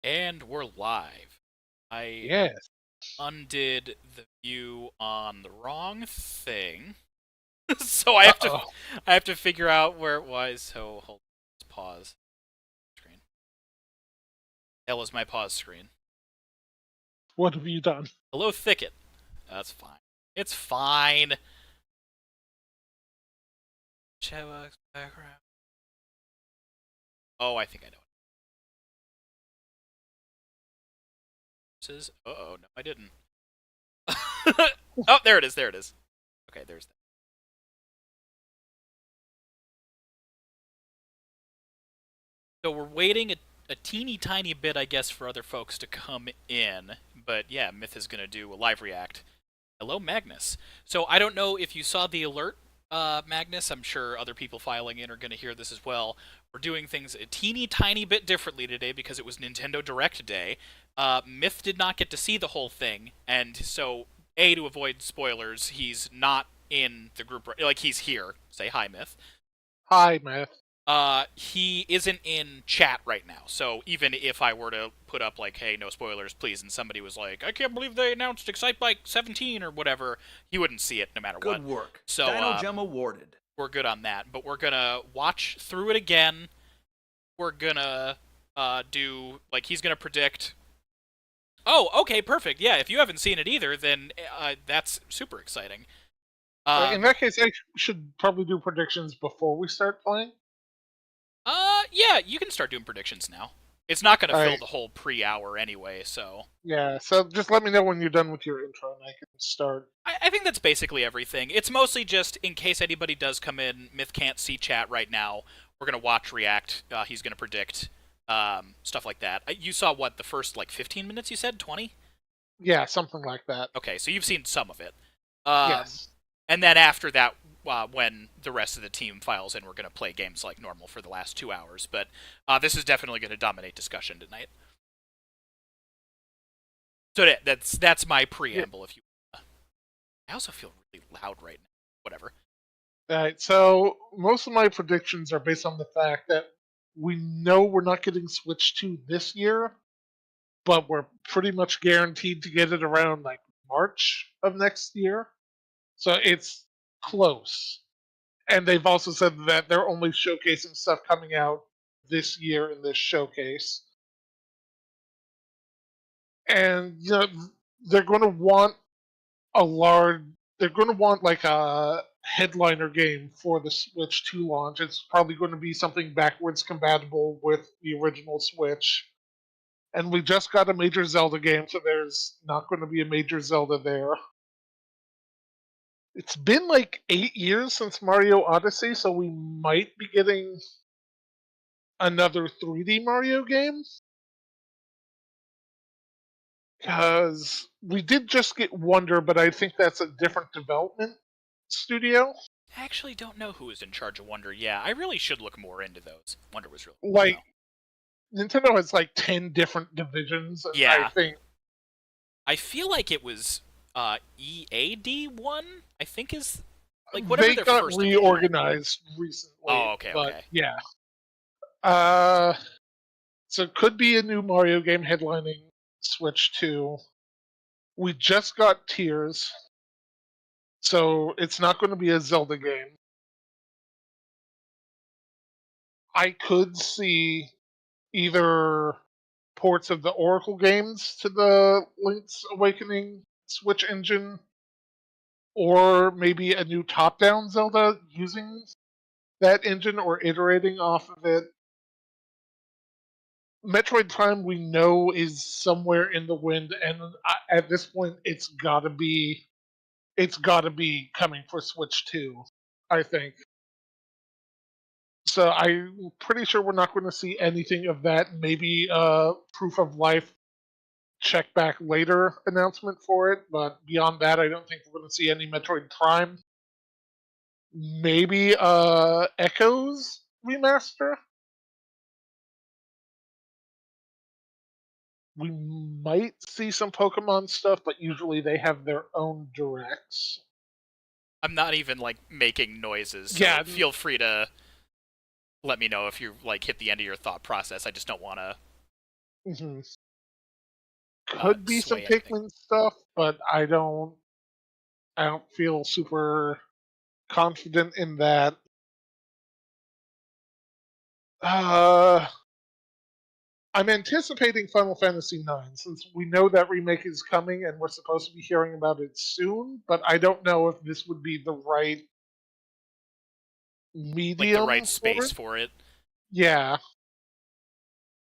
And we're live. I Yes. undid the view on the wrong thing, so I have to Uh-oh. I have to figure out where it was. So hold on, let's pause screen. That was my pause screen. What have you done? Hello thicket. That's fine. It's fine. Chatbox background. Oh, I think I know what this is. Uh-oh, no, I didn't. Oh, there it is. There it is. Okay, there's that. So we're waiting a teeny tiny bit, I guess, for other folks to come in. But yeah, Myth is going to do a live react. Hello, Magnus. So I don't know if you saw the alert, Magnus. I'm sure other people filing in are going to hear this as well. We're doing things a teeny tiny bit differently today because it was Nintendo Direct Day. Myth did not get to see the whole thing, and so to avoid spoilers, he's not in the group. Like he's here. Say hi, Myth. Hi, Mith. He isn't in chat right now. So even if I were to put up like, "Hey, no spoilers, please," and somebody was like, "I can't believe they announced Excite Bike 17 or whatever," he wouldn't see it no matter Good what. work. So Dino Gem awarded. we're good on that. But we're gonna watch through it again. We're gonna do like he's gonna predict. Oh, okay, perfect. Yeah, if you haven't seen it either, then that's super exciting. In that case, I should probably do predictions before we start playing. Yeah, you can start doing predictions now. It's not gonna fill Alright. the whole pre-hour anyway, so Yeah, so just let me know when you're done with your intro and I can start. I think that's basically everything. It's mostly just in case anybody does come in. Myth can't see chat right now. We're gonna watch react. He's gonna predict stuff like that. You saw what the first like 15 minutes? You said 20? Yeah, something like that. Okay, so you've seen some of it. Um, Yes. and then after that, when the rest of the team files in, we're gonna play games like normal for the last 2 hours. But this is definitely gonna dominate discussion tonight. So that's my Yeah. preamble. If you, I also feel really loud right now. Whatever. Alright, so most of my predictions are based on the fact that we know we're not getting Switch 2 this year, but we're pretty much guaranteed to get it around like March of next year. So it's close. And they've also said that they're only showcasing stuff coming out this year in this showcase. And they're going to want a large they're going to want like a headliner game for the Switch 2 launch. It's probably going to be something backwards compatible with the original Switch. And we just got a major Zelda game, so there's not going to be a major Zelda there. It's been like 8 years since Mario Odyssey, so we might be getting another 3D Mario game. Because we did just get Wonder, but I think that's a different development studio. I actually don't know who is in charge of Wonder. Yeah, I really should look more into those. Wonder was really cool Like though. Nintendo has like 10 different divisions, and I Yeah, think I feel like it was EAD1. I think is like whatever they their got first division was. reorganized recently. Oh, okay, But okay. yeah, uh, so it could be a new Mario game headlining Switch 2. We just got Tears, so it's not going to be a Zelda game. I could see either ports of the Oracle games to the Link's Awakening Switch engine, or maybe a new top-down Zelda using that engine or iterating off of it. Metroid Prime we know is somewhere in the wind, and at this point it's got to be coming for Switch 2, I think. So I'm pretty sure we're not going to see anything of that. Maybe Proof of Life check back later announcement for it, but beyond that, I don't think we're going to see any Metroid Prime. Maybe Echoes remaster. We might see some Pokemon stuff, but usually they have their own directs. I'm not even like making noises, so Yeah, feel free to let me know if you like hit the end of your thought process. I just don't want to. Mhm. Could be some sway anything. Pikmin stuff, but I don't feel super confident in that. Uh, I'm anticipating Final Fantasy IX since we know that remake is coming and we're supposed to be hearing about it soon, but I don't know if this would be the right Like the medium right for space it. for it. Yeah.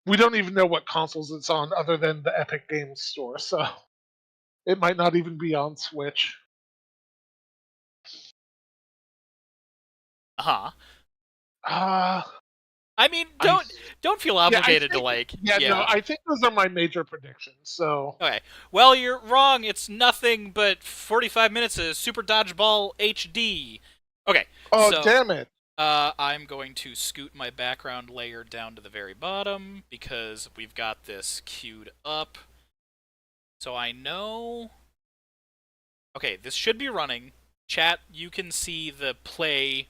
We don't even know what consoles it's on other than the Epic Games Store, so it might not even be on Switch. Uh-huh. Uh, I mean, I don't feel Yeah, I obligated to think like, yeah, no, yeah. I think those are my major predictions. So, Okay. Well, you're wrong. It's nothing but 45 minutes of Super Dodgeball HD. Okay. oh So, damn it. I'm going to scoot my background layer down to the very bottom because we've got this queued up. So I know. Okay, this should be running. Chat, you can see the play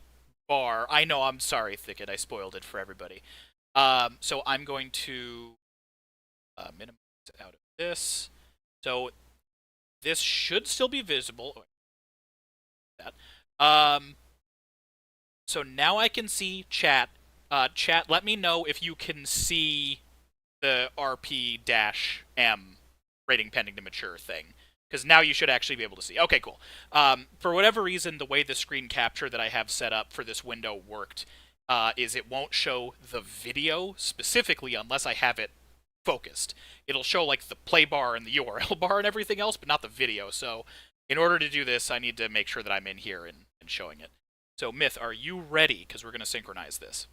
bar. I know, I'm sorry, Thicket. I spoiled it for everybody. So I'm going to minimize out of this. So this should still be visible. Oh, that. So now I can see chat. Chat, let me know if you can see the RP-M rating pending to mature thing. Because now you should actually be able to see. Okay, cool. For whatever reason, the way the screen capture that I have set up for this window worked is it won't show the video specifically unless I have it focused. It'll show like the play bar and the URL bar and everything else, but not the video. So in order to do this, I need to make sure that I'm in here and showing it. So Myth, are you ready? Because we're going to synchronize this.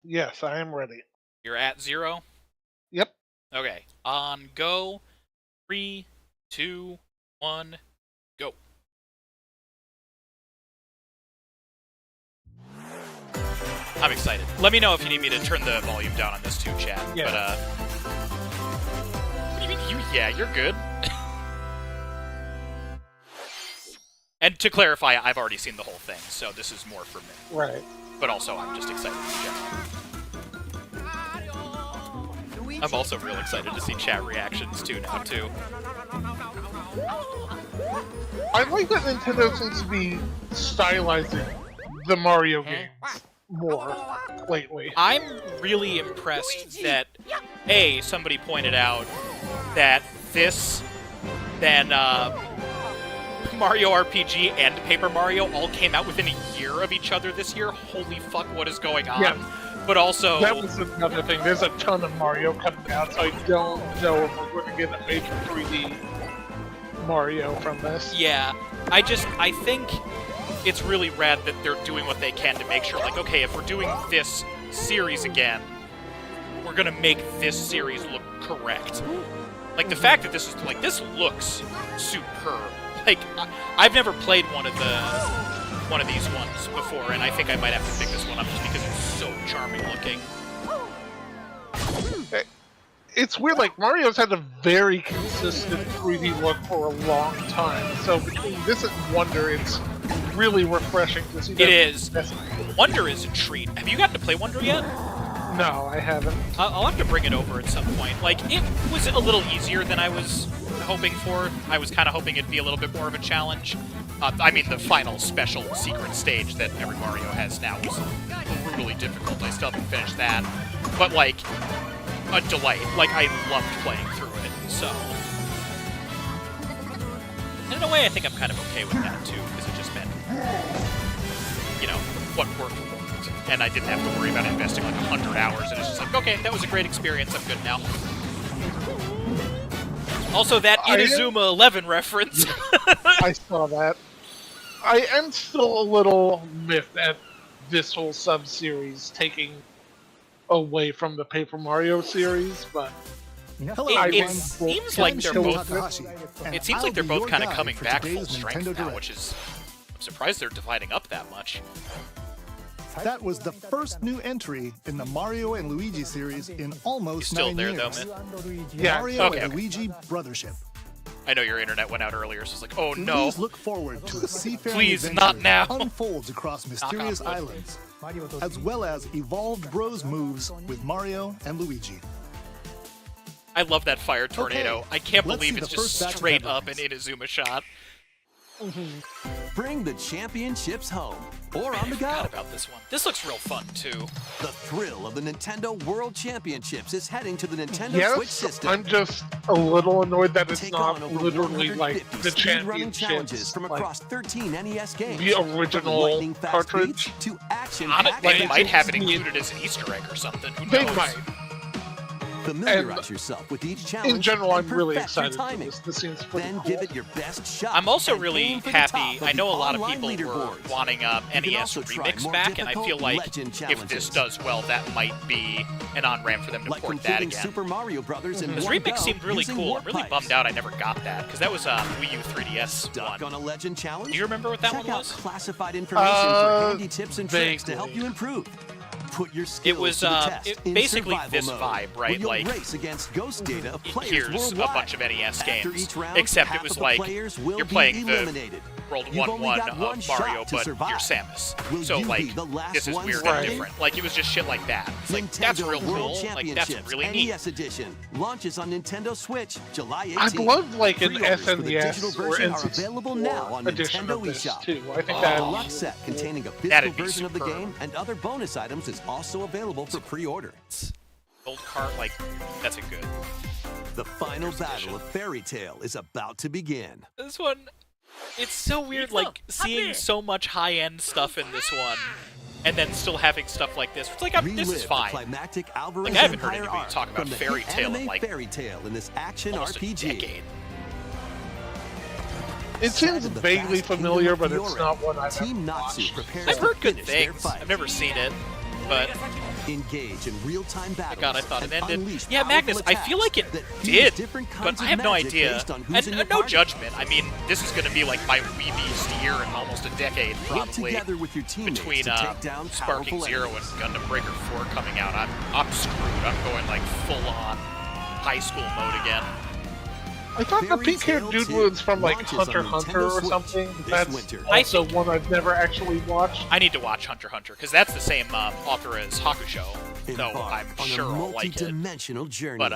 Yes, I am ready. You're at 0? Yep. Okay. On go. 3, 2, 1, go. I'm excited. Let me know if you need me to turn the volume down on this too, chat. Yeah. But what do you mean you? Yeah, you're good. And to clarify, I've already seen the whole thing, so this is more for me. Right. But also, I'm just excited in general. I'm also real excited to see chat reactions too now too. I like that Nintendo seems to be stylizing the Mario games more lately. I'm really impressed that somebody pointed out that this, then Mario RPG and Paper Mario all came out within a year of each other this year. Holy fuck, what is going on? Yeah. But also, That was another thing. There's a ton of Mario coming out, so I don't know if we're going to get a major 3D Mario from this. yeah, I think it's really rad that they're doing what they can to make sure, like, okay, if we're doing this series again, we're gonna make this series look correct. Like, the fact that this is, like, this looks superb. Like, I've never played one of these ones before, and I think I might have to pick this one up just because it's so charming looking. It's weird, like, Mario's had a very consistent 3D look for a long time, so between this and Wonder, it's really refreshing to see that. It is. Wonder is a treat. Have you gotten to play Wonder yet? No, I haven't. I'll have to bring it over at some point. Like, it was a little easier than I was hoping for. I was kind of hoping it'd be a little bit more of a challenge. I mean, the final special secret stage that every Mario has now was brutally difficult. I still haven't finished that. But, like, a delight. Like, I loved playing through it, so. And in a way, I think I'm kind of okay with that, too, because it just meant, you know, what worked. And I didn't have to worry about investing like 100 hours, and it's just like, okay, that was a great experience, I'm good now. Also, that Inazuma 11 reference. I saw that. I am still a little miffed at this whole sub-series taking away from the Paper Mario series, but It seems like they're both. And It seems I'll like they're be both your kind of guide coming for back full today's strength Nintendo now, Direct. which is. I'm surprised they're dividing up that much. That was the first new entry in the Mario and Luigi series in almost Still 9 there years. though, man. yeah. Mario Okay, and okay. Luigi Brothership. I know your internet went out earlier, so it's like, oh no. Please look forward to a seafaring Please, adventure not now. unfolds across mysterious on wood. islands, as well as evolved Bros moves with Mario and Luigi. I love that fire tornado. Okay, I can't let's believe see it's the just first batch of straight up an headlines. Inazuma shot. Bring the championships home or Man, on I the forgot go. about this one. This looks real fun, too. The thrill of the Nintendo World Championships is heading to the Nintendo Switch Yes, system. I'm just a little annoyed that it's Take not on over literally 150 like the speedrunning challenges championships, from like across 13 NES games. the From original lightning-fast cartridge. beats to action They might have it Yeah. included as an Easter egg or something. Who They knows? might. Familiarize yourself with each challenge. In general, I'm and really perfect your excited for timing. this. This seems pretty Then cool. give it your best shot. I'm also and really aim for the happy. top of I the know a lot of online people were leaderboards. wanting You can NES also try Remix more back, and I difficult feel like legend if challenges. this does well, that might be an on-ramp for them to Like port that completing again. Super Mario Brothers in Because one Remix go seemed really using cool. warp I'm really pipes. bummed out I never got that, because that was Wii U 3DS Stuck one. on a legend challenge? Do you remember what that Check one out was? classified information for handy tips and tricks to vaguely. help you improve. Put your skills It was to the test in basically survival this mode, vibe, where right? you'll Like, race against ghost data of players here's worldwide. a bunch of NES After games, each round, except half it was of the like players will you're be playing the eliminated. World You've only 1-1 got one of Mario, shot to but survive. you're Samus. Will So you like, be the last this is one weird standing? and different. Like, it was just shit like that. It's like, that's Nintendo real World cool. Like, that's Championships really neat. NES Edition launches on Nintendo Switch July 18th. I'd love like an Pre-orders for the SNES digital or version are N64 available now on edition Nintendo of this eShop. too. I think A that deluxe set containing a physical That'd be version of the superb. game and other bonus items is also available for pre-order. Old cart, like, that's a good. The final battle of Fairy Tale is about to begin. This one, it's so weird, like, seeing so much high-end stuff in this one, and then still having stuff like this. It's like, this Relive is the fine. climactic Alvarez Like, I haven't heard Empire anybody arc talk about from the Fairy hit Tale in, anime like, Fairy Tale in this action Almost a RPG. decade. it seems Side of the vaguely vast kingdom familiar, of but it's Fiore, not one I've Team ever Natsu watched. prepares I've to heard good finish their things. fight. I've never seen it, but Engage in real-time battles. God, I thought it and ended. unleash Yeah, powerful Magnus, I feel like it attacks that did, fuse different but kinds I of have no magic idea. based on who's And in your no party. judgment. I mean, this is going to be like my weebiest year in almost a decade, Get probably. together with your teammates Between to take down Sparking powerful Zero and enemies. Gundam Breaker 4 coming out, I'm screwed. I'm going like full on high school mode again. I thought the Fairy pink-haired Tail dude 2 was from like launches on Hunter x Hunter Nintendo or Switch something. this That's winter. I also think- one I've never actually watched. I need to watch Hunter x Hunter because that's the same author as Hakusho, so Embark I'm on sure a I'll like it. multi-dimensional journey. But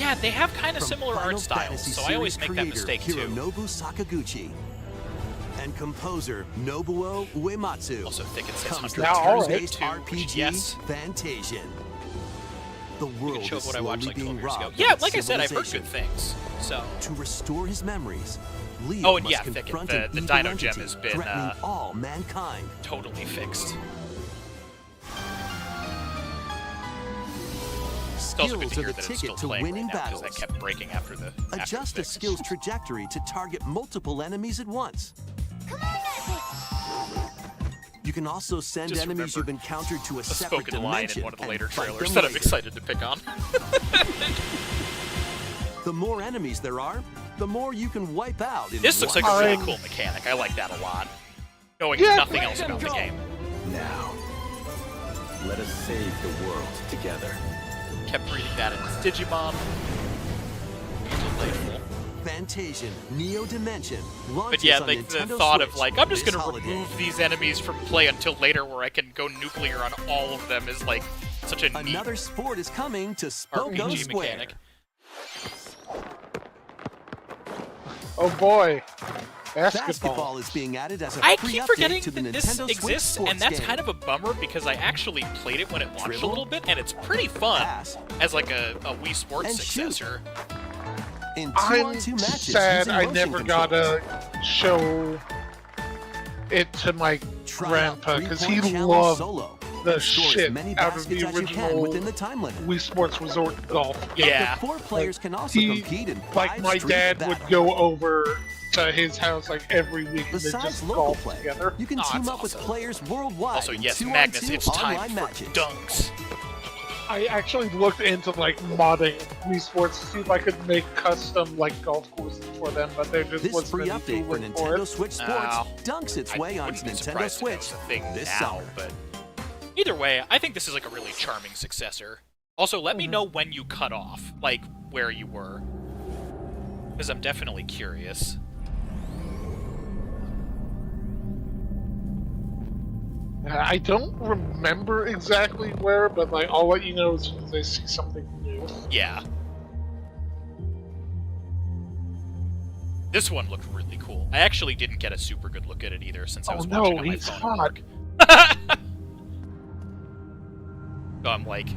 yeah, they have kind of From similar Final art styles, Fantasy so I always series make that creator mistake too. Hironobu Sakaguchi and composer Nobuo Uematsu Also think it says comes Hunter the x Now, Hunter alright. turn-based too, which, RPG yes, Fantasian. The world show is what I watched slowly like 12 being years ago. robbed Yeah, of like I said, I've heard civilization. good things. So To restore his memories, Leo Oh, and must yeah, Thicket, confront the an evil Dino entity Gem has been, threatening all mankind. totally fixed. It's also good Skills to are hear the that it's still ticket to playing winning right now because battles. that kept breaking after the Adjust a fix. skill's trajectory to target multiple enemies at once. You can also send Just enemies remember you've encountered to a A separate spoken line dimension in one of the and later fight trailers them that I'm later. excited to pick on. The more enemies there are, the more you can wipe out in This looks like one a really shot. cool mechanic. I like that a lot. Knowing Yeah, nothing else about the game. Now, let us save the world together. Kept reading that in Digimon. Delightful. Fantasian Neo Dimension launches But yeah, on like the Nintendo thought Switch of like, I'm just this gonna holiday. remove these enemies from play until later where I can go nuclear on all of them is like such a neat Another sport is coming to Spoko RPG Square. mechanic. Oh boy, Basketball is being added as a I free keep update forgetting to the that this Nintendo Switch exists, sports and that's game. kind of a bummer because I actually played it when it launched Dribble, a little bit, and it's pretty fun pass, as like a Wii Sports and shoot. successor. in I'm 2-on-2 matches sad using I motion never controls. got to show it to my Try grandpa out because 3-point he challenge loved solo. the Score as shit many out of the baskets as you can original within the time limit. Wii Sports Resort Golf. Yeah. The 4 players can also He- compete in Like 5 my street dad would battles. go over to his house like every week and they Besides just local golf play, together. you can Oh, team that's up with awesome. players worldwide Also, in yes, 2-on-2 Magnus, it's time online for matches. dunks. I actually looked into like modding Wii Sports to see if I could make custom like golf courses for them, but there just This wasn't free any update for tooling Nintendo it. Switch Sports Oh. dunks its I way wouldn't onto be Nintendo surprised if Switch that was a thing this now, summer. but either way, I think this is like a really charming successor. Also, let Mm-hmm. me know when you cut off, like where you were, because I'm definitely curious. I don't remember exactly where, but like I'll let you know as soon as I see something new. Yeah, This one looked really cool. I actually didn't get a super good look at it either since I was no, watching on my he's phone hot. at work. So I'm like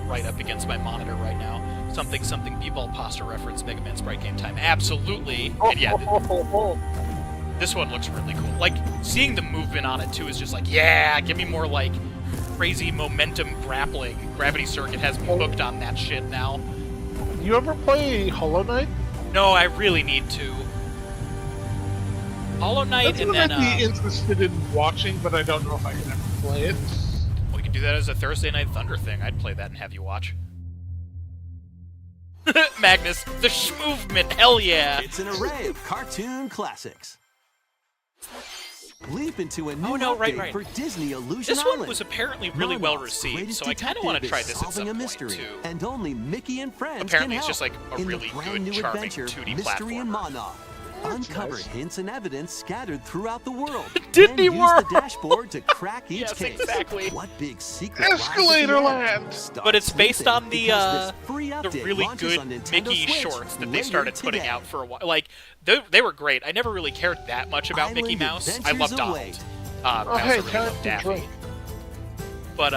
right up against my monitor right now. Something B-ball pasta reference, Mega Man Sprite Game Time. Absolutely. And yeah, this one looks really cool. Like, seeing the movement on it too is just like, yeah, give me more like crazy momentum grappling. Gravity Circuit has me hooked on that shit now. You ever play Hollow Knight? No, I really need to. Hollow Knight That's and what then I'd be interested in watching, but I don't know if I can ever play it. we could do that as a Thursday Night Thunder thing. I'd play that and have you watch. Magnus, the Schmovement, hell yeah! It's an array of cartoon classics. Leap into a new update right. for Disney Illusion This Island. one was apparently really well Monarch's received, greatest so I kind of want to detective try is this at solving some a point mystery, too. and only Mickey and friends Apparently can it's help. just like a In really the brand good, new charming adventure, 2D Mystery in platformer. Monarch. That's Uncover nice. hints and evidence scattered throughout the world. Disney then World! use the dashboard to crack each Yes, case. exactly. What big secret Escalator lies at the Land! end? Start But it's based sleuthing, on the because this free the update really launches good on Nintendo Mickey Switch shorts that they later started putting today. out for a while. Like, they were great. I never really cared that much about Mickey Island Mouse. I adventures love Donald. await. I Oh, also hey, really time love to Daffy. drink. But,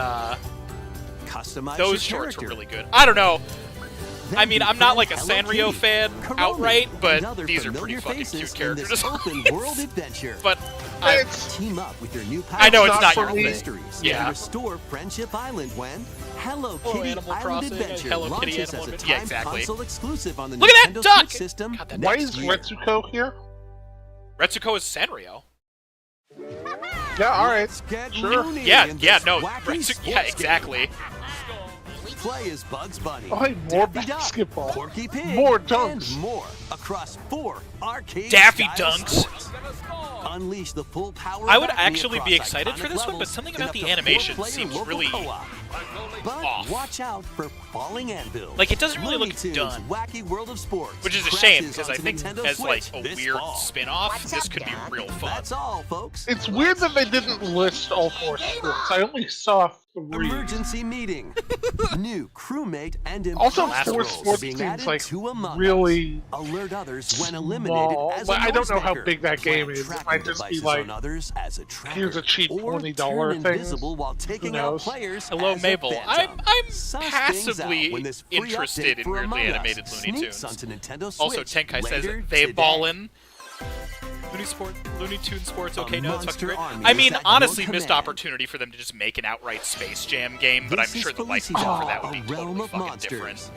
Customize those your shorts were character. really good. I don't know. Then I mean, I'm not like a befriend Hello Sanrio Kitty, fan Kurumi, outright, and but other these are pretty familiar fucking faces cute in character this designs. open world adventure. But I, It's Team up with your new power. I know it's not not for your me. thing. mysteries Yeah. and restore Friendship Island when Hello Hello, Kitty Animal Island Crossing, Adventure Hello Kitty launches Animal as a Adventure. Yeah, time exactly. console exclusive on the Look at Nintendo that duck! Switch system. God, that why next is year. Retsuko here? Retsuko is Sanrio. Yeah, alright. Let's get Sure. loony Yeah, in yeah, this no, wacky yeah, sports exactly. game. Play as Bugs Bunny. Oh, hey, more Daffy Duck, basketball. Porky Pig, More dunks. and more across 4 arcade Daffy style Dunks. sports. Unleash the full power I of would Acme actually be across excited for iconic this one, but levels something in about up the to 4 animation player seems local really co-op. But off. watch out for falling anvils. Like, it doesn't really Looney look Tunes done. Wacky World of Sports, Which is a shame, crashes because I onto think Nintendo as like Switch a this weird fall. spin-off, this could be real fun. That's all, folks. It's weird that they didn't list all 4 sports. I only saw 3. Emergency meeting. New crewmate and Also, imposter 4 roles sports being seems added like to Among Us. really Alert others when eliminated small. as a But I don't know how noisemaker. big that game Plant is. It tracking might just be devices like, on others as a tracker, here's a cheap or $20 turn thing. invisible while taking out knows? players. Hello, as a Mabel. phantom. I'm Suss things passively out when this free interested update in for weirdly Among Us animated Looney sneaks Tunes. onto Nintendo Switch Also, Tenkai says later they today. ballin'. Looney Tunes Sports, A okay, no, it's fucking monster great. army I is mean, at your honestly, missed command. opportunity for them to just make an outright Space Jam game, but I'm This sure is the license Felicia, for that would be a realm totally of fucking monsters. different.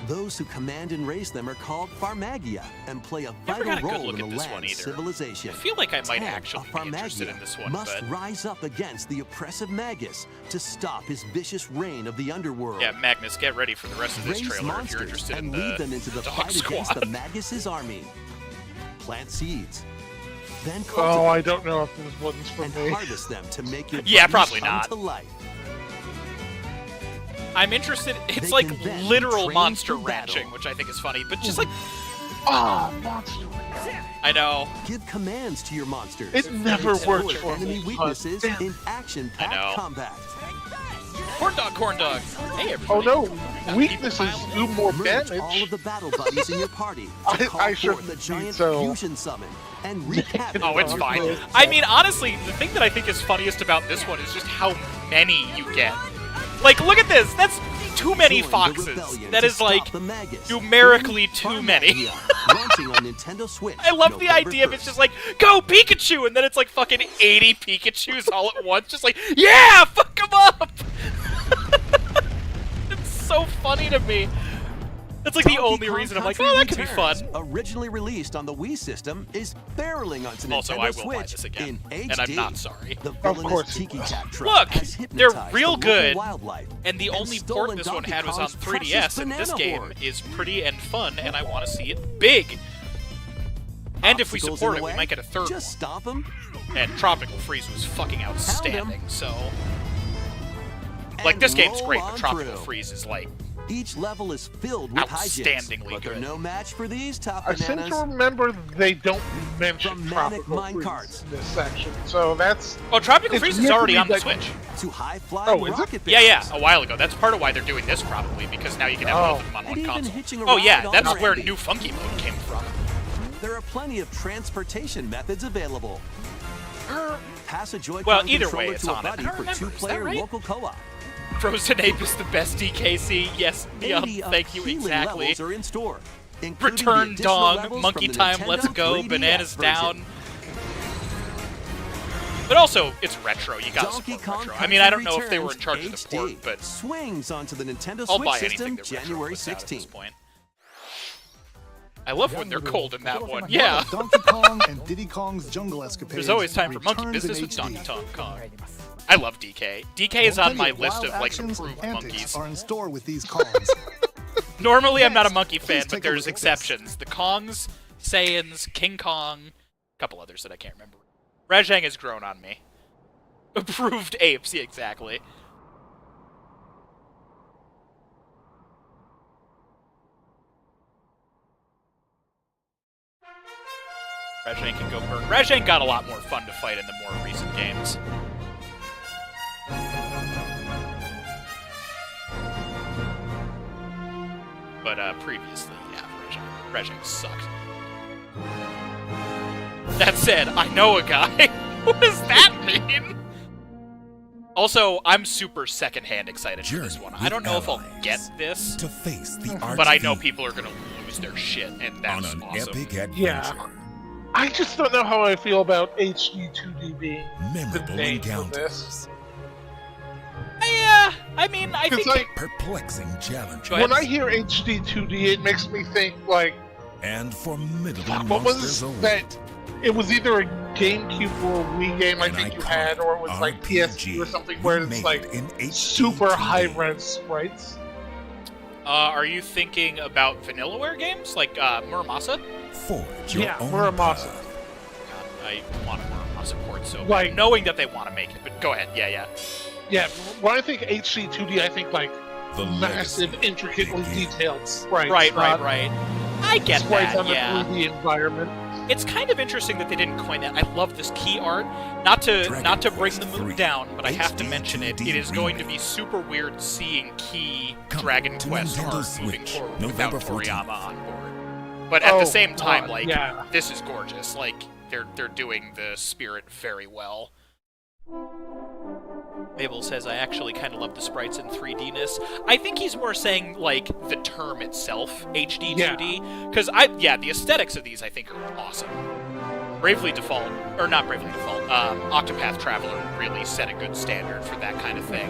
Those who command and raise them are called Farmagia and play a Never vital got a good role look in at the this one land's either. civilization. I feel like I might Ted, actually a be interested in Farmagia, this one, must but rise up against the oppressive Magus to stop his vicious reign of the underworld. yeah, Magnus, get ready for the rest of this Raise trailer if you're monsters interested in and the lead them into the Dog fight against Squad. the Magus' army. Plant seeds. Then oh, cultivate I don't know if this one's for and me. harvest them to make your Yeah, buddies probably come not. to life. I'm interested. It's They like can then be literal trained monster for battle. ranching, which I think is funny, but just like, Ah, monster. I know. Give commands to your monsters. It never Exploit worked for enemy me. weaknesses Damn. in I know. action-packed combat. Corn dog, corn dog. Hey, Oh everybody. no, weaknesses do more Merge damage. all of the battle buddies in your party to call I forth shouldn't the be giant so- fusion summon and recap it Oh, it's on fine. your I mean, honestly, the thing that I think is funniest about this one is just how many you get. Like, look at this. That's too many Join the foxes. rebellion That to is like stop the Magus. numerically Then too many. Farmagia, launching on Nintendo Switch. I love the November idea of it's 1st. just like, go Pikachu, and then it's like fucking 80 Pikachus all at once, just like, yeah, fuck them up! It's so funny to me. That's like the Donkey only Kong reason I'm like, Country oh, that could be fun. Returns, Originally released on the Wii system, is barreling onto Nintendo Also, I will Switch buy this again, in HD. and I'm not sorry. The Of villainous course you Tiki will. Tac truck Look, has they're hypnotized real the local good, wildlife And the only stolen port this one Donkey had was on Kong's precious 3DS, and this banana game horde. is pretty and fun, and I want to see it big. And if we Obstacles support in it, the we way? might get a third Just stomp them. one. And Tropical Freeze was fucking outstanding, so... Like, and this game's roll great, on but Tropical through. Freeze is, like, Each level is filled with hijinks, Outstandingly but they're good. no match for these top I seem bananas. to remember they don't mention From Manic Tropical Minecarts. Freeze in this section, so that's... Oh, Tropical It's Freeze is weird to already me on the that- Switch. To high-flying Oh, is it? rocket Yeah, barrels. a while ago. That's part of why they're doing this probably, because now you can have both of them on And one even console. hitching a Oh yeah, ride on that's where Randy. New Funky Mode came from. There are plenty of transportation methods available. Pass a Joy-Con Well, either controller way, it's to a on it. buddy I don't for remember, is that two-player right? local co-op. Frozen Ape is the best DKC. Yes, Neon, 80 thank you, appealing exactly. levels are in store, including the Return additional Dong, levels Monkey from the Time, Nintendo Let's Go, 3DS Bananas version. Down. But also, it's retro. You gotta Donkey support Kong retro. I mean, I don't know Country if they were in Returns charge of the HD port, but swings onto the Nintendo I'll Switch buy system anything that January retro puts out at this 16th. point. I love when they're cold in that one. Yeah. Donkey Kong and Diddy Kong's Jungle Escapades. There's always time for monkey returns business in with Donkey HD. Kong. I love DK. DK is on my Plenty list wild of like actions and approved antics monkeys. are in store with these Kongs. Normally, I'm not a Yes, monkey please fan, take but a there's look at this. exceptions. The Kongs, Saiyans, King Kong, a couple others that I can't remember. Rajang has grown on me. Approved apes, yeah, exactly. Rajang can go burn. Rajang got a lot more fun to fight in the more recent games. But previously, yeah, Rajang sucked. That said, I know a guy. What does that mean? Also, I'm super secondhand excited for this one. I don't know if I'll get this, to face the but I know arch people are gonna lose their shit, and that's on an awesome. epic adventure. Yeah. I just don't know how I feel about HD 2D being the Memorable name for encounters, this. Yeah, I mean, I Because think like, perplexing challenges, Go ahead. when I hear HD 2D, it makes me think like, and formidable what monsters was await. that? It was either a GameCube or a Wii game I An think you iconic had, or it was like RPG PSP or something where it's remade like in HD super 2D. high-res sprites. are you thinking about Vanillaware games like Muramasa? Forge your Yeah, own Muramasa. path. God, I want a Muramasa port so bad. Like- Knowing that they want to make it, but go ahead. Yeah. Yeah, when I think HD 2D, I think like The massive, legacy intricately begins. detailed sprites. Right. not I get Sprites that. on Yeah. a 3D environment. It's kind of interesting that they didn't coin that. I love this key art. Not to bring the mood down, but I have to mention it. It is going to be super weird seeing key Come Dragon to Quest Nintendo art moving Switch, forward without November 14th. Toriyama on board. But at the same time, God, like yeah. this is gorgeous. Like they're doing the spirit very well. Mabel says, I actually kind of love the sprites in 3D-ness. I think he's more saying, like, the term itself, HD 2D. Because, the aesthetics of these, I think, are awesome. Bravely Default, or not Bravely Default, Octopath Traveler really set a good standard for that kind of thing.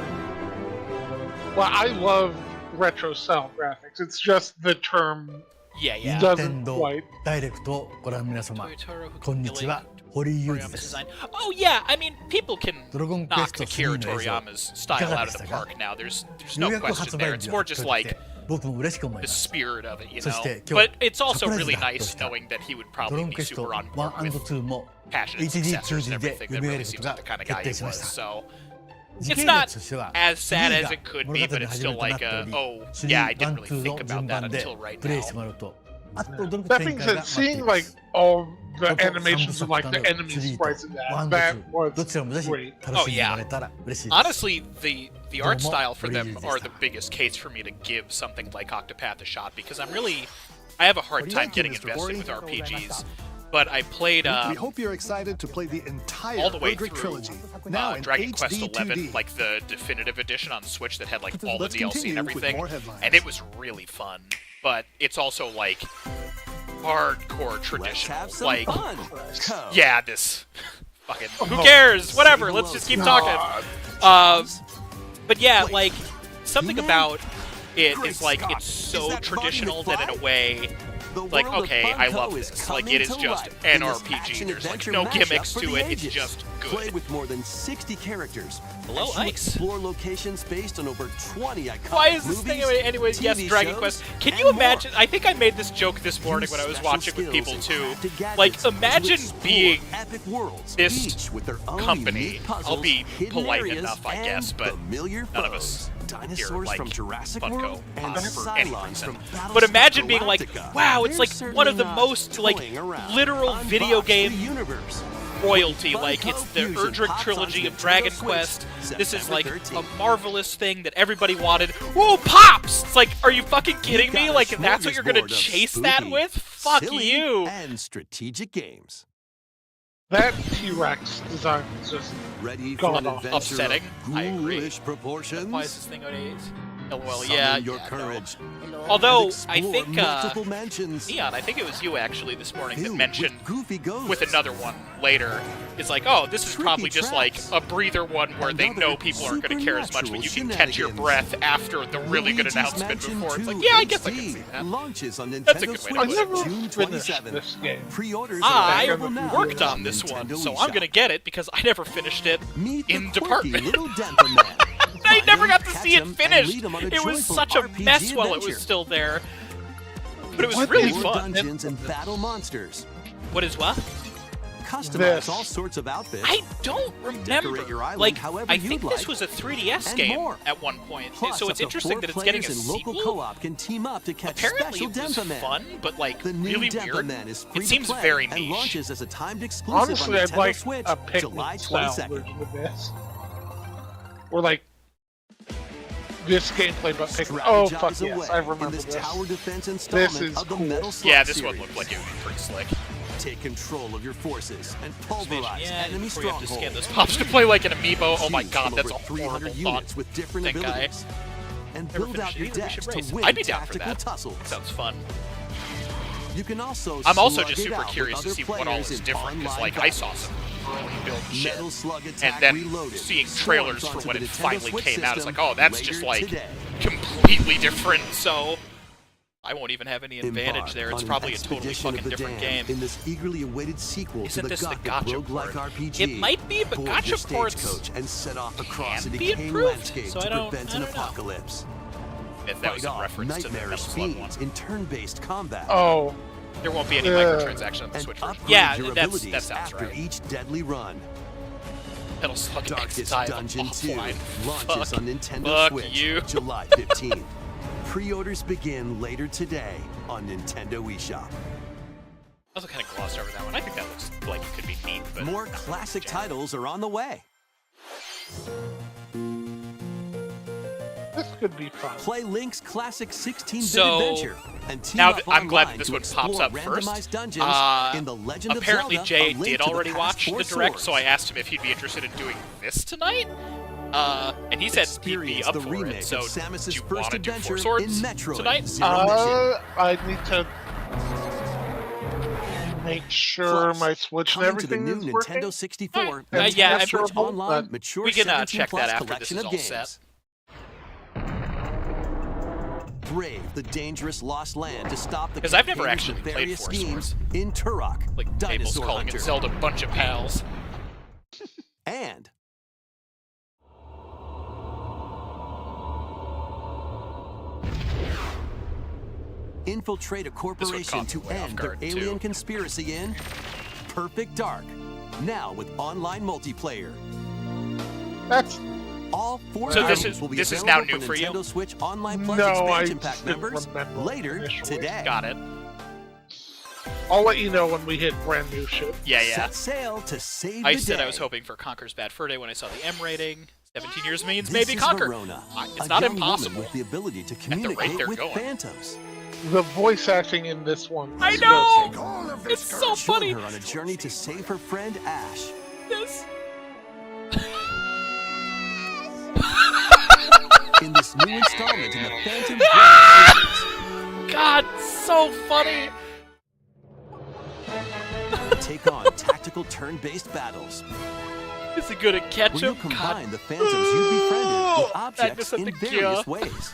Well, I love retro style graphics. It's just the term Yeah. doesn't ド quite. ダイレクトをご覧の皆様 Toyotaro who こんにちは堀井裕二 Toriama's です design. Oh yeah, I mean, people can ドラゴンクエ knock スト Akira 3の映像 Toriyama's style いかが out で of し the たか park now. There's よ no うやく question 発 there. 売 It's 日 more が just 近づい like て僕も嬉しく思い the ます spirit of it, you そ know? して今日 But it's also サプライズ really が発表 nice した knowing that he would ドラゴ probably ン be クエスト super on 1 board with &2も passionate HD successors and 2D で everything. 蘇 That る really こ seems とが like the kind of 決 guy 定 he しま was. した So 時 it's 系 not 列としては as sad 3 as が it could 物 be, 語 but の it's 始 still まりとな like ってお a り oh 3 yeah, I 1 didn't really 2 think の about 順 that 番で until right プレイして now. もらうとあと驚く That 展 being 開 said, が待ってい seeing ま like す all the ここ animations of like the 三部 enemy 作 sprites in と that, 1 that と was 2どちらもぜひ great. 楽しんでもらえたら嬉しいです Honestly, the art どうも style for them 堀井裕二でした are the biggest case for me to give something like Octopath a shot because I have a hard time Thank you, getting Mr. invested Gori. with RPGs. But I played We hope you're excited to play the entire all the way Urdrick through trilogy. Now in Dragon HD Quest XI, 2D. like the definitive edition on Switch that had like all the Let's DLC and continue with everything, more headlines. and it was really fun. But it's also like hardcore Let's traditional, have some like fun. Come. yeah, this fucking who cares? Whatever, let's just keep talking. But yeah, like something about it is like it's so traditional that in a way. The Like, world of okay, I Funko love is this. Like, coming it is to just life an in this RPG. There's like action-adventure no mashup gimmicks for to the it. It's ages. just Play good. with more than 60 characters. Hello, as you Ice. explore locations based on over 20 iconic Why is this movies, thing anyways? Yes, TV Dragon shows, Quest. Can and you imagine? more. I think I made this joke this morning when I was Use watching special with people skills too. and crafted gadgets Like, to imagine explore being epic worlds, this each with their own company. unique puzzles, I'll be hidden polite areas, enough, I and guess, but familiar none of foes. us Dinosaurs like from Jurassic Funko World and Pop for any Cylons reason. from But Battlestar imagine being like, Galactica. wow, it's They're like one of the certainly not most like toying around. literal video Unbox game the universe. royalty. Funko Like, it's the Fusion Erdrick pops trilogy onto of Nintendo Dragon Switch Quest. This is September like 13th. a marvelous thing that everybody wanted. Whoa, Pops! It's like, are you fucking kidding me? Got a Like, that's what you're gonna smorgasbord of chase that spooky, with? Fuck silly, you! and strategic games. That T-Rex design is just Ready for God an awful. adventure Upsetting. of I agree. ghoulish proportions? Why is this thing on 8? LOL, Summon yeah. your yeah, courage. no. Although, and I explore think, multiple mansions. Neon, I think it was you actually this morning that Filled mentioned with goofy ghosts. with another one later. It's like, oh, this is Tricky probably just like traps. a breather one where they Another know people aren't going to care as much, but you can supernatural catch your shenanigans. breath after the really good Luigi's announcement Mansion before. It's 2 like, yeah, I guess I can HD see that. launches on Nintendo That's a good way to Switch put I it. never June finished 27th. this game. Pre-orders I are available now worked on this Nintendo one, so I'm eShop. going to get it because I never finished it Meet the in quirky department. little Denpa Man. I Find never him, got to catch see it him, and finished. lead him on a It was joyful such a RPG mess while it adventure. was still there. But it was What really is fun. Dungeons and battle monsters. What is what? Customize This. all sorts of outfits. I don't remember. Decorate your island Like, however I you'd think this like, was a 3DS and game more. at one point. Plus, So up it's to interesting 4 that it's getting a players in local sequel. co-op can team up to catch Apparently special it was Denpa Man. fun, but like The new really Denpa weird. Man is free It seems to play very and niche. launches as a timed exclusive Honestly, on I'd Nintendo like Switch a July picnic-style 22nd. version of this. Or like this gameplay, but picnic. Oh fuck Strategize yes, away I in remember this this. tower defense installment is of the cool. Metal Slug Yeah, this series. one looked like it would be pretty slick. Take control of your forces and pulverize Yeah, enemy before you have to scan strongholds. those pops to play like an amiibo. Oh my Choose god, from that's a over 300 horrible units thought. with different Think I abilities. And Never build out finished your it either. We decks should to race. win I'd be down for tactical that. tussles. Sounds fun. You can also I'm also slug just it super out with curious to other see what all players is in different. Because online like I saw battles. some early build shit, Metal Slug Attack and then Reloaded seeing storms trailers for onto when the it Nintendo finally Switch came out, it's system like, oh, that's later just like today. completely different. So I won't even have any advantage Embark there. It's on an probably a totally expedition of fucking the different damned game. in this eagerly awaited sequel Isn't to the this the gothic gotcha roguelike part? RPG. It might be, but Board your gotcha stagecoach ports and set off across a can be decaying improved, landscape so to I don't prevent an know. apocalypse. If that was Fight in off reference to the Metal nightmarish Slug one. speeds in turn-based combat. Oh, There won't be any Uh, microtransaction on the And Switch version. upgrade Yeah, your that abilities sounds after right. each deadly run. Metal Slug Darkest X-Dive Dungeon 2 offline. launches Fuck. on Nintendo Fuck Switch you. July 15th. Pre-orders begin later today on Nintendo eShop. I also kind of glossed over that one. I think that looks like it could be neat, but More not classic jamming. titles are on the way. this could be fun. Play Link's classic 16-bit So, adventure and team now up that I'm glad online that this to one pops explore up first. randomized dungeons in the Legend Apparently of Zelda, Jay A Link did to the already Past watch Four the direct, Swords. so I asked him if he'd be interested in doing this tonight. And he said he'd be Experience up the for remake it. So of Samus's do you first want to do adventure Four in Swords Metroid tonight? Zero Mission. I need to make sure Plus, my Switch and coming to the everything new is working. Nintendo 64 Alright. and Yeah, Nintendo Switch Metroid, Online but mature we can 17+ check that after this collection is of all games. set. Brave the dangerous lost land to stop the 'Cause I've never campaign's actually played nefarious Four schemes in Turok, Like Abel's Dinosaur calling Hunter, it Zelda Bunch of Pals. and infiltrate a corporation caught me to way off end their guard, alien too. conspiracy in Perfect Dark, now with online multiplayer. That's All four So this games is- will be this is available now new for for you? Nintendo Switch Online Plus No, I expansion pack just didn't members remember later initially. today. Got it. I'll let you know when we hit brand new shit. Yeah, yeah. Set sail to save I the said day. I was hoping for Conker's Bad Fur Day when I saw the M rating. 17 years means This maybe is Conker. Verona, It's a not young impossible. woman with the ability to rate communicate they're with going. phantoms. The voice acting in this one. I is know! It's so Join funny! her on a journey to save her friend Ash. Yes. In this new installment in the Phantom Thread series, God, so funny! take on tactical turn-based battles Is he good at where ketchup? you combine the phantoms you befriended with I objects just had in to various kill. ways.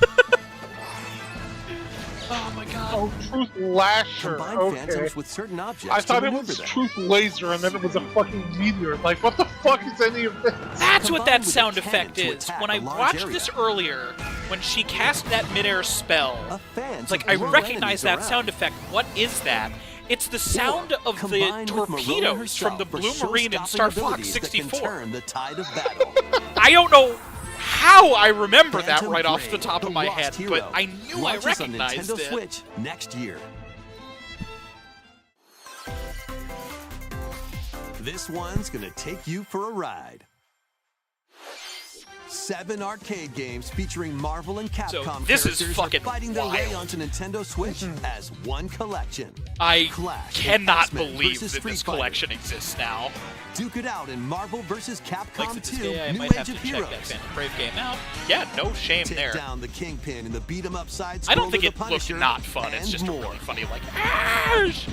Oh my god. Oh, Truth Lasher. Combine Okay. phantoms with certain objects I thought to it maneuver was them. Truth Laser, and then it was a fucking meteor. Like, what the fuck is any of this? That's what Combined that with a sound cannon effect to is. attack When a I large watched area. this earlier, when she cast that midair spell, A fan it's like to I lure recognize enemies that around. sound effect. What is that? It's the sound of the Combined with Marona torpedoes herself from the for Blue Marine in show-stopping Star Fox abilities that can 64. turn the tide of battle. I don't know how I remember that Phantom right off the Brain, top of the my lost head, hero, but I knew I launches on recognized Nintendo it. Switch next year. This one's gonna take you for a ride. 7 arcade games featuring Marvel and Capcom this is characters fucking are fighting their way wild. onto Nintendo Switch as one collection. I Clash, cannot X-Men believe versus that Street this Fighter. collection exists now. Duke it out in Marvel vs. Capcom Like, to this 2 day, I New might have Age to of check Heroes. that Phantom Brave game out. Yeah, no shame Take there. down the Kingpin in the beat-em-up side I don't think scroller, it The looked Punisher, not fun. It's and just more. a really funny, like, Ash!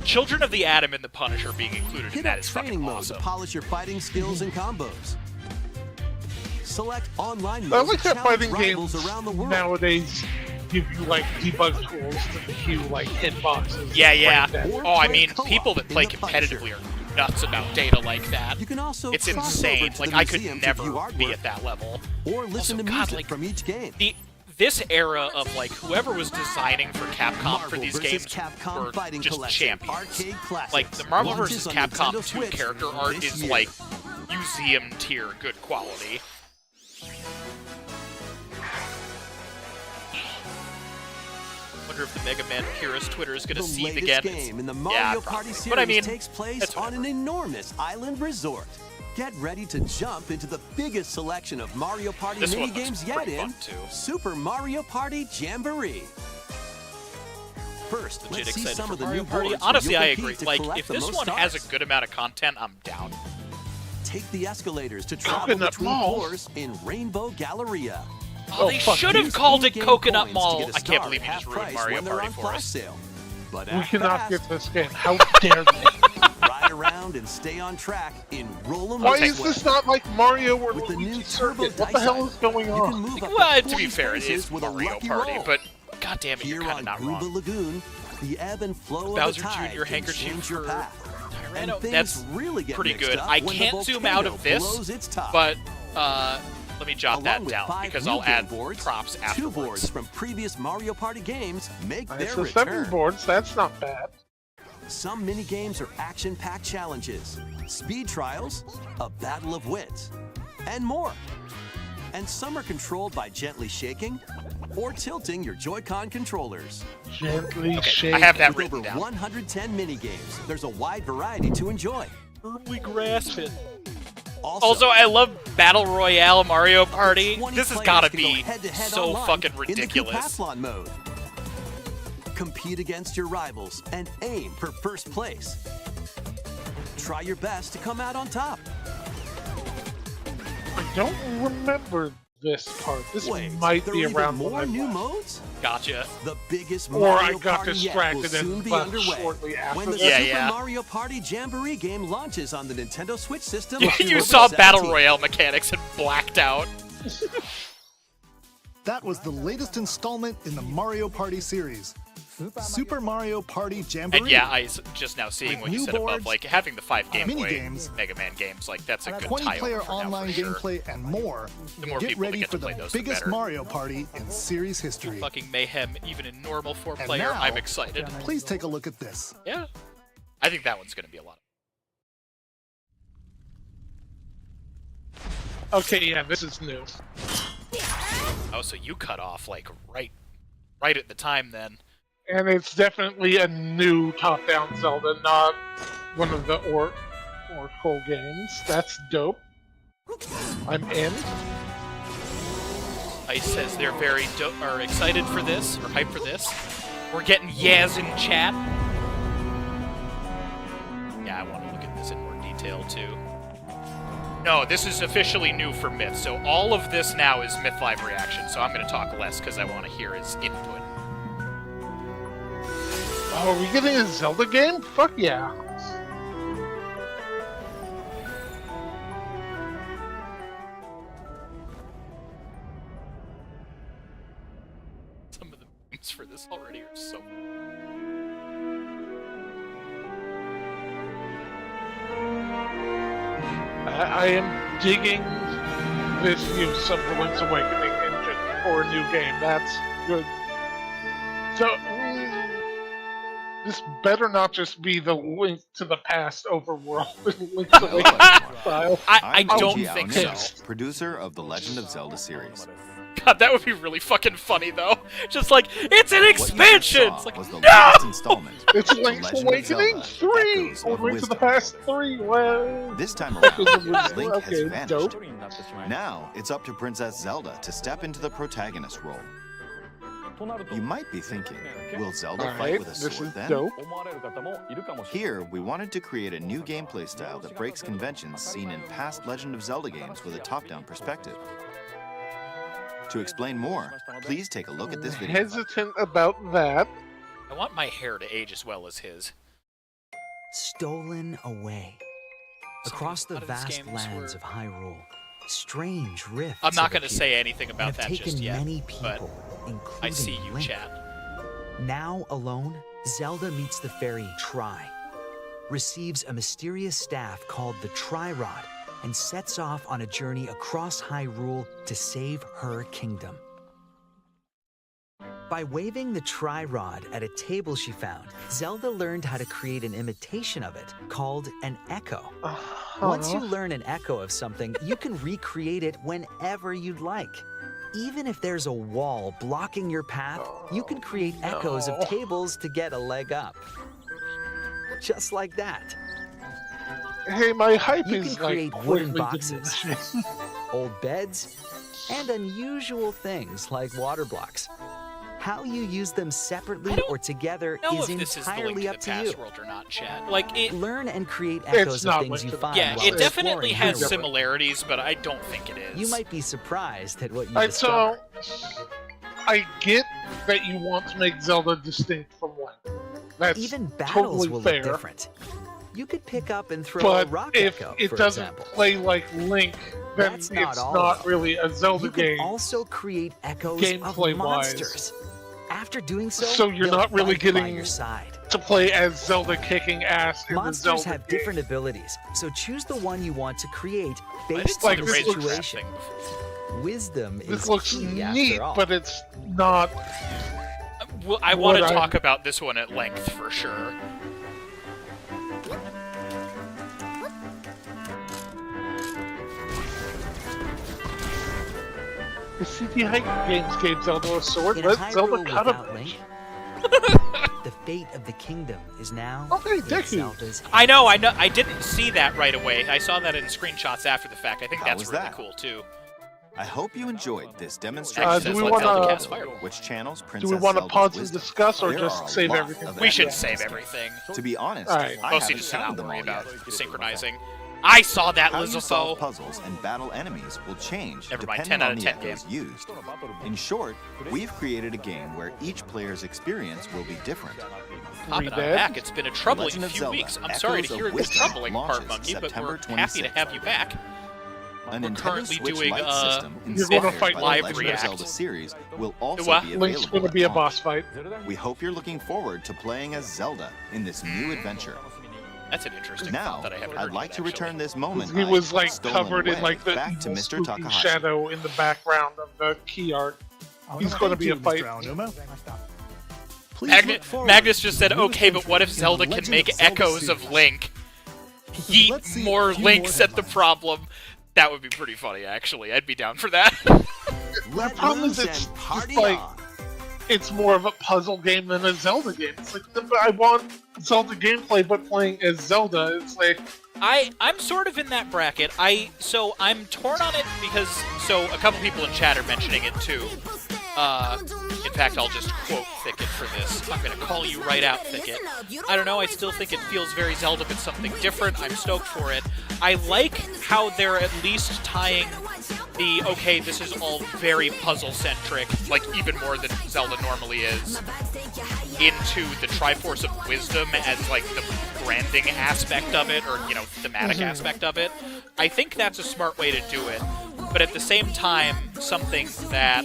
Children of the Atom and the Punisher being included in Hit that up is training fucking mode awesome. to polish your fighting skills and combos. Select online I mode like to that challenge fighting rivals games around the world. nowadays give you, like, debug tools to cue, like, hitboxes. Yeah, yeah. Like that. Or Oh, I play mean, co-op people that in play the Punisher. competitively are nuts about data like that. You can also It's cross insane. over to Like, the I could museum to never view be artwork at that level. or listen Also, to God, music like, from each game. This era of, like, whoever was designing for Capcom for Marvel these vs. games Capcom were Fighting just Collection champions. Arcade Classics Like, the Marvel launches vs. on Capcom Nintendo 2 Switch character art this is, year. like, museum tier good quality. Wonder if the Mega Man purist Twitter is going to The see latest again. game in the Yeah, Mario probably. Party series But I mean, takes place it's on an whatever. enormous island resort. Get ready to jump into the biggest selection of Mario Party This one minigames looks yet pretty in fun, too. Super Mario Party Jamboree. First, Legit let's see excited some for of the Mario new Party. boards where Honestly, you'll I compete agree. to Like, collect if the this most one has a stars. good amount of content, I'm down. Take the escalators to travel Coconut between Mall. floors in Rainbow Galleria. Oh, they fuck should you. have called it In-game Coconut coins to Mall. get a I can't star believe you at just half ruined price Mario when they're Party on for flash us. sale. But We act cannot fast. get this game. How dare they? Ride around and stay on track in Roll 'em Why Okay. is this not like Mario or With the new Luigi Turbo Circuit? What the Dice hell Item, is going you can on? move up Well, to to 40 be fair, it spaces is with a Mario lucky Party, roll. but god damn it, you're Here kind of on not Gooba wrong. Lagoon, the ebb and flow Bowser of the tide Jr. can handkerchief change your for path. And Tyranno, things that's really get pretty mixed good. up I when the can't zoom out volcano of this, blows its top. but let me jot Along that with down 5 because new I'll game add boards, props 2 afterwards. boards from previous Mario Party games make It's their the 7 return. boards. That's not bad. Some mini-games are action-packed challenges, speed trials, a battle of wits, and more. And some are controlled by gently shaking or tilting your Joy-Con controllers. Gently Okay, shake. I have that With written over down. 110 mini-games, there's a wide variety to enjoy. Firmly grasp it. Also, Also, I love Battle Royale Mario Party. 20 This has players got to can go be head-to-head so online fucking in the ridiculous. Coupathlon mode. Compete against your rivals and aim for first place. Try your best to come out on top. I don't remember this part. This Wait, might there be are even around when more I new left. modes? Gotcha. The biggest Or Mario I got Party yet will distracted soon and be left underway shortly after when the that. Yeah, Super yeah. Mario Party Jamboree game launches on the Nintendo Switch system. You October saw Battle 17th. Royale mechanics and blacked out. That was the latest installment in the Mario Party series, Super Mario Party Jamboree. And yeah, just now seeing With what you new said above, boards, like having the 5 Game Boy mini-games, Mega Man games, like that's a good 20-player tie-over for now, online for sure. gameplay and more. The more Get people that ready get for to play the those, the biggest better. Mario Party in series history. Fucking mayhem, even in normal And 4-player. now, I'm excited. Please take a look at this. Yeah, I think that one's gonna be a lot. Okay, yeah, this is new. Oh, so you cut off like right at the time then. And it's definitely a new top-down Zelda, not one of the Oracle games. That's dope. I'm in. Ice says they're very are excited for this, or hyped for this. We're getting yes in chat. Yeah, I want to look at this in more detail too. No, this is officially new for Myth, so all of this now is Myth Live Reaction, so I'm going to talk less because I want to hear his input. Oh, are we getting a Zelda game? Fuck yeah. Some of the names for this already are so. I am digging this use of the Link's Awakening engine for a new game. That's good. So, this better not just be the Link to the Past overworld Link's Awakening style. I I'm don't Koji think Aonuma, so. producer of the Legend of Zelda series. God, that would be really fucking funny though. Just like, it's an What you just expansion! saw It's like, was the no! latest installment. It's of The Link's Legend of Awakening Zelda, 3! Echoes Or of Link to the Wisdom. Past 3, well... This time around, Link has Okay, vanished. dope. Now, it's up to Princess Zelda to step into the protagonist role. You might be thinking, will Zelda fight Alright, with a this sword is then? dope. Here, we wanted to create a new gameplay style that breaks conventions seen in past Legend of Zelda games with a top-down perspective. To explain more, please take a look at this video. Hesitant about that. I want my hair to age as well as his. Stolen away. Across the Something about vast his games lands were- of Hyrule, strange rifts I'm not have going to say appeared anything and about have that taken just yet, many but people, including I see you, Link. chat. Now alone, Zelda meets the fairy Tri, receives a mysterious staff called the Tri-Rod, and sets off on a journey across Hyrule to save her kingdom. By waving the Tri-Rod at a table she found, Zelda learned how to create an imitation of it called an echo. Once you learn an echo of something, you can recreate it whenever you'd like. Even if there's a wall blocking your path, you can create echoes of tables to get a leg up. Just like that. Hey, my hype You is can create like wooden quickly boxes, diminishing. old beds, and unusual things like water blocks. How you use them separately or together know is if this is the Link entirely to up the to you. Past world or not, chat. Like, it, Learn and create echoes of not things Link you to the find yeah, while it definitely exploring has Hyrule. similarities, but I don't think it is. You might be surprised at what you Alright, discover. so I get that you want to make Zelda distinct from Link. That's Even battles totally will fair. look different. You could pick up and throw a But rock if echo, it for doesn't example. play like Link, then That's it's not all, not though. really a Zelda You can game. also create echoes of Gameplay-wise. monsters. After doing so, So you're they'll not really fight by getting your side. To play as Zelda kicking ass in the Monsters Zelda have game. different abilities, so choose the one you want to create I didn't based see on the the Razor Crest situation. thing before. Wisdom This is looks key neat, after all. but it's not. Well, I want to What I- talk about this one at length for sure. The CTI games gave Zelda a sword. In Let Zelda Hyrule cut without him. Link, the fate of the kingdom is now Okay, in Deku. Zelda's hands. I know. I didn't see that right away. I saw that in screenshots after the fact. I think How that's was really that? cool too. I hope you enjoyed this demonstration. Actually, do we let wanna- Zelda cast Fire. Which channels Do Princess we want to Zelda's pause and wisdom. discuss, or There just are a save lot everything? of We should echoes. save everything. To be honest, Alright. I Mostly haven't just to not found them worry all about yet. synchronizing. I saw that How you solve Lizzo. puzzles and battle enemies will change Never mind, depending 10 out on of the 10 echoes used. In short, we've created a game where each player's experience will be different. Popping on Dead? back. It's been a troubling Legend of few Zelda, weeks. I'm sorry to Echoes of hear the Wisdom troubling part, launches Monkey, but September we're happy to 26th. have you back. A We're Nintendo currently Switch doing, Lite system You're gonna inspired fight by Live the Legend React. of Zelda series will also what? be Link's available going to be a at boss launch. fight. We hope you're looking forward to playing as Zelda in this new adventure. That's an interesting Now, thought that I haven't I'd heard like yet, to return actually. this moment He was like stolen covered in away like the back to evil, Mr. spooky Takahashi. shadow in the background of the key art. He's going to be a fight. Please look forward Magnus just to said, new okay, but what if adventures in Zelda the can Legend make of Zelda echoes of series. Link? Let's Yeet see more a few Links more at the headlines. problem. That would be pretty funny, actually. I'd be down for that. The problem is loose it's and party just like on. it's more of a puzzle game than a Zelda game. It's like I want Zelda gameplay, but playing as Zelda. It's like I'm sort of in that bracket. I'm torn on it because a couple people in chat are mentioning it too. In fact, I'll just quote Thicket for this. I'm gonna call you right out, Thicket. I don't know. I still think it feels very Zelda, but something different. I'm stoked for it. I like how they're at least tying the okay, this is all very puzzle centric, like even more than Zelda normally is, into the Triforce of Wisdom as like the branding aspect of it, or thematic aspect of it. I think that's a smart way to do it, but at the same time, something that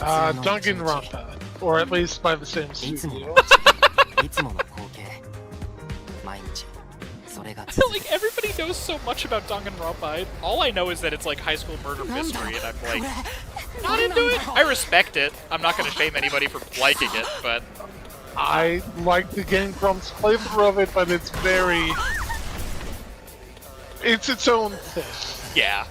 Danganronpa, or at least by the same studio. I feel like everybody knows so much about Danganronpa. All I know is that it's like high school murder mystery, and I'm like, not into it. I respect it. I'm not going to shame anybody for liking it, but I like the Game Grumps flavor of it, but it's very... It's its own thing. yeah.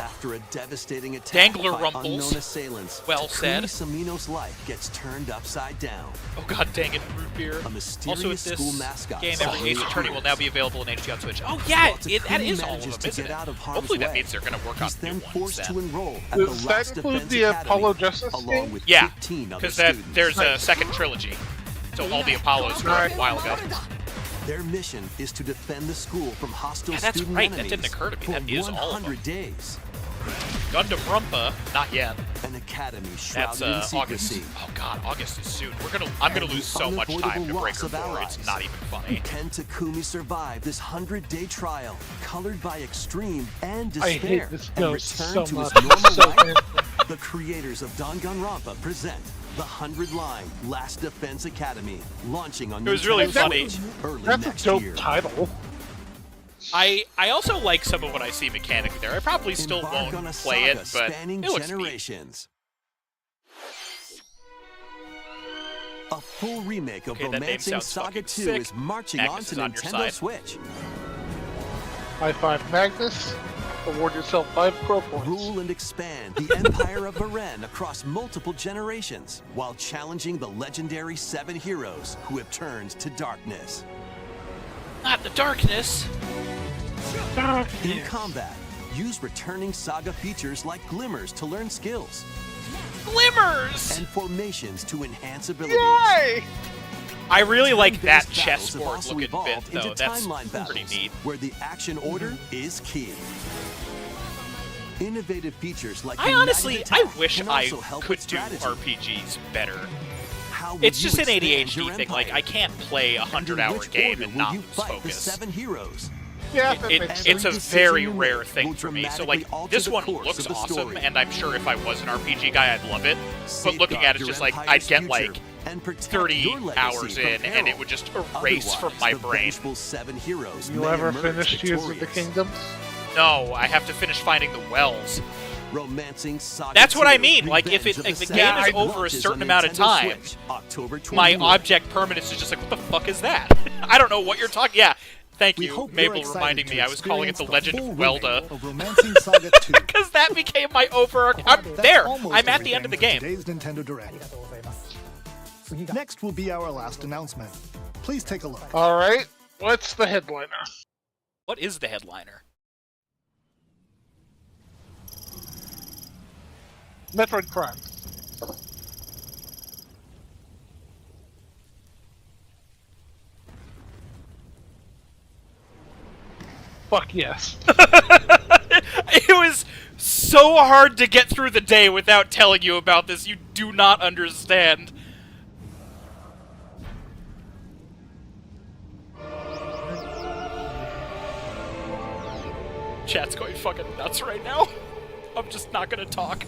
After a devastating attack Dangler by rumples. unknown assailants, Well Takumi said. Samino's life gets turned upside down. Oh god dang it, root beer. A mysterious Also, with school this mascot, game, every Sakura Ace Attorney will appears. now be available in HD on Switch. Oh yeah, While that Takumi is all of manages them, to isn't get it? out of harm's Hopefully that way, means they're going to work on He's new then ones forced then. to enroll at the Does Last that include Defense the Academy, Apollo Justice along game? with Yeah, 15 other because students. there's a second trilogy. So all the Apollos were a while ago. Their mission is to defend the school from hostile Yeah, that's student right, that enemies didn't occur to me. for That is all of them. 100 days. Gundam Rumpa, not yet. An academy That's shrouded in August. secrecy. Oh god, August is soon. I'm gonna lose so much time to break her Unavoidable four. loss It's of not even funny. Can Takumi survive this 100-day trial, colored by extreme and I despair, hate this and ghost return so to much. his normal So life? The creators of Danganronpa present the 100-line Last Defense Academy, launching on It was really Nintendo funny. Switch early That's a next dope year. title. I also like some of what I see mechanically there. I probably still Embark on won't a play it, saga but spanning it looks neat. generations. A full remake of Okay, that name Romancing sounds Saga fucking 2 sick. is marching Magnus on is to on your Nintendo side. Switch. High five, Magnus. Award yourself 5 crow points. Rule and expand the Empire of Varen across multiple generations, while challenging the legendary 7 heroes who have turned to darkness. Not the darkness. In combat, use returning Saga features like glimmers to learn skills, Glimmers! and formations to enhance abilities. Yay! I really like that Turn-based battles have chessboard also looking bit, evolved though. into That's timeline pretty battles, neat. where the action order is key. Innovative features like I United honestly, Attack I wish can I also help could with do strategy. RPGs better. How will It's you just an expand ADHD your thing. Like, empire? I can't play a And in 100-hour which game order and will not you lose fight focus. the 7 heroes? Yeah, that makes sense. It's a Every very decision you rare make thing will for me. So, like, dramatically alter this the one course looks of the awesome, story. and I'm sure if I was an RPG guy, I'd love it. But looking Safeguard at it, your just like, empire's I'd get, future like, and protect 30 your legacy hours from in, and peril. it would just erase from Otherwise, my the brain. vengeful 7 heroes You may ever emerge finished Tears of the victorious. Kingdoms? No, I have to finish finding the wells. Romancing Saga That's what I 2, mean, like, if Revenge it- of if the the game Seven is over a launches certain on amount of Nintendo time, Switch, October My 21. object permanence is just like, what the fuck is that? I don't know what you're talking. Yeah, thank We you, hope you're Mabel, excited reminding to me. I was calling it the experience Legend of full remake Welda. of Romancing Saga 2. Because that became my I'm That's there. almost I'm at the end of the everything game. for Today's Nintendo Direct. Next will be our last announcement. Please take a look. Alright, what's the headliner? What is the headliner? Metroid Prime. Fuck yes. It was so hard to get through the day without telling you about this. You do not understand. Chat's going fucking nuts right now. I'm just not gonna talk.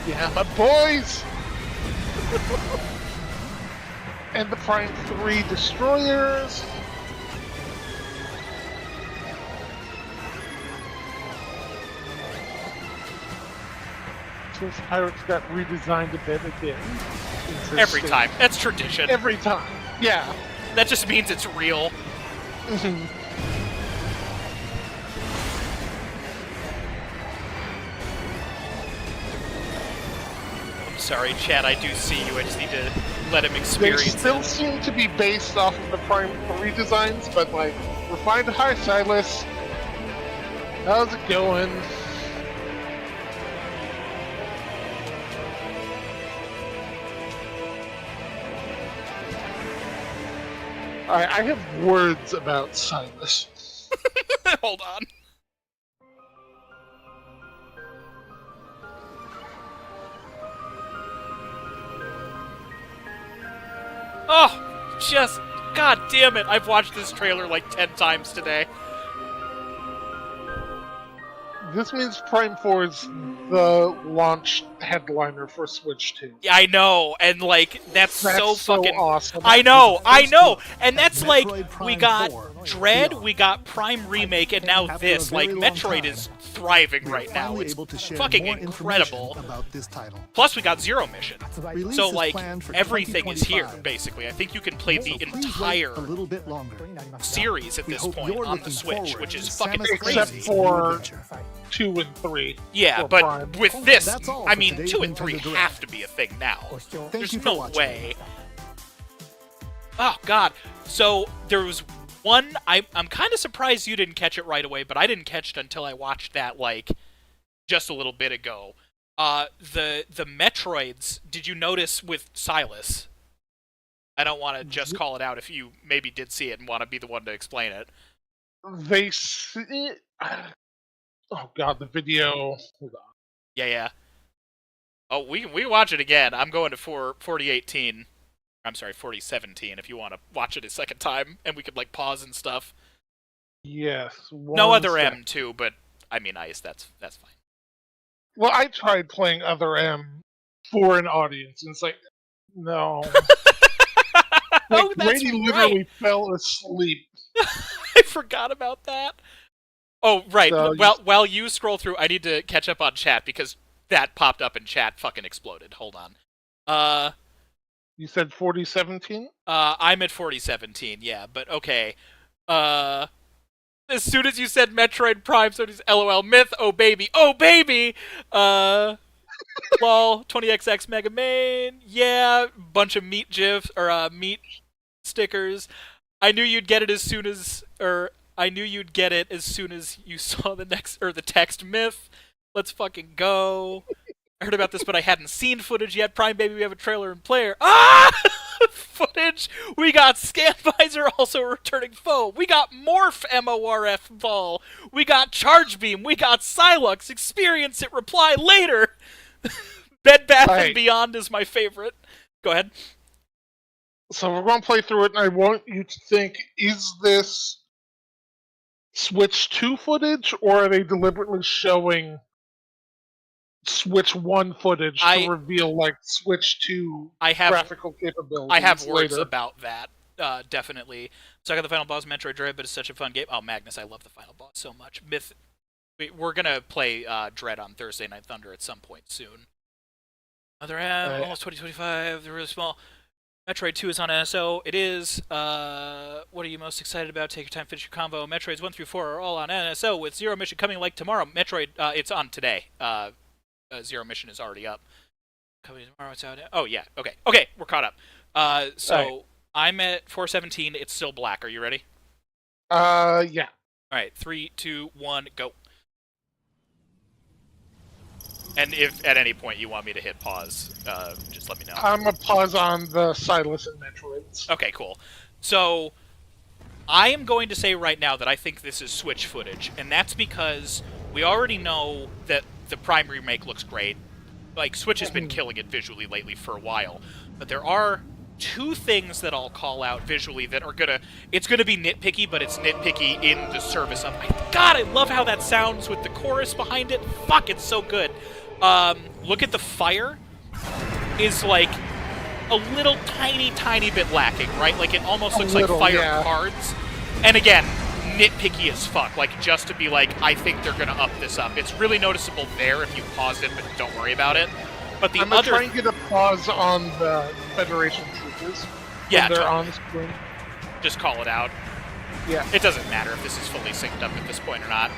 Yeah, my boys! And the Prime 3 destroyers. Since Pirates got redesigned a bit again. Every Interesting. time. That's tradition. Every time. Yeah. That just means it's real. I'm sorry, Chad, I do see you. I just need to let him They experience still it. seem to be based off of the Prime 3 designs, but like, refined. Hi, Silas. How's it going? I have words about Silas. Hold on. Oh, just, god damn it. I've watched this trailer like 10 times today. This means Prime 4 is the launch headliner for Switch 2. Yeah, I know, and like that's so fucking awesome. I know, and that's like Metroid Prime we got 4 Dread, VR. we got Prime Remake, and now After this. a very Like long Metroid time, is thriving We are right now. finally It's able to share fucking more incredible. information about this title. Plus, we got Zero Mission, Release so is like planned for everything is here 2025. basically. I think you can play So the please wait entire a little bit longer. series at We this hope point you're on the looking Switch, forward which is to fucking Samus crazy. Except Crazy's for- new adventure. 2 and 3. Yeah, for but Prime. with this, That's all I for mean, today's 2 and 3 Nintendo Direct. have to be a thing now. Thank There's you for no watching. way. Oh god. So there was one. I'm kind of surprised you didn't catch it right away, but I didn't catch it until I watched that like just a little bit ago. The Metroids. Did you notice with Silas? I don't want to just call it out if you maybe did see it and want to be the one to explain it. They see... Oh god, the video... Hold on. Yeah. Oh, we can watch it again. I'm going to 4018. I'm sorry, 4017 if you want to watch it a second time, and we could like pause and stuff. Yes. No one other sec. M too, but I mean Ice. That's fine. Well, I tried playing Other M for an audience, and it's like, no. Like, Oh, that's Brady right. literally fell asleep. I forgot about that. Oh, right. So While you scroll through, I need to catch up on chat because that popped up in chat. Fucking exploded. Hold on. You said 4017? I'm at 4017. Yeah, but okay. As soon as you said Metroid Prime, so does LOL Myth. Oh baby. Oh baby. Lol. 20XX Mega Man. Yeah. Bunch of meat gifs or meat stickers. I knew you'd get it as soon as you saw the text Myth. Let's fucking go. I heard about this, but I hadn't seen footage yet. Prime Baby, we have a trailer and player. Ah! Footage! We got Scanvisor, also a returning foe. We got Morph MORF Ball. We got Charge Beam. We got Silux. Experience it, reply later. Bed Bath and Beyond is my favorite. Go ahead. So we're going to play through it, and I want you to think, is this Switch 2 footage, or are they deliberately showing Switch 1 footage to reveal, like, Switch 2 graphical capabilities I have words later? about that, definitely. So I got the final boss, Metroid Dread, but it's such a fun game. Oh, Magnus, I love the final boss so much. Myth, we're going to play Dread on Thursday Night Thunder at some point soon. Other almost 2025, they're really small. Metroid 2 is on NSO. It is. What are you most excited about? Take your time, finish your combo. Metroids 1 through 4 are all on NSO with Zero Mission coming like tomorrow. Metroid, it's on today. Zero Mission is already up. Coming tomorrow, it's out. Oh, yeah. Okay, we're caught up. So I'm at 417. It's still black. Are you ready? Yeah. All right, 3, 2, 1, go. And if at any point you want me to hit pause, just let me know. I'm going to pause on the Silas and Metroids. Okay, cool. So, I am going to say right now that I think this is Switch footage, and that's because we already know that the Prime Remake looks great. Like, Switch has been killing it visually lately for a while, but there are two things that I'll call out visually that are it's gonna be nitpicky, but it's nitpicky in the service of, God, I love how that sounds with the chorus behind it. Fuck, it's so good. Look at the fire is like a little tiny bit lacking, right? Like it almost looks like fire cards. And again, nitpicky as fuck. Like just to be like, I think they're gonna up this up. It's really noticeable there if you pause it, but don't worry about it. But the I'm gonna try and get a pause on the Federation troopers. Yeah, when they're on the screen. Just call it out. Yeah. It doesn't matter if this is fully synced up at this point or not.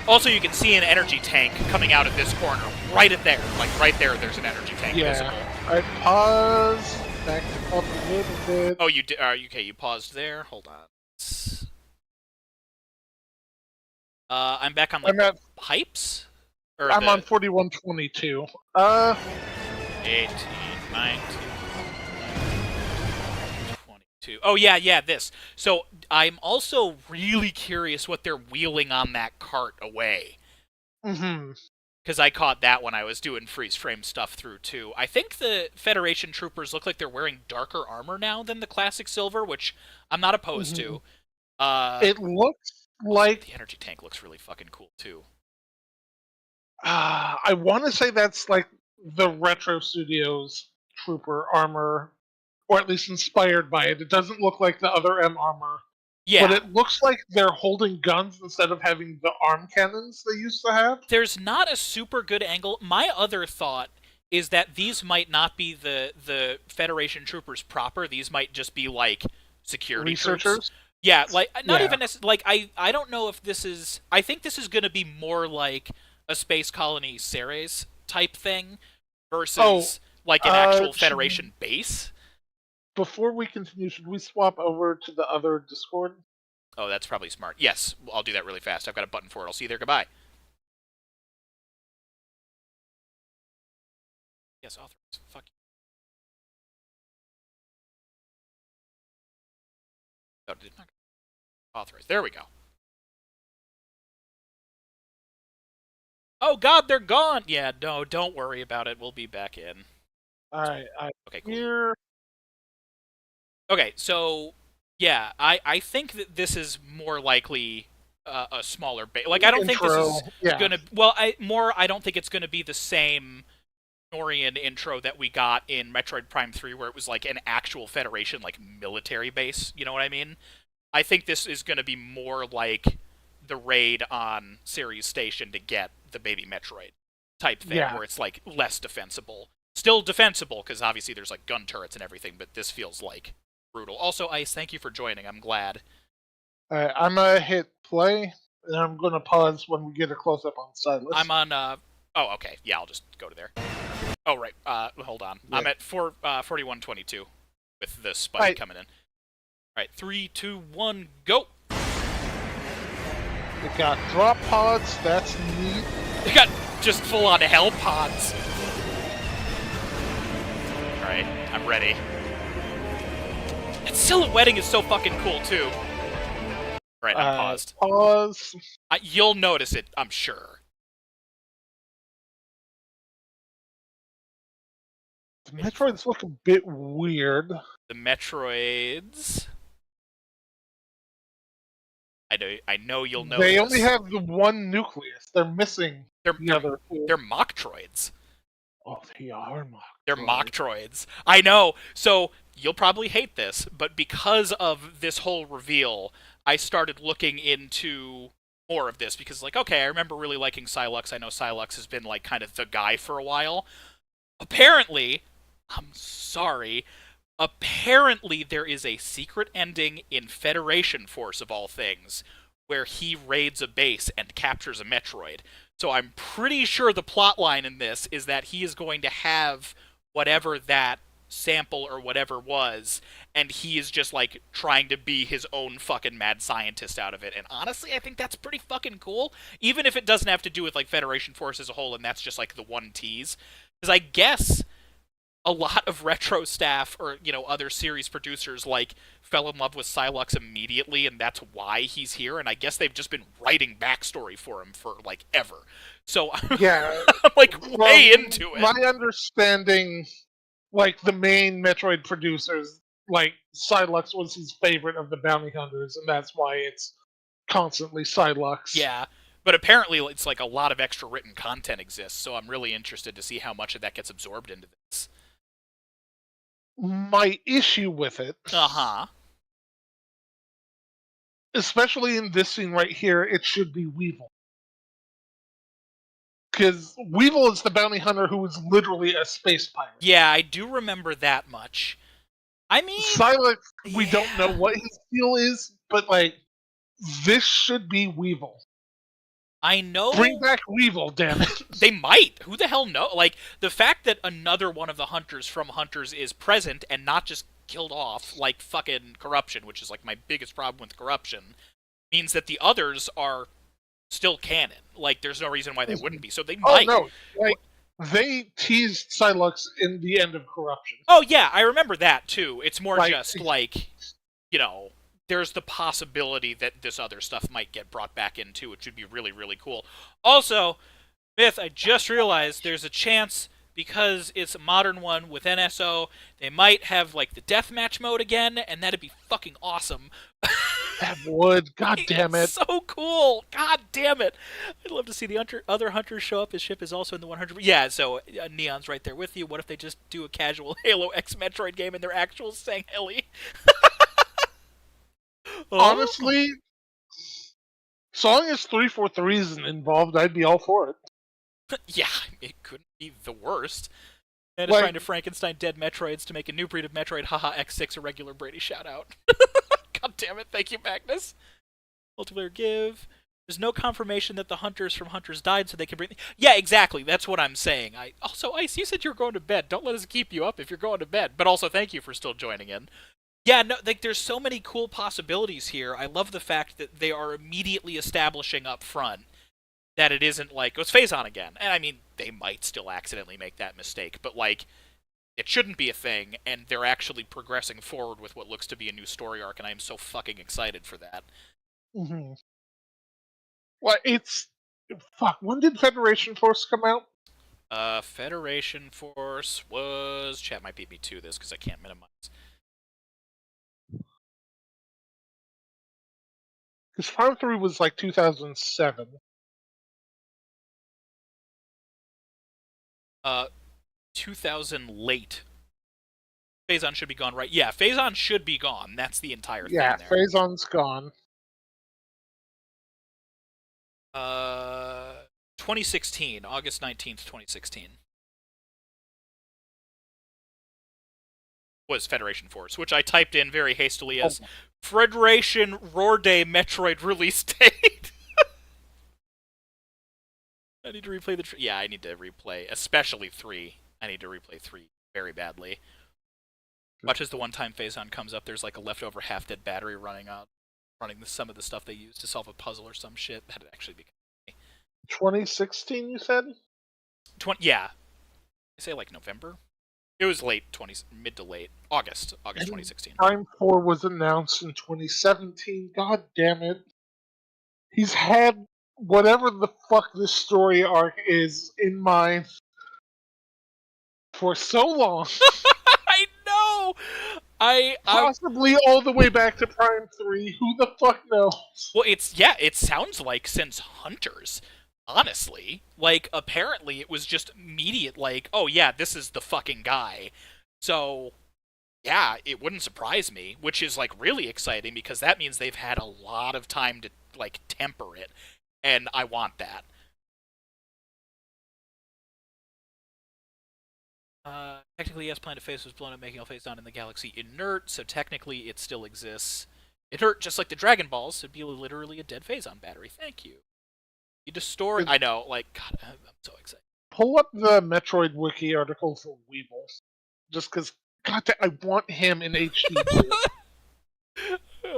Also, you can see an energy tank coming out of this corner, right at there. Like, right there, there's an energy tank visible. Alright, pause. Back up a little bit. Oh, you did. Okay, you paused there. Hold on. I'm back on, like, pipes? Or I'm on 4122. 18, 19, 22. Oh, yeah, this. So, I'm also really curious what they're wheeling on that cart away. Mm-hmm. Because I caught that when I was doing freeze frame stuff through, too. I think the Federation troopers look like they're wearing darker armor now than the classic silver, which I'm not opposed to. It looks Like, the energy tank looks really fucking cool too. I want to say that's like the Retro Studios Trooper armor, or at least inspired by it. It doesn't look like the other M armor, Yeah. but it looks like they're holding guns instead of having the arm cannons they used to have. There's not a super good angle. My other thought is that these might not be the Federation troopers proper. These might just be like security Researchers? troops. Yeah, like not Yeah. even like I don't know if this is. I think this is going to be more like a space colony Ceres type thing versus like an actual Federation base. Before we continue, should we swap over to the other Discord? Oh, that's probably smart. Yes, I'll do that really fast. I've got a button for it. I'll see you there. Goodbye. Yes, authorize. Fuck you. Oh, did not authorize. There we go. Oh God, they're gone. Yeah, no, don't worry about it. We'll be back in. Alright, Okay, cool. here. Okay, so yeah, I think that this is more likely a smaller base. Like I don't think this is gonna. Well, I don't think it's gonna be the same Norian intro that we got in Metroid Prime 3, where it was like an actual Federation like military base. You know what I mean? I think this is gonna be more like the raid on Ceres Station to get the baby Metroid type thing, where it's like less defensible. Still defensible, because obviously there's like gun turrets and everything, but this feels like brutal. Also, Ice, thank you for joining. I'm glad. Alright, I'm gonna hit play, and I'm gonna pause when we get a close-up on Silas. I'm on, oh, okay. Yeah, I'll just go to there. Oh, right. Hold on. Yeah. I'm at 4122 with the spike coming in. Alright, 3, 2, 1, go! We got drop pods, that's neat. They got just full-on hell pods. Alright, I'm ready. And silhouetting is so fucking cool, too. Alright, I'm paused. Pause. You'll notice it, I'm sure. The Metroids look a bit weird. The Metroids... I know you'll know. They only have the one nucleus. They're missing the other two. They're Mocktroids. Oh, they are Mocktroids. They're Mocktroids. I know. So you'll probably hate this, but because of this whole reveal, I started looking into more of this because, like, okay, I remember really liking Sylux. I know Sylux has been like kind of the guy for a while. Apparently, I'm sorry. Apparently, there is a secret ending in Federation Force, of all things, where he raids a base and captures a Metroid. So I'm pretty sure the plotline in this is that he is going to have whatever that sample or whatever was, and he is just, like, trying to be his own fucking mad scientist out of it. And honestly, I think that's pretty fucking cool, even if it doesn't have to do with, like, Federation Force as a whole, and that's just, like, the one tease. Because I guess a lot of retro staff or, you know, other series producers, like, fell in love with Sylux immediately, and that's why he's here, and I guess they've just been writing backstory for him for, like, ever. So, yeah, I'm, like, way into it. My understanding, like, the main Metroid producers, like, Sylux was his favorite of the bounty hunters, and that's why it's constantly Sylux. Yeah, but apparently it's, like, a lot of extra written content exists, so I'm really interested to see how much of that gets absorbed into this. My issue with it, especially in this scene right here, it should be Weevil. Because Weevil is the bounty hunter who is literally a space pirate. Yeah, I do remember that much. I mean, Sylux, we don't know what his deal is, but, like, this should be Weevil. I know. Bring back Weevil, damn it. They might. Who the hell knows? Like, the fact that another one of the hunters from Hunters is present and not just killed off, like fucking Corruption, which is, like, my biggest problem with Corruption, means that the others are still canon. Like, there's no reason why they wouldn't be. So they might. Oh, no. Like, they teased Sylux in the end of Corruption. Oh, yeah, I remember that, too. It's more just, like, you know, there's the possibility that this other stuff might get brought back into, which would be really, really cool. Also, Myth, I just realized there's a chance because it's a modern one with NSO, they might have like the deathmatch mode again, and that'd be fucking awesome. That would. God damn it. So cool. God damn it. I'd love to see the other hunters show up. His ship is also in the 100. Yeah, so Neon's right there with you. What if they just do a casual Halo X Metroid game and they're actual Sangheli? Honestly, so long as 343 isn't involved, I'd be all for it. Yeah, it couldn't be the worst. And Like- trying to Frankenstein dead Metroids to make a new breed of Metroid. Haha, X6 a regular Brady shout out. God damn it, thank you, Magnus. Multiplayer give. There's no confirmation that the hunters from Hunters died, so they can bring. Yeah, exactly. That's what I'm saying. Also, Ice, you said you were going to bed. Don't let us keep you up if you're going to bed. But also, thank you for still joining in. Yeah, no, like there's so many cool possibilities here. I love the fact that they are immediately establishing up front that it isn't like, oh, it's Phazon again. And I mean, they might still accidentally make that mistake, but like, it shouldn't be a thing, and they're actually progressing forward with what looks to be a new story arc, and I am so fucking excited for that. Mm-hmm. Well, it's... Fuck, when did Federation Force come out? Federation Force was... Chat might beat me to this, because I can't minimize. Because Farm 3 was like 2007. 2000 late. Phazon should be gone, right? Yeah, Phazon should be gone. That's the entire thing Yeah, there. Phazon's gone. 2016, August 19th, 2016. Was Federation Force, which I typed in very hastily as Federation Roar Day Metroid release date. I need to replay the... Yeah, I need to replay, especially 3. I need to replay 3 very badly. Much as the one-time Phazon comes up, there's like a leftover half-dead battery running some of the stuff they use to solve a puzzle or some shit. That'd actually be... 2016, you said? Yeah. I say like November? It was mid to late. August 2016. Prime 4 was announced in 2017. God damn it. He's had whatever the fuck this story arc is in mind for so long. I know! Possibly all the way back to Prime 3. Who the fuck knows? Well, it sounds like since Hunters. Honestly, like, apparently it was just immediate, like, oh yeah, this is the fucking guy. So, yeah, it wouldn't surprise me, which is, like, really exciting, because that means they've had a lot of time to, like, temper it, and I want that. Technically, yes, Planet Face was blown up, making all Phazon in the galaxy inert, so technically it still exists. Inert, just like the Dragon Balls, so it'd be literally a dead Phazon battery. Thank you. You just store it. I know, like, God, I'm so excited. Pull up the Metroid Wiki article for Weevil. Just because, God, I want him in HD.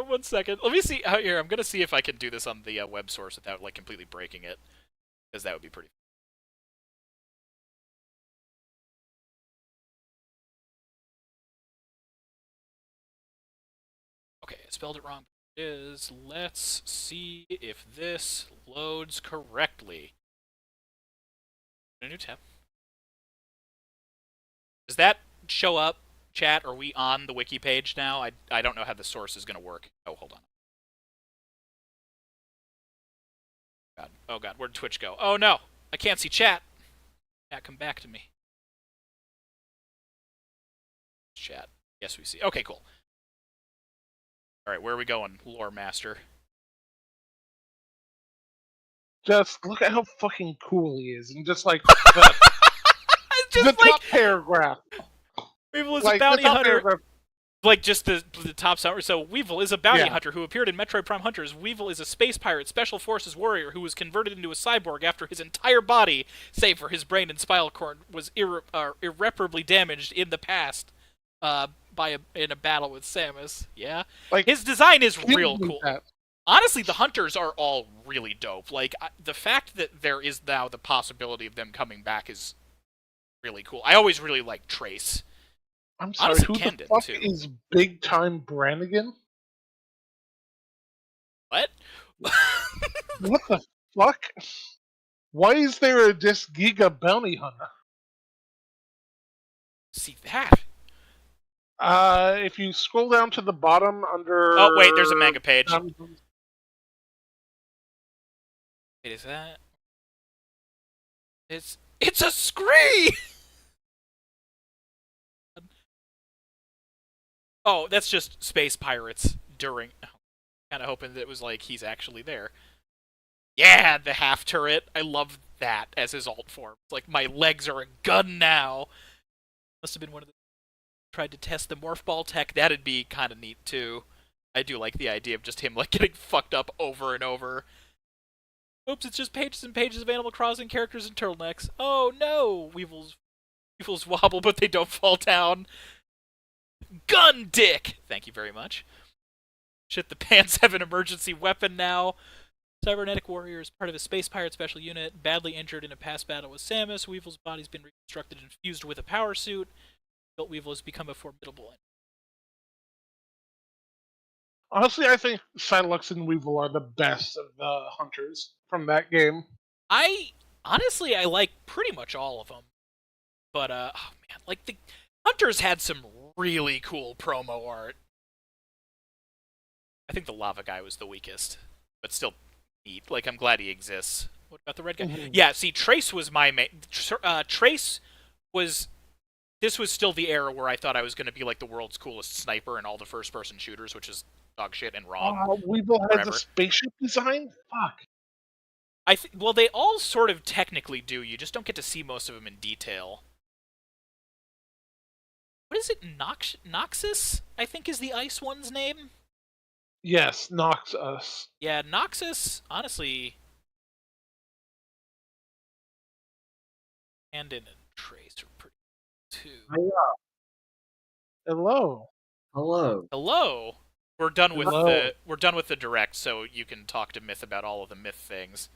1 second. Let me see. Here, I'm going to see if I can do this on the web source without, like, completely breaking it. Because that would be pretty... Okay, I spelled it wrong. It is. Let's see if this loads correctly. A new tab. Does that show up, chat? Are we on the wiki page now? I don't know how the source is going to work. Oh, hold on. God. Oh, God. Where'd Twitch go? Oh, no. I can't see chat. Chat, come back to me. Chat. Yes, we see. Okay, cool. All right, where are we going, Lore Master? Just look at how fucking cool he is, and just like the top paragraph. Weevil is a bounty hunter. Like just the top summary. So Weevil is a bounty hunter who appeared in Metroid Prime Hunters. Weevil is a space pirate, special forces warrior who was converted into a cyborg after his entire body, save for his brain and spinal cord, was irreparably damaged in the past. In a battle with Samus. Yeah. Like, his design is real cool. Honestly, the hunters are all really dope. Like, the fact that there is now the possibility of them coming back is really cool. I always really like Trace. I'm sorry, honestly, who Ken the fuck too. is Big Time Brannigan? What? What the fuck? Why is there a Disc Giga bounty hunter? See that? If you scroll down to the bottom under. Oh wait, there's a manga page. Um, Wait, is that? It's a scree. Oh, that's just space pirates during. Kind of hoping that it was like he's actually there. Yeah, the half turret. I love that as his alt form. It's like my legs are a gun now. Must have been one of the tried to test the morph ball tech. That'd be kind of neat too. I do like the idea of just him like getting fucked up over and over. Oops, it's just pages and pages of Animal Crossing characters and turtlenecks. Oh no, Weevils wobble, but they don't fall down. Gun dick. Thank you very much. Shit, the pants have an emergency weapon now. Cybernetic Warrior is part of a space pirate special unit, badly injured in a past battle with Samus. Weevil's body's been reconstructed and fused with a power suit. Built Weevil has become a formidable enemy. Honestly, I think Psylocke and Weevil are the best of the hunters from that game. I like pretty much all of them. But oh man, like the Hunters had some really cool promo art. I think the lava guy was the weakest, but still neat. Like, I'm glad he exists. What about the red guy? Mm-hmm. Yeah, see, Trace was my main. Trace was. This was still the era where I thought I was going to be like the world's coolest sniper in all the first-person shooters, which is dog shit and wrong. Weevil has forever. a spaceship design? Fuck. Well, they all sort of technically do. You just don't get to see most of them in detail. What is it? Noxus, I think, is the ice one's name? Yes, Noxus. Yeah, Noxus, honestly... And in a Trace are pretty too. Hello. Hello. Hello! We're done with Hello. the direct, so you can talk to Myth about all of the Myth things.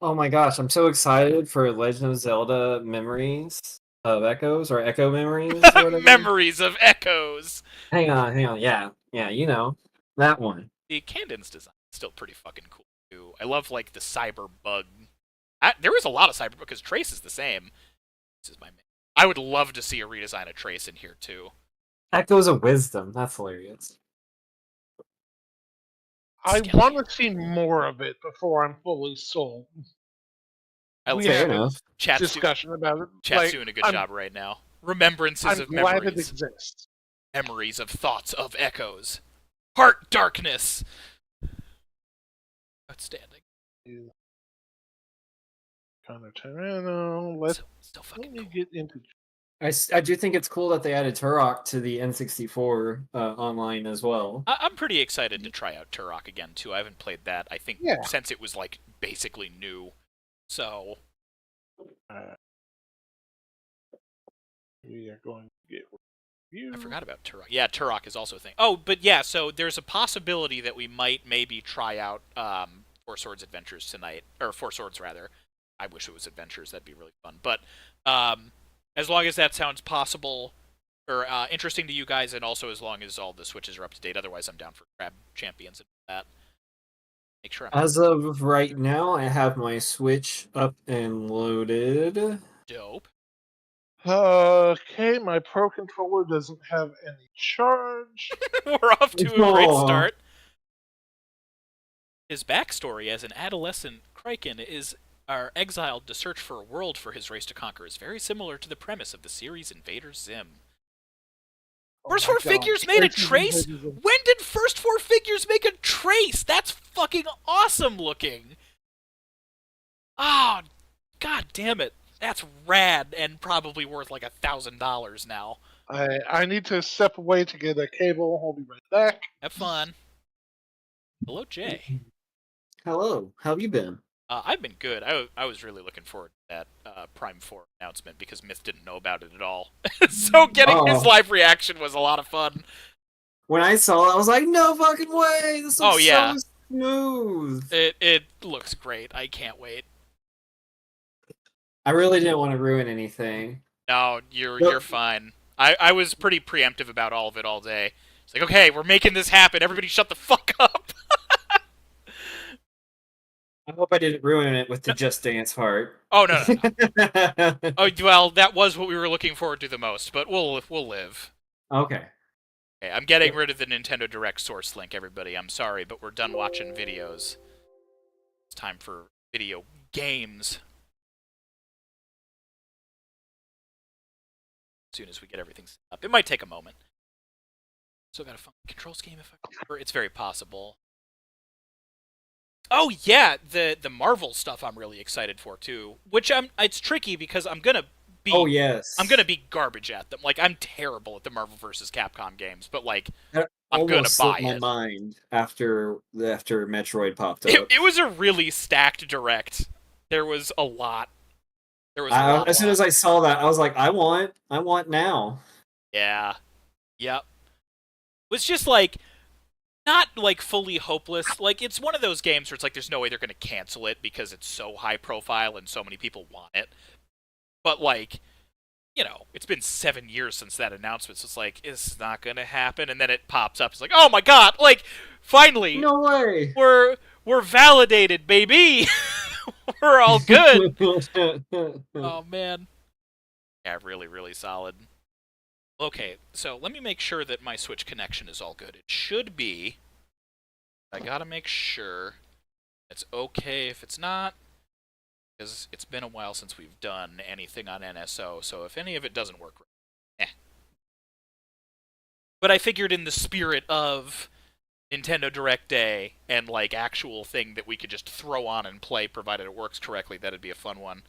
Oh my gosh, I'm so excited for Legend of Zelda Memories of Echoes, or Echo Memories, or whatever. Memories of Echoes! Hang on. Yeah, you know, that one. The Candon's design is still pretty fucking cool, too. I love, like, the cyber bug. There is a lot of cyber, because Trace is the same. This is my main. I would love to see a redesign of Trace in here, too. Echoes of Wisdom, that's hilarious. I want to see more of it before I'm fully sold. We Fair had a enough. discussion about it. Chat's Like, doing a good job right now. Remembrances I'm of glad it memories. exists. Memories of thoughts of echoes. Heart darkness! Outstanding. Connor Tarano. Let fucking me cool. get into. I do think it's cool that they added Turok to the N64 online as well. I'm pretty excited to try out Turok again, too. I haven't played that, I think, since it was, like, basically new. So... we are going to get review. I forgot about Turok. Yeah, Turok is also a thing. Oh, but yeah, so there's a possibility that we might maybe try out Four Swords Adventures tonight. Or Four Swords, rather. I wish it was Adventures. That'd be really fun. But as long as that sounds possible or interesting to you guys, and also as long as all the switches are up to date. Otherwise, I'm down for Crab Champions and that. Make sure I'm As of right now, I have my Switch up and loaded. dope. Okay, my Pro Controller doesn't have any charge. We're off to a great start. His backstory as an adolescent Kraken are exiled to search for a world for his race to conquer is very similar to the premise of the series Invader Zim. First Four Figures made a Trace? When did First Four Figures make a Trace? That's fucking awesome looking! Oh, god damn it. That's rad and probably worth like $1,000 now. I need to step away to get a cable. I'll be right back. Have fun. Hello, Jay. Hello, how have you been? I've been good. I was really looking forward to that Prime 4 announcement because Myth didn't know about it at all. So getting his live reaction was a lot of fun. When I saw it, I was like, no fucking way! This looks so smooth! It looks great. I can't wait. I really didn't want to ruin anything. No, you're fine. I was pretty preemptive about all of it all day. It's like, okay, we're making this happen. Everybody shut the fuck up. I hope I didn't ruin it with the Just Dance heart. Oh, no. Oh, well, that was what we were looking forward to the most, but we'll live. Okay. Okay, I'm getting rid of the Nintendo Direct source link, everybody. I'm sorry, but we're done watching videos. It's time for video games. As soon as we get everything set up. It might take a moment. Still got a fun control scheme if I remember. It's very possible. Oh yeah, the Marvel stuff I'm really excited for too. Which it's tricky because I'm gonna be I'm gonna be garbage at them. Like I'm terrible at the Marvel vs. Capcom games, but like That I'm gonna almost buy slipped my it. mind after Metroid popped up. It was a really stacked direct. There was a lot. There was a lot. As soon as I saw that, I was like, I want now. Yeah. Yep. It was just like not like fully hopeless. Like it's one of those games where it's like there's no way they're gonna cancel it because it's so high profile and so many people want it. But like, you know, it's been 7 years since that announcement, so it's like, it's not gonna happen, and then it pops up, it's like, oh my god, like, finally! No way! We're validated, baby! We're all good! Oh man. Yeah, really, really solid. Okay, so let me make sure that my Switch connection is all good. It should be. I gotta make sure. It's okay if it's not, because it's been a while since we've done anything on NSO, so if any of it doesn't work, But I figured in the spirit of Nintendo Direct Day and like actual thing that we could just throw on and play provided it works correctly, that'd be a fun one.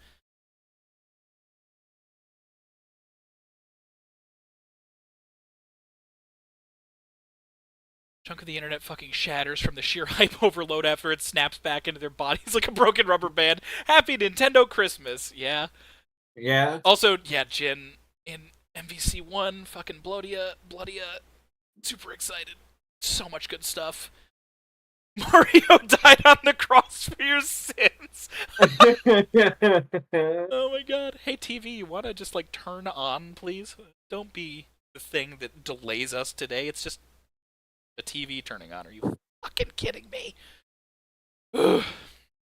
Chunk of the internet fucking shatters from the sheer hype overload after it snaps back into their bodies like a broken rubber band. Happy Nintendo Christmas, yeah. Yeah. Also, yeah, Jin in MVC1, fucking Bloodia, super excited. So much good stuff. Mario died on the cross for your sins. Oh my god. Hey TV, you wanna just like turn on, please? Don't be the thing that delays us today. It's just the TV turning on. Are you fucking kidding me?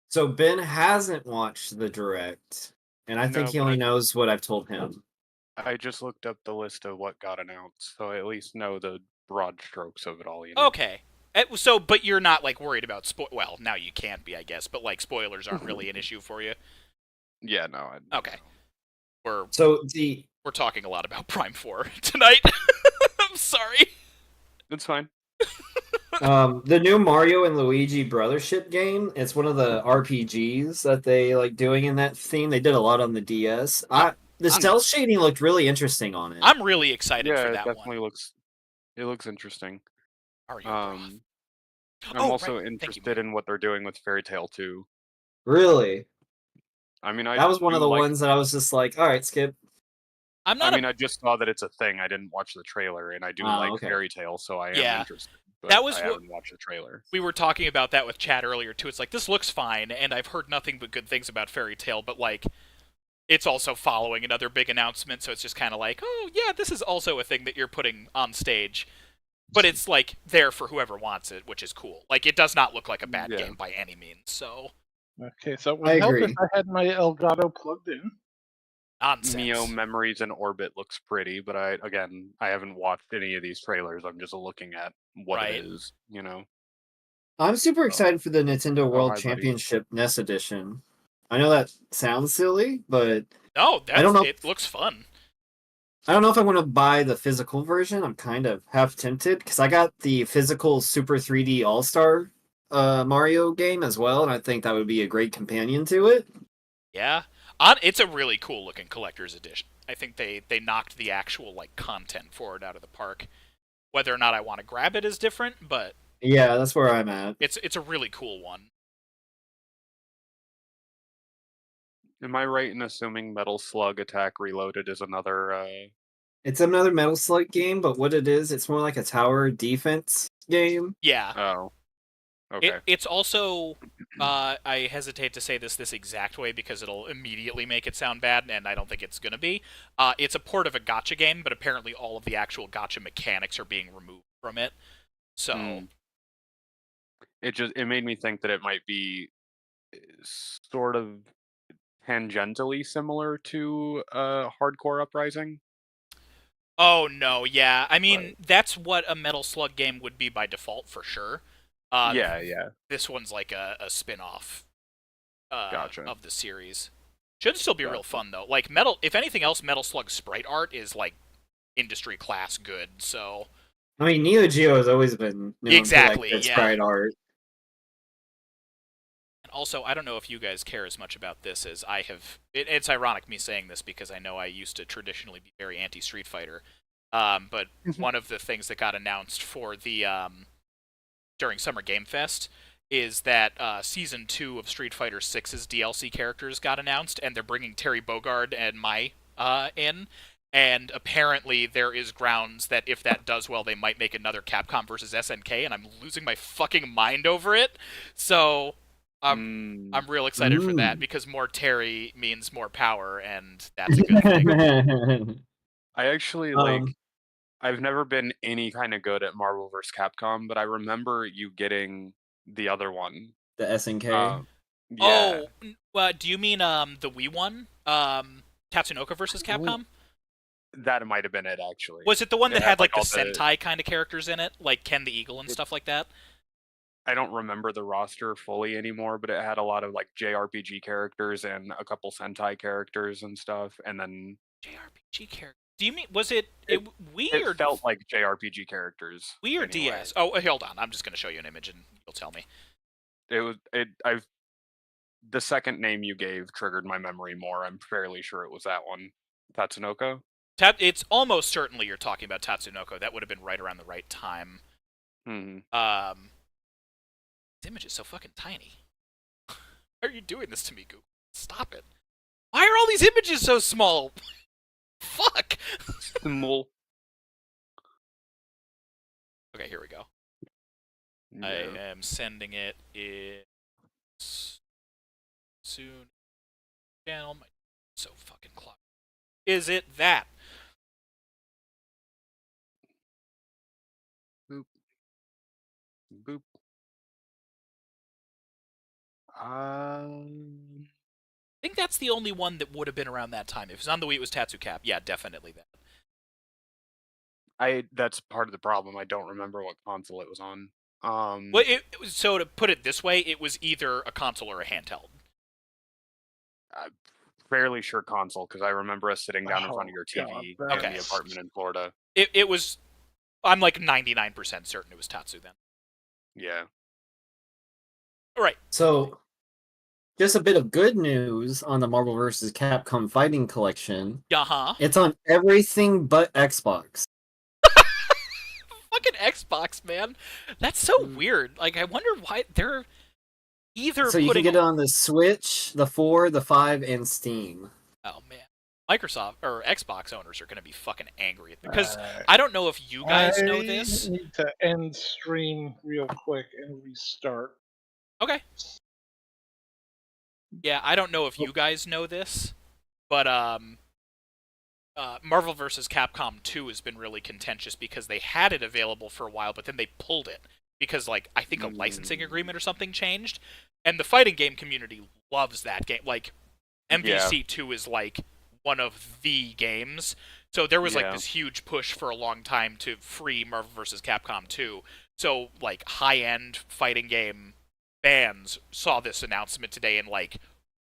So Ben hasn't watched the direct, and I think he only knows what I've told him. I just looked up the list of what got announced, so I at least know the broad strokes of it all. You know? Okay. So, but you're not like worried about well, now you can't be, I guess. But like spoilers aren't really an issue for you. Yeah, no. Okay. We're talking a lot about Prime 4 tonight. I'm sorry. That's fine. The new Mario and Luigi Brothership game, it's one of the RPGs that they like doing in that theme. They did a lot on the DS. The stealth shading looked really interesting on it. I'm really excited for that one. Yeah, it definitely looks interesting. I'm also interested in what they're doing with Fairy Tail 2. Really? I mean, that was one of the ones that I was just like, all right, skip. I just saw that it's a thing. I didn't watch the trailer, and I do like Fairy Tail, so I am interested. But that was I haven't watched the trailer. We were talking about that with Chad earlier too. It's like this looks fine, and I've heard nothing but good things about Fairy Tail, but like, it's also following another big announcement, so it's just kind of like, oh yeah, this is also a thing that you're putting on stage, but it's like there for whoever wants it, which is cool. Like it does not look like a bad game by any means. So. Okay, so it would help if I had my Elgato plugged in. Nonsense. Neo Memories in Orbit looks pretty, but I haven't watched any of these trailers. I'm just looking at what it is, you know. I'm super excited for the Nintendo World Championship NES Edition. I know that sounds silly, but no, I don't know. It looks fun. I don't know if I want to buy the physical version. I'm kind of half tempted because I got the physical Super 3D All-Star Mario game as well, and I think that would be a great companion to it. Yeah. It's a really cool looking collector's edition. I think they knocked the actual like content for it out of the park. Whether or not I want to grab it is different, but yeah, that's where I'm at. It's a really cool one. Am I right in assuming Metal Slug Attack Reloaded is another? It's another Metal Slug game, but what it is, it's more like a tower defense game. Yeah. Oh. Okay. It's also, I hesitate to say this exact way because it'll immediately make it sound bad, and I don't think it's going to be. It's a port of a gacha game, but apparently all of the actual gacha mechanics are being removed from it. So... It made me think that it might be sort of tangentially similar to Hardcore Uprising. Oh no, yeah. I mean, that's what a Metal Slug game would be by default for sure. Yeah. This one's like a spin-off Gotcha. of the series. Should still be real fun though. Like if anything else, Metal Slug sprite art is like industry class good. So I mean, Neo Geo has always been known exactly, for like, yeah. sprite art. And also, I don't know if you guys care as much about this as I have. It's ironic me saying this because I know I used to traditionally be very anti-Street Fighter. But one of the things that got announced for the during Summer Game Fest is that Season 2 of Street Fighter 6's DLC characters got announced, and they're bringing Terry Bogard and Mai in. And apparently there is grounds that if that does well, they might make another Capcom versus SNK, and I'm losing my fucking mind over it. So I'm real excited for that, because more Terry means more power, and that's a good thing. I actually, I've never been any kind of good at Marvel vs. Capcom, but I remember you getting the other one. The SNK? Yeah. Oh, do you mean the Wii one? Tatsunoko versus Capcom? Ooh. That might have been it, actually. Was it the one that had like the all Sentai kind of characters in it? Like Ken the Eagle and stuff like that? I don't remember the roster fully anymore, but it had a lot of like JRPG characters and a couple Sentai characters and stuff, and then... JRPG characters? Do you mean, was it Wii or... It felt like JRPG characters. Wii or anyway. DS? Oh, hold on. I'm just going to show you an image and you'll tell me. The second name you gave triggered my memory more. I'm fairly sure it was that one. Tatsunoko? It's almost certainly you're talking about Tatsunoko. That would have been right around the right time. This image is so fucking tiny. Why are you doing this to me, Google? Stop it. Why are all these images so small? Fuck! Small. Okay, here we go. Yeah. I am sending it soon. Channel. So fucking clock. Is it that? Boop. Boop. I think that's the only one that would have been around that time. If it was on the Wii, it was Tatsukap. Yeah, definitely that. That's part of the problem. I don't remember what console it was on. Well, so to put it this way, it was either a console or a handheld. I'm fairly sure console, because I remember us sitting down in front of your TV in the apartment in Florida. It was... I'm like 99% certain it was Tatsu then. Yeah. All right. So, just a bit of good news on the Marvel vs. Capcom Fighting Collection. It's on everything but Xbox. Fucking Xbox, man. That's so weird. Like, I wonder why they're either So you can get it on the Switch, the 4, the 5, and Steam. Oh, man. Microsoft or Xbox owners are going to be fucking angry at me, because I don't know if you guys know this. I need to end stream real quick and restart. Okay. Yeah, I don't know if you guys know this, but Marvel vs. Capcom 2 has been really contentious because they had it available for a while, but then they pulled it because, like, I think a licensing agreement or something changed, and the fighting game community loves that game. Like, MVC 2 is like one of the games. So there was like this huge push for a long time to free Marvel vs. Capcom 2. So like high-end fighting game fans saw this announcement today and like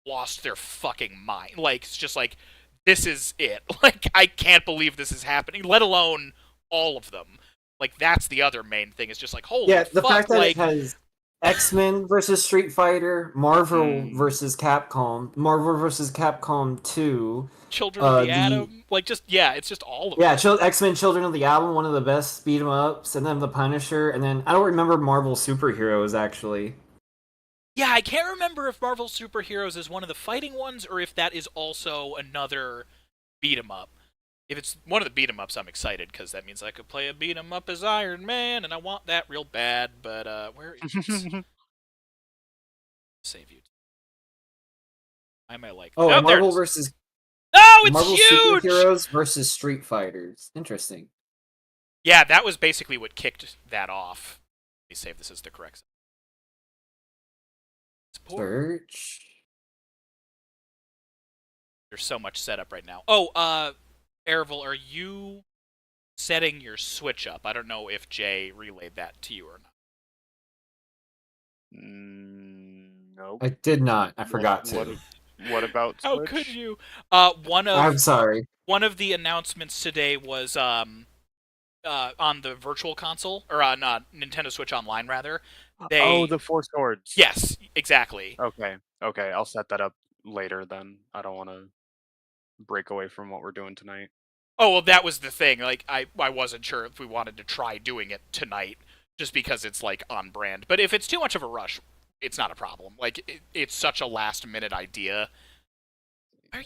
lost their fucking mind. Like, it's just like, this is it. Like, I can't believe this is happening, let alone all of them. Like, that's the other main thing. Is just like, holy fuck. The fact that like, it has X-Men versus Street Fighter, Marvel versus Capcom, Marvel versus Capcom 2, Children of the Atom, like, just, it's just all of them. Yeah, X-Men Children of the Atom, one of the best beat 'em ups, and then the Punisher, and then I don't remember Marvel Superheroes actually. Yeah, I can't remember if Marvel Superheroes is one of the fighting ones or if that is also another beat 'em up. If it's one of the beat 'em ups, I'm excited because that means I could play a beat 'em up as Iron Man, and I want that real bad. But where is it? Save you. Why am I like? Oh, no, Marvel versus. Oh, it's Marvel huge! Superheroes versus Street Fighters. Interesting. Yeah, that was basically what kicked that off. Let me save this as the correct. Search. There's so much setup right now. Oh, Ervil, are you setting your Switch up? I don't know if Jay relayed that to you or not. Nope. I did not. I forgot to. What about Switch? How could you? I'm sorry. One of the announcements today was on the Virtual Console or on Nintendo Switch Online rather. The Four Swords. Yes, exactly. Okay, I'll set that up later then. I don't want to break away from what we're doing tonight. Oh, well, that was the thing. Like, I wasn't sure if we wanted to try doing it tonight, just because it's, like, on brand. But if it's too much of a rush, it's not a problem. Like, it's such a last-minute idea. I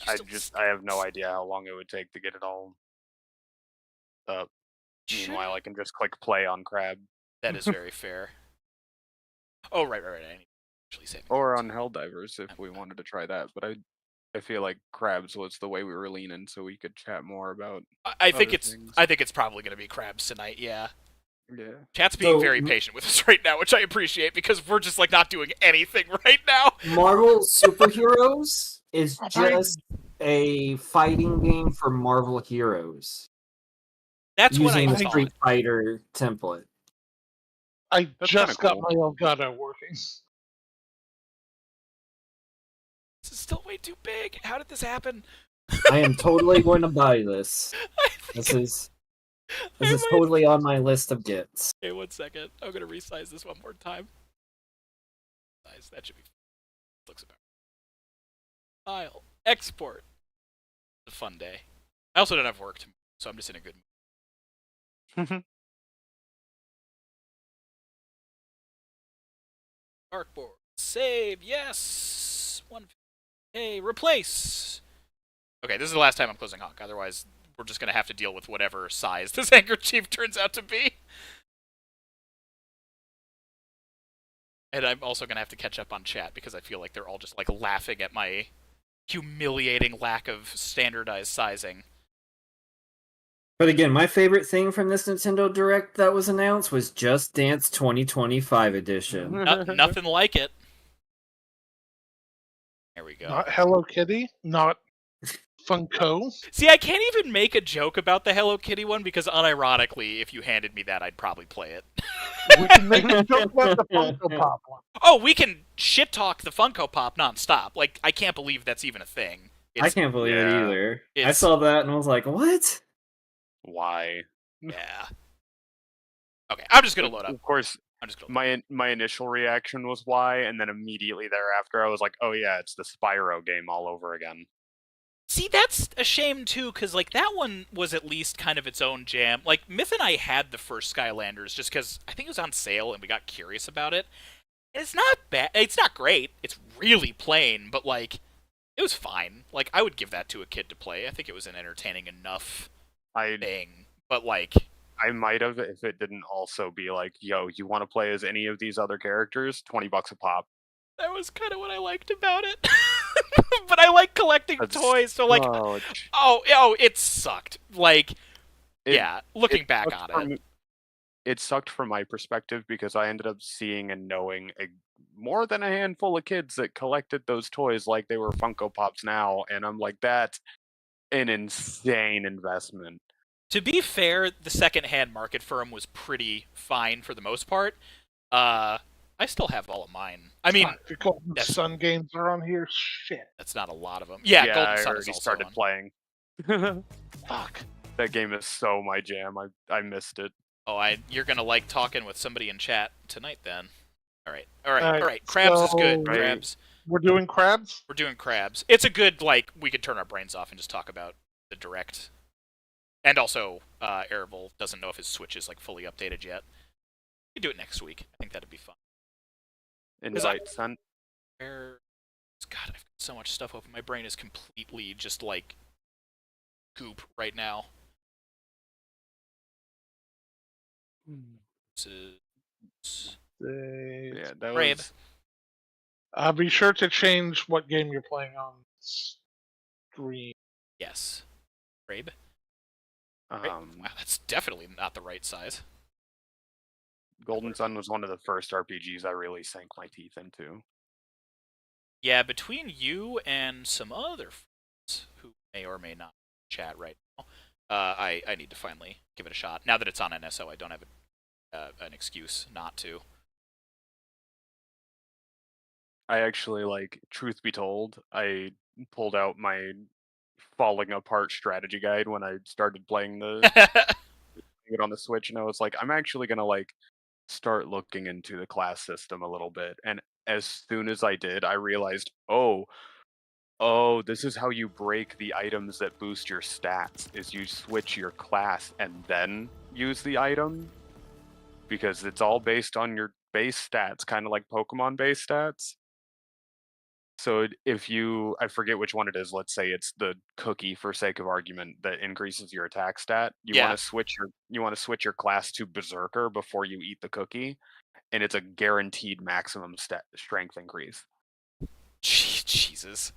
have no idea how long it would take to get it all up. Meanwhile, I can just click play on Crab. That is very fair. Oh, right. I need to actually save. Or on Helldivers if we wanted to try that, but I feel like Crabs was the way we were leaning, so we could chat more about. I think it's probably going to be Crabs tonight. Yeah. Yeah. Chat's being very patient with us right now, which I appreciate because we're just like not doing anything right now. Marvel Superheroes is just a fighting game for Marvel heroes. That's what I using the thought. Street Fighter template. I just got my Elgato working. This is still way too big. How did this happen? I am totally going to buy this. This is totally on my list of gifts. Okay, 1 second. I'm gonna resize this one more time. Size. That should be. Looks about. File. Export. It's a fun day. I also don't have work tomorrow, so I'm just in a good mood. Artboard. Save. Yes. 1. Hey, replace. Okay, this is the last time I'm closing Honk. Otherwise, we're just gonna have to deal with whatever size this handkerchief turns out to be. And I'm also gonna have to catch up on chat because I feel like they're all just like laughing at my humiliating lack of standardized sizing. But again, my favorite thing from this Nintendo Direct that was announced was Just Dance 2025 edition. Nothing like it. There we go. Not Hello Kitty, not Funko. See, I can't even make a joke about the Hello Kitty one because unironically, if you handed me that, I'd probably play it. We can make a joke about the Funko Pop one. Oh, we can shit talk the Funko Pop nonstop. Like, I can't believe that's even a thing. I can't believe it either. I saw that and I was like, what? Why? Yeah. Okay, I'm just gonna load up. Of course, I'm just gonna my initial reaction was why, and then immediately thereafter I was like, oh yeah, it's the Spyro game all over again. See, that's a shame too, because like that one was at least kind of its own jam. Like Myth and I had the first Skylanders just because I think it was on sale and we got curious about it. And it's not bad. It's not great. It's really plain, but like it was fine. Like I would give that to a kid to play. I think it was an entertaining enough thing. But like I might have if it didn't also be like, yo, you want to play as any of these other characters? $20 a pop. That was kind of what I liked about it. But I like collecting toys, so like, it sucked. Like, looking back on it. It sucked from my perspective because I ended up seeing and knowing more than a handful of kids that collected those toys like they were Funko Pops now, and I'm like, that's an insane investment. To be fair, the secondhand market for them was pretty fine for the most part. I still have all of mine. I mean, the Golden Sun games are on here. Shit, that's not a lot of them. Yeah, Golden Sun I already started playing. Fuck, that game is so my jam. I missed it. Oh, you're gonna like talking with somebody in chat tonight then. All right. Crabs is good. Crabs. We're doing Crabs. We're doing Crabs. It's a good we could turn our brains off and just talk about the Direct. And also, Ervil doesn't know if his Switch is like fully updated yet. We can do it next week. I think that'd be fun. Invite sent. God, I've got so much stuff open. My brain is completely just like goop right now. Yeah, that Rabe. was. Be sure to change what game you're playing on stream. Yes. Rabe. Wow, that's definitely not the right size. Golden Sun was one of the first RPGs I really sank my teeth into. Yeah, between you and some other friends who may or may not chat right now, I need to finally give it a shot. Now that it's on NSO, I don't have an excuse not to. I actually, like, truth be told, I pulled out my falling apart strategy guide when I started playing it on the Switch, and I was like, I'm actually gonna like start looking into the class system a little bit. And as soon as I did, I realized, oh, this is how you break the items that boost your stats, is you switch your class and then use the item. Because it's all based on your base stats, kind of like Pokemon base stats. So if you, I forget which one it is, let's say it's the cookie for sake of argument that increases your attack stat. You want to switch your class to Berserker before you eat the cookie, and it's a guaranteed maximum strength increase. Jesus.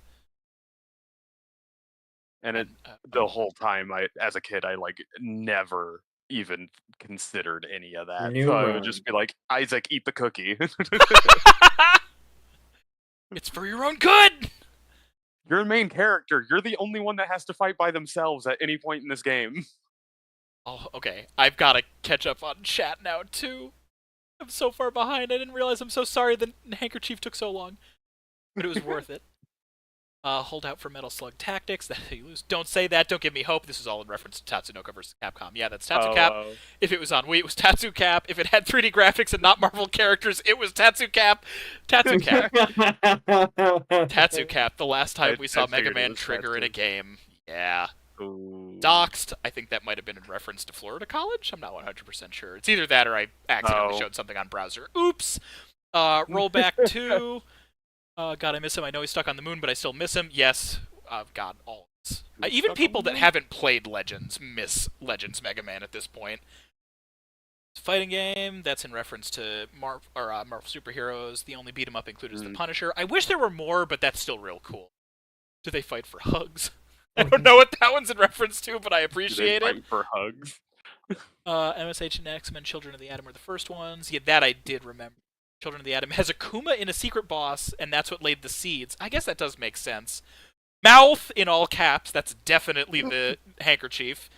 And the whole time, as a kid, I like never even considered any of that. So I would just be like, Isaac, eat the cookie. It's for your own good! You're a main character. You're the only one that has to fight by themselves at any point in this game. Oh, okay. I've got to catch up on chat now, too. I'm so far behind. I didn't realize. I'm so sorry the handkerchief took so long. But it was worth it. Hold out for Metal Slug Tactics. That you lose. Don't say that. Don't give me hope. This is all in reference to Tatsunoko vs. Capcom. Yeah, that's Tatsukap. If it was on Wii, it was Tatsukap. If it had 3D graphics and not Marvel characters, it was Tatsukap. Tatsukap. Tatsukap. The last time we saw Mega Man trigger in a game. Yeah. Ooh. Doxed. I think that might have been in reference to Florida College. I'm not 100% sure. It's either that or I accidentally showed something on browser. Oops. Rollback 2. God, I miss him. I know he's stuck on the moon, but I still miss him. Yes. God, all of us. Even people that haven't played Legends miss Legends Mega Man at this point. It's a fighting game. That's in reference to Marvel superheroes. The only beat-em-up included is the Punisher. I wish there were more, but that's still real cool. Do they fight for hugs? I don't know what that one's in reference to, but I appreciate it. Fight for hugs. MSH and X-Men Children of the Atom were the first ones. Yeah, that I did remember. Children of the Atom has Akuma in a secret boss, and that's what laid the seeds. I guess that does make sense. Mouth in all caps, that's definitely the handkerchief.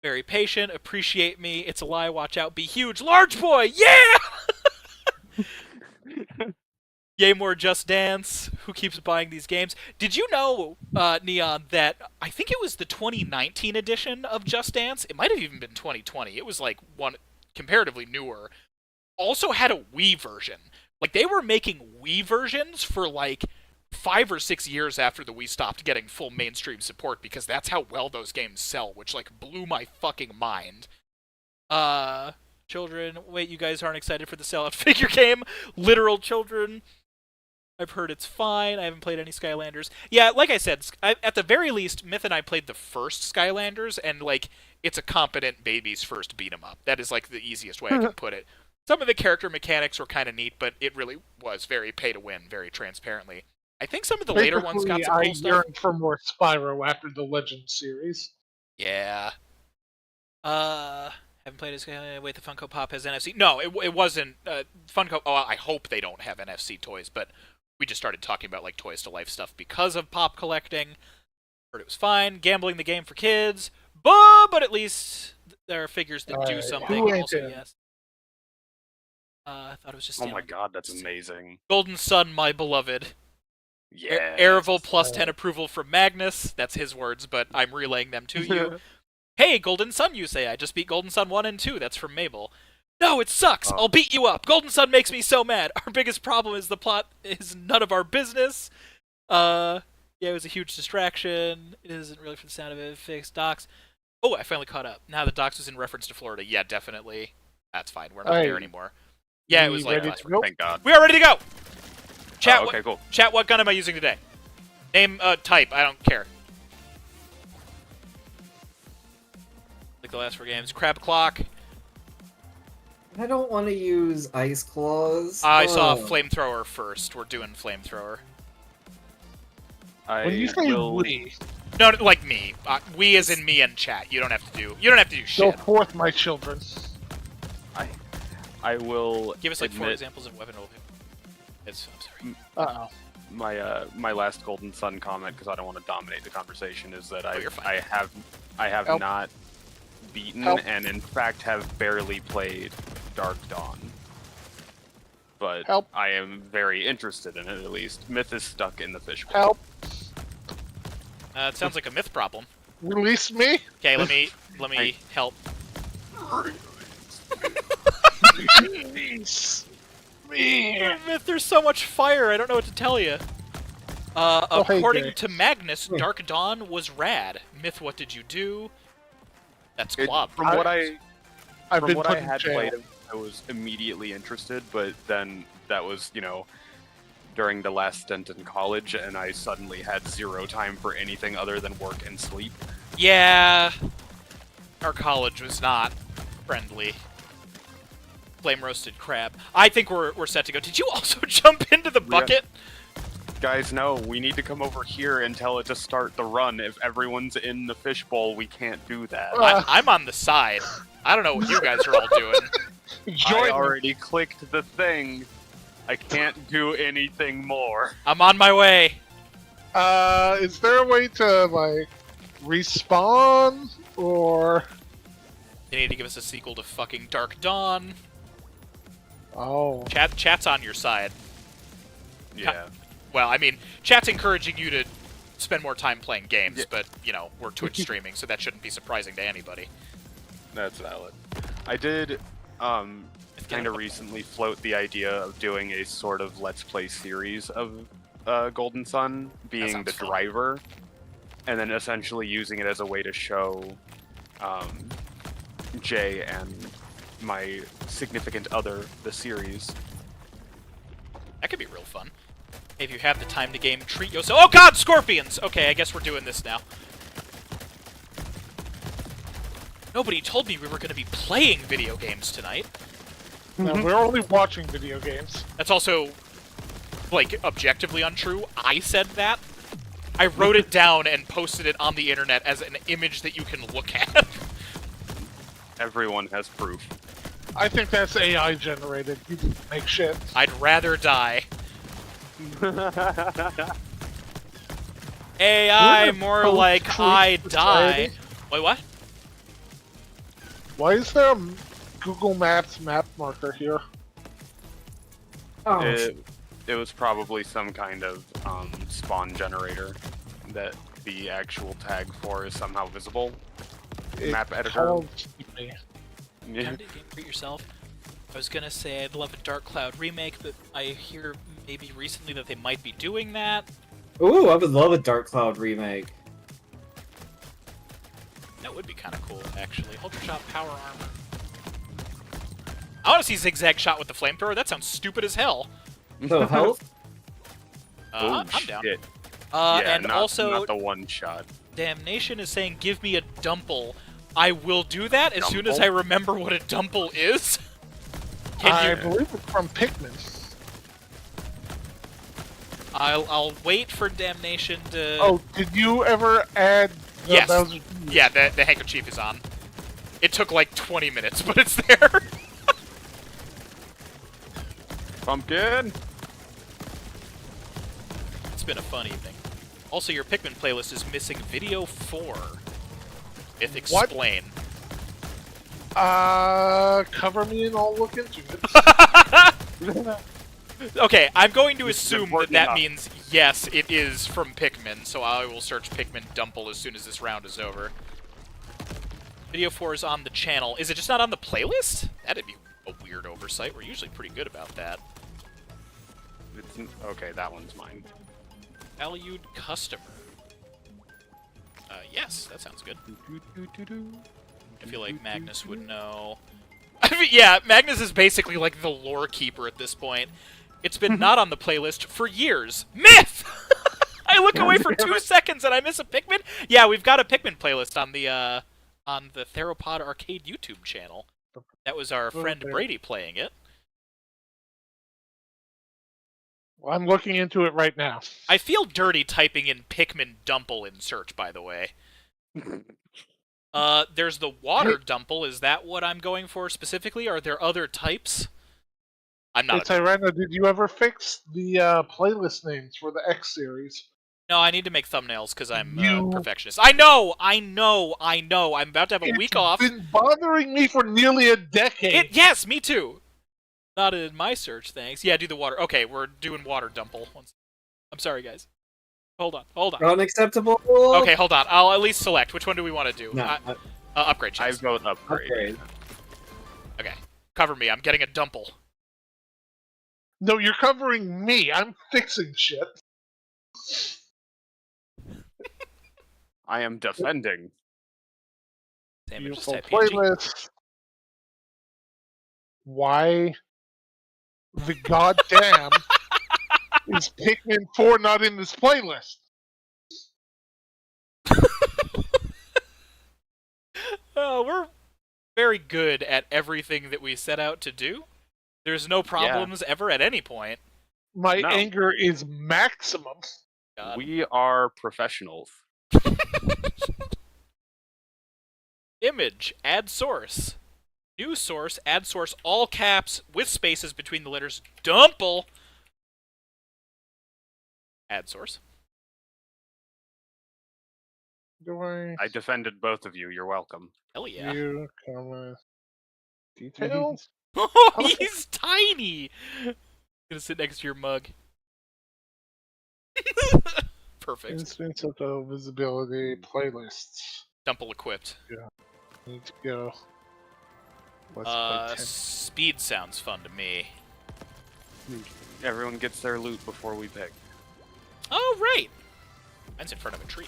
Very patient, appreciate me, it's a lie, watch out, be huge, large boy, yeah! Yay more Just Dance, who keeps buying these games. Did you know, Neon, that I think it was the 2019 edition of Just Dance? It might have even been 2020. It was like one comparatively newer. Also had a Wii version. Like, they were making Wii versions for, like, 5 or 6 years after the Wii stopped getting full mainstream support, because that's how well those games sell, which, like, blew my fucking mind. Children, wait, you guys aren't excited for the sellout figure game? Literal children. I've heard it's fine. I haven't played any Skylanders. Yeah, like I said, at the very least, Myth and I played the first Skylanders, and, like, it's a competent baby's first beat-em-up. That is, like, the easiest way I can put it. Some of the character mechanics were kind of neat, but it really was very pay-to-win, very transparently. I think some of the later ones got some cool stuff. I yearned for more Spyro after the Legend series. Yeah. Haven't played as... wait, the Funko Pop has NFC? No, it wasn't... Funko... Oh, I hope they don't have NFC toys, but we just started talking about, like, Toys to Life stuff because of pop collecting. Heard it was fine. Gambling the game for kids. But at least there are figures that do something. Also, yes. I thought it was just... Oh my god, that's amazing. Golden Sun, my beloved. Yeah. Airville plus 10 approval from Magnus. That's his words, but I'm relaying them to you. Hey, Golden Sun, you say. I just beat Golden Sun 1 and 2. That's from Mabel. No, it sucks. I'll beat you up. Golden Sun makes me so mad. Our biggest problem is the plot is none of our business. Yeah, it was a huge distraction. It isn't really for the sound of it. Fixed docs. Oh, I finally caught up. Now the docs was in reference to Florida. Yeah, definitely. That's fine. We're not there anymore. Yeah, it was like thank God. We are ready to go. Chat. Okay, cool. Chat. What gun am I using today? Name, type. I don't care. Like the last 4 games. Crab Clock. I don't want to use Ice Claws. I saw Flamethrower first. We're doing Flamethrower. When you say we, no, like me. We as in me and chat. You don't have to do. You don't have to do shit. Go forth, my children. I will give us like 4 examples of weapon roll. I'm sorry. my last Golden Sun comment, because I don't want to dominate the conversation, is that you're fine. I have Help. not beaten Help. and in fact have barely played Dark Dawn. But Help. I am very interested in it, at least. Myth is stuck in the fishbowl. Help. It sounds like a Myth problem. Release me. Okay, let me help. Release me. Myth, there's so much fire. I don't know what to tell you. hey, According Gary. to Magnus, Dark Dawn was rad. Myth, what did you do? That's Klob. From what I I've been had put in jail. played, I was immediately interested, but then that was, during the last stint in college, and I suddenly had zero time for anything other than work and sleep. Yeah, our college was not friendly. Flame roasted crab. I think we're set to go. Did you also jump into the bucket? Guys, no, we need to come over here and tell it to start the run. If everyone's in the fishbowl, we can't do that. I'm on the side. I don't know what you guys are all doing. I already clicked the thing. I can't do anything more. I'm on my way. Is there a way to like respawn or? You need to give us a sequel to fucking Dark Dawn. Oh. Chat's on your side. Yeah. Well, I mean, chat's encouraging you to spend more time playing games, but, we're Twitch streaming, so that shouldn't be surprising to anybody. That's valid. I did, kind of recently float the idea of doing a sort of Let's Play series of Golden Sun, being the driver, and then essentially using it as a way to show Jay and my significant other the series. That could be real fun. If you have the time to game, treat yourself. Oh god, scorpions! Okay, I guess we're doing this now. Nobody told me we were going to be playing video games tonight. No, we're only watching video games. That's also, objectively untrue. I said that. I wrote it down and posted it on the internet as an image that you can look at. Everyone has proof. I think that's AI generated. You didn't make shit. I'd rather die. AI, more like I die. Wait, what? Why is there a Google Maps map marker here? It was probably some kind of spawn generator that the actual tag for is somehow visible. Map editor. Yeah. Time to treat yourself. I was gonna say I'd love a Dark Cloud remake, but I hear maybe recently that they might be doing that. Ooh, I would love a Dark Cloud remake. That would be kind of cool, actually. Ultra Shot Power Armor. I want to see Zigzag Shot with the flamethrower. That sounds stupid as hell. No health? I'm down. Shit. And not also, the one shot. Damnation is saying, give me a dumple. I will do that as soon as I remember what a dumple is. I believe it's from Pikmin. I'll wait for Damnation to... Oh, did you ever add the Yes. Bowser? Yeah, the handkerchief is on. It took like 20 minutes, but it's there. Pumpkin! It's been a fun evening. Also, your Pikmin playlist is missing video 4. Myth, explain. Cover me and I'll look into it. Okay, I'm going to assume that important that enough. means yes, it is from Pikmin, so I will search Pikmin Dumple as soon as this round is over. Video 4 is on the channel. Is it just not on the playlist? That'd be a weird oversight. We're usually pretty good about that. Okay, that one's mine. Valued customer. Yes, that sounds good. I feel like Magnus would know. I mean, yeah, Magnus is basically like the lore keeper at this point. It's been not on the playlist for years. Myth! I look away for 2 seconds and I miss a Pikmin? Yeah, we've got a Pikmin playlist on the Theropod Arcade YouTube channel. That was our friend Brady playing it. Well, I'm looking into it right now. I feel dirty typing in Pikmin Dumple in search, by the way. There's the water Dumple. Is that what I'm going for specifically? Are there other types? I'm not. Hey, Tyrannus, did you ever fix the playlist names for the X series? No, I need to make thumbnails because I'm a You- perfectionist. I know. I'm about to have a It's week off. been bothering me for nearly a decade. Yes, me too. Not in my search, thanks. Yeah, do the water. Okay, we're doing water dumple. I'm sorry, guys. Hold on. Unacceptable. Okay, hold on. I'll at least select. Which one do we want to do? No, upgrade I chest. vote upgrade. Okay, cover me. I'm getting a dumple. No, you're covering me. I'm fixing shit. I am defending. Beautiful playlist. Why the goddamn is Pikmin 4 not in this playlist? We're very good at everything that we set out to do. There's no problems ever at any point. My anger is maximum. God. We are professionals. Image, add source. New source, add source, all caps, with spaces between the letters. Dumple! Add source. Do I defended both of you. You're welcome. Hell yeah. View, comma, details? Oh, he's tiny! Gonna sit next to your mug. Perfect. Instance of the visibility playlists. Dumple equipped. Yeah. Need to go. Let's play 10. Speed sounds fun to me. Everyone gets their loot before we pick. Oh, right! Mine's in front of a tree.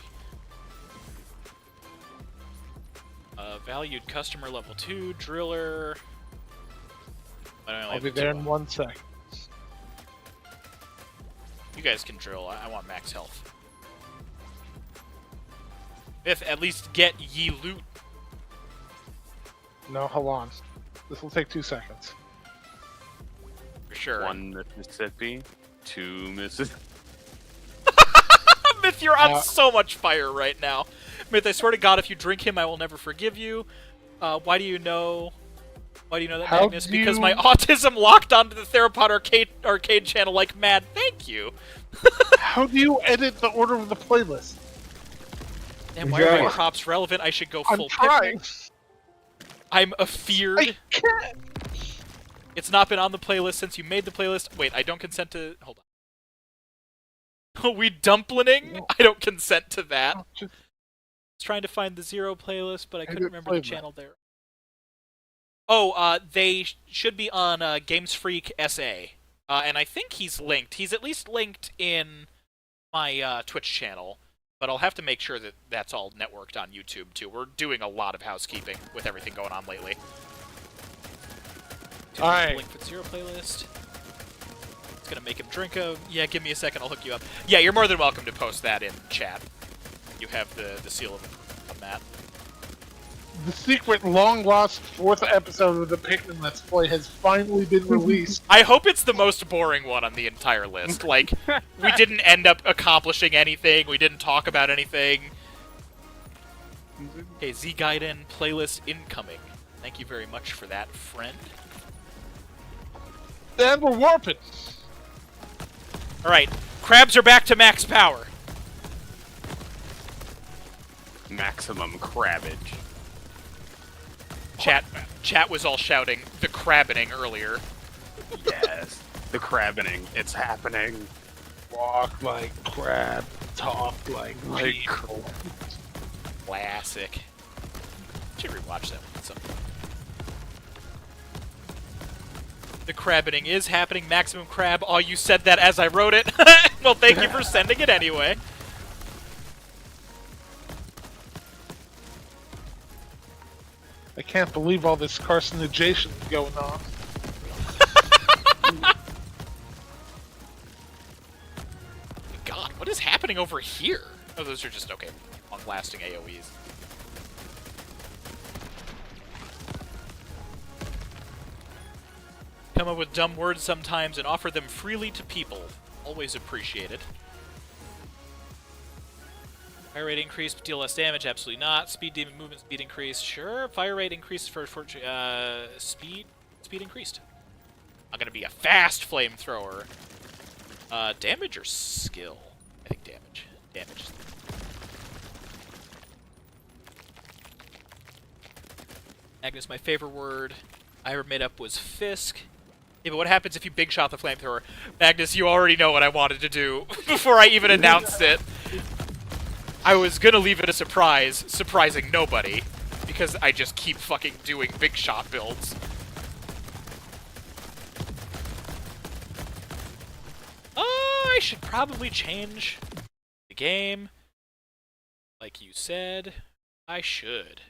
Valued customer level 2, driller. I'll be there in 1 sec. You guys can drill. I want max health. Mith, at least get ye loot. No, hold on. This will take 2 seconds. For sure. 1 Mississippi, 2 Mississippi. Mith, you're on so much fire right now. Mith, I swear to God, if you drink him, I will never forgive you. Why do you know? Why do you know that, Magnus? Because my autism locked onto the Theropod arcade channel like mad. Thank you. How do you edit the order of the playlist? And why are my props relevant? I should go full Pikmin. I'm afeared. I can't. It's not been on the playlist since you made the playlist. Wait, I don't consent to... Hold on. We dumplining? I don't consent to that. I was trying to find the Zero playlist, but I couldn't remember the channel there. Oh, they should be on Games Freak SA. And I think he's linked. He's at least linked in my Twitch channel. But I'll have to make sure that that's all networked on YouTube, too. We're doing a lot of housekeeping with everything going on lately. Alright. Link for the Zero playlist. It's gonna make him drink a... Yeah, give me a second, I'll hook you up. Yeah, you're more than welcome to post that in chat. You have the seal of Matt. The secret, long-lost 4th episode of the Pikmin Let's Play has finally been released. I hope it's the most boring one on the entire list. Like, we didn't end up accomplishing anything, we didn't talk about anything. Okay, Z-Gaiden playlist incoming. Thank you very much for that, friend. And we're warping! Alright, crabs are back to max power. Maximum crabbage. Chat was all shouting the crabbening earlier. Yes, the crabbening. It's happening. Walk like crab, talk like people. Classic. Should rewatch that one at some point. The crabbening is happening. Maximum crab. Oh, you said that as I wrote it. Well, thank you for sending it anyway. I can't believe all this carcinogation going on. God, what is happening over here? Oh, those are just, okay, long-lasting AoEs. Come up with dumb words sometimes and offer them freely to people. Always appreciated. Fire rate increased, but deal less damage? Absolutely not. Speed, demon movement speed increased? Sure. Fire rate increased for speed increased. I'm gonna be a fast flamethrower. Damage or skill? I think damage. Damage. Magnus, my favorite word I ever made up was Fisk. Yeah, but what happens if you big shot the flamethrower? Magnus, you already know what I wanted to do before I even announced it. I was gonna leave it a surprise, surprising nobody, because I just keep fucking doing big shot builds. I should probably change the game. Like you said, I should.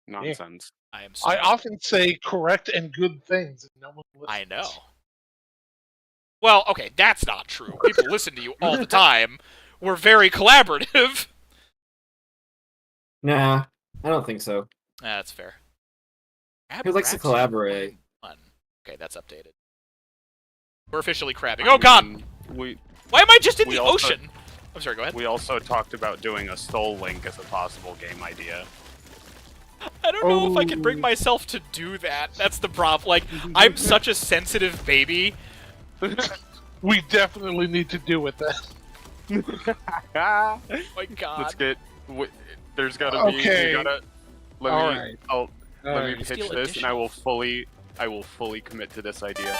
Nonsense. I am I sorry. often say correct and good things, and no one listens. I know. Well, okay, that's not true. People listen to you all the time. We're very collaborative. Nah, I don't think so. That's fair. Who likes to collaborate? Okay, that's updated. We're officially crabbing. Oh god! Why am I just in the ocean? I'm sorry, go ahead. We also talked about doing a Soul Link as a possible game idea. I don't know if I can bring myself to do that. That's the problem. Like, I'm such a sensitive baby. We definitely need to do with that. Oh my god. Let's get... There's gotta be... Okay. Let me pitch this, and I will fully commit to this idea.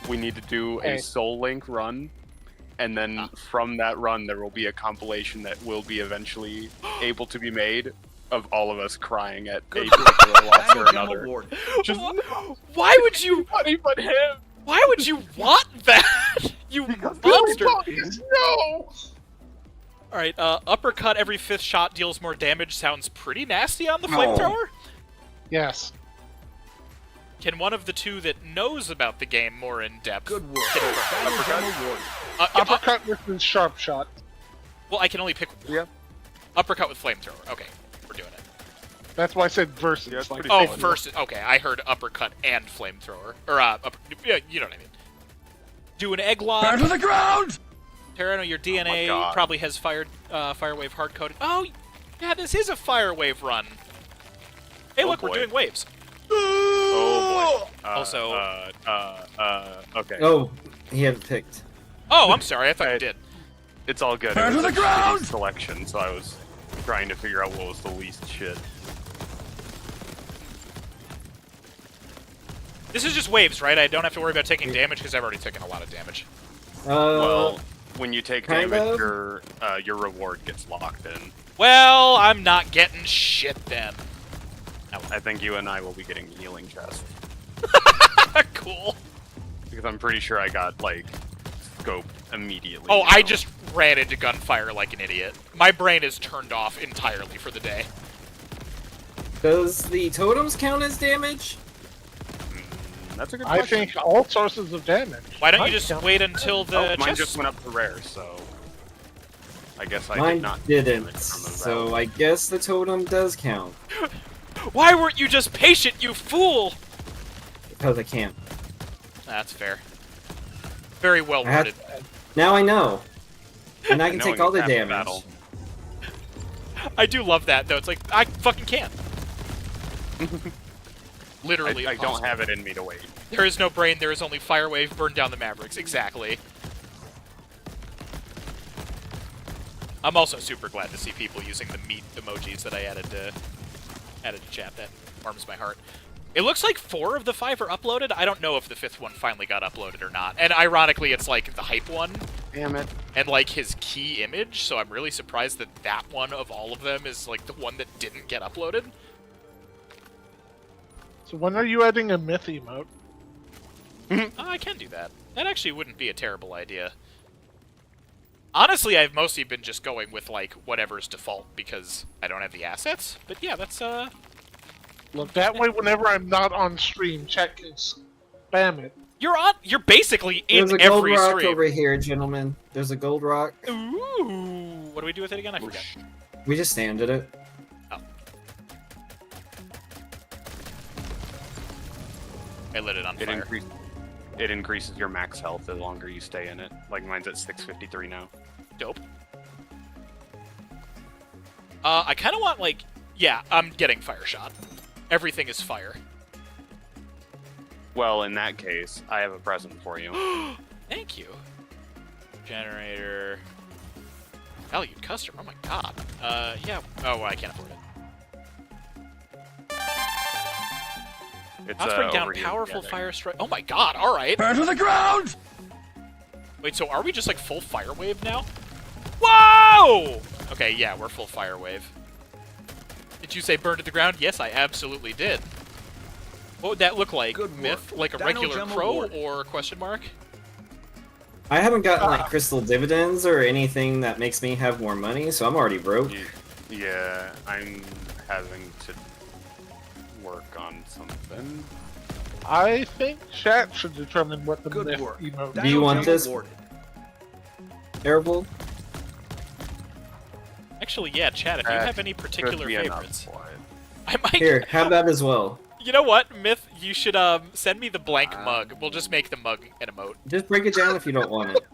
We need to do a Soul Link run, and then from that run there will be a compilation that will be eventually able to be made of all of us crying at a particular loss or another. Just, why would you... Anybody but him! Why would you want that? You monster! No! Alright, uppercut every 5th shot deals more damage sounds pretty nasty on the flamethrower? Yes. Can one of the two that knows about the game more in depth... Good work. Uppercut versus sharp shot. Well, I can only pick uppercut with flamethrower. Okay, we're doing it. That's why I said versus. Yeah, versus. Okay, I heard uppercut and flamethrower. Or, yeah, you know what I mean. Do an egg lock. Down to the ground! Terrano, your DNA probably has fire wave hard coding. Oh, yeah, this is a fire wave run. Hey, look, we're doing waves. Oh boy. Also, okay. Oh, he had it picked. Oh, I'm sorry. I thought you did. It's all good. Down to the ground! Selection, so I was trying to figure out what was the least shit. This is just waves, right? I don't have to worry about taking damage because I've already taken a lot of damage. Well, when you take damage, your reward gets locked in. Well, I'm not getting shit then. I think you and I will be getting healing chest. Cool. Because I'm pretty sure I got, like, scoped immediately. Oh, I just ran into gunfire like an idiot. My brain is turned off entirely for the day. Does the totems count as damage? That's a good question. I think all sources of damage. Why don't you just wait until the mine chest... just went up to rare, so... I guess I Mine did not didn't, so I guess the totem does count. Why weren't you just patient, you fool? Because I can't. That's fair. Very well worded. Now I know. And I can take all the damage. I do love that, though. It's like, I fucking can't. Literally I don't have it in me to wait. There is no brain, there is only fire wave, burn down the Mavericks. Exactly. I'm also super glad to see people using the meat emojis that I added to chat. That warms my heart. It looks like 4 of the 5 are uploaded. I don't know if the 5th one finally got uploaded or not. And ironically, it's like the hype one. Damn it. And like his key image, so I'm really surprised that that one of all of them is like the one that didn't get uploaded. So when are you adding a myth emote? I can do that. That actually wouldn't be a terrible idea. Honestly, I've mostly been just going with, like, whatever's default because I don't have the assets. But yeah, that's, Look, that way whenever I'm not on stream, chat can spam it. You're basically in There's a gold every rock stream. over here, gentlemen. There's a gold rock. Ooh. What do we do with it again? I forget. We just standed it. Oh. I lit it on fire. It increases your max health the longer you stay in it. Like, mine's at 653 now. Dope. I kind of want, like... Yeah, I'm getting fire shot. Everything is fire. Well, in that case, I have a present for you. Thank you. Generator. Valued customer. Oh my god. Yeah. Oh, well, I can't afford it. It's Let's bring down over here. powerful Yeah, fire strike. Oh my god. All right. Burn to the ground! Wait. So are we just like full fire wave now? Whoa! Okay. Yeah, we're full fire wave. Did you say burn to the ground? Yes, I absolutely did. What would that look like? Good Myth? work. Like a Dino regular gem crow awarded. or question mark? I haven't gotten like crystal dividends or anything that makes me have more money, so I'm already broke. Yeah, I'm having to work on something. I think chat should determine what the Good Myth work. emote. Do you want Gem this? awarded. Terrible. Actually, yeah, Chad, if you have any particular Could be enough favorites. for it. I might... Here, have that as well. You know what, Myth? You should send me the blank mug. We'll just make the mug an emote. Just break it down if you don't want it.